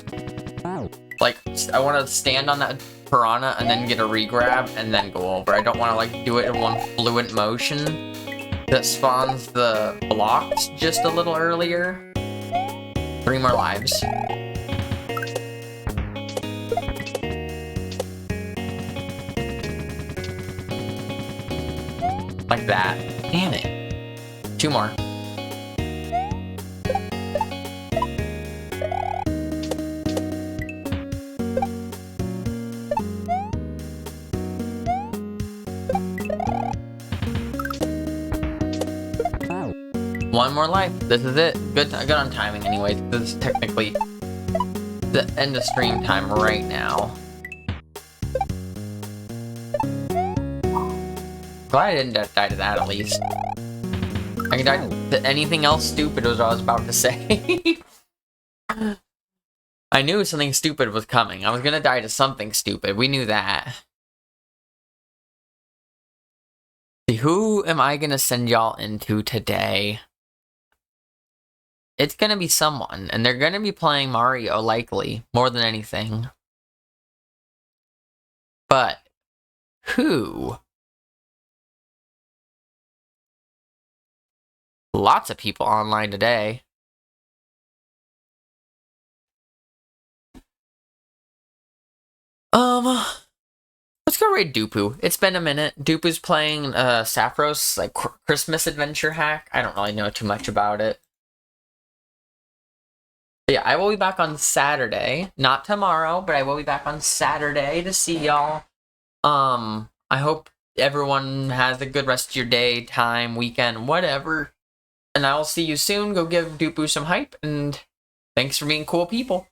to stand on that piranha and then get a regrab and then go over. I don't want to like do it in one fluent motion that spawns the blocks just a little earlier. 3 more lives. Like that. Damn it. 2 more. One more life. This is it. Good on timing anyways. This is technically the end of stream time right now. Glad I didn't die to that at least. I can die to anything else stupid was what I was about to say. I knew something stupid was coming. I was gonna die to something stupid. We knew that. Who am I gonna send y'all into today? It's gonna be someone, and they're gonna be playing Mario, likely, more than anything. But, who? Lots of people online today. Let's go raid Dupu. It's been a minute. Dupu's playing Sapphoros, like Christmas adventure hack. I don't really know too much about it. But yeah, I will be back on Saturday. Not tomorrow, but I will be back on Saturday to see y'all. I hope everyone has a good rest of your day, time, weekend, whatever. And I will see you soon. Go give Dupu some hype, and thanks for being cool people.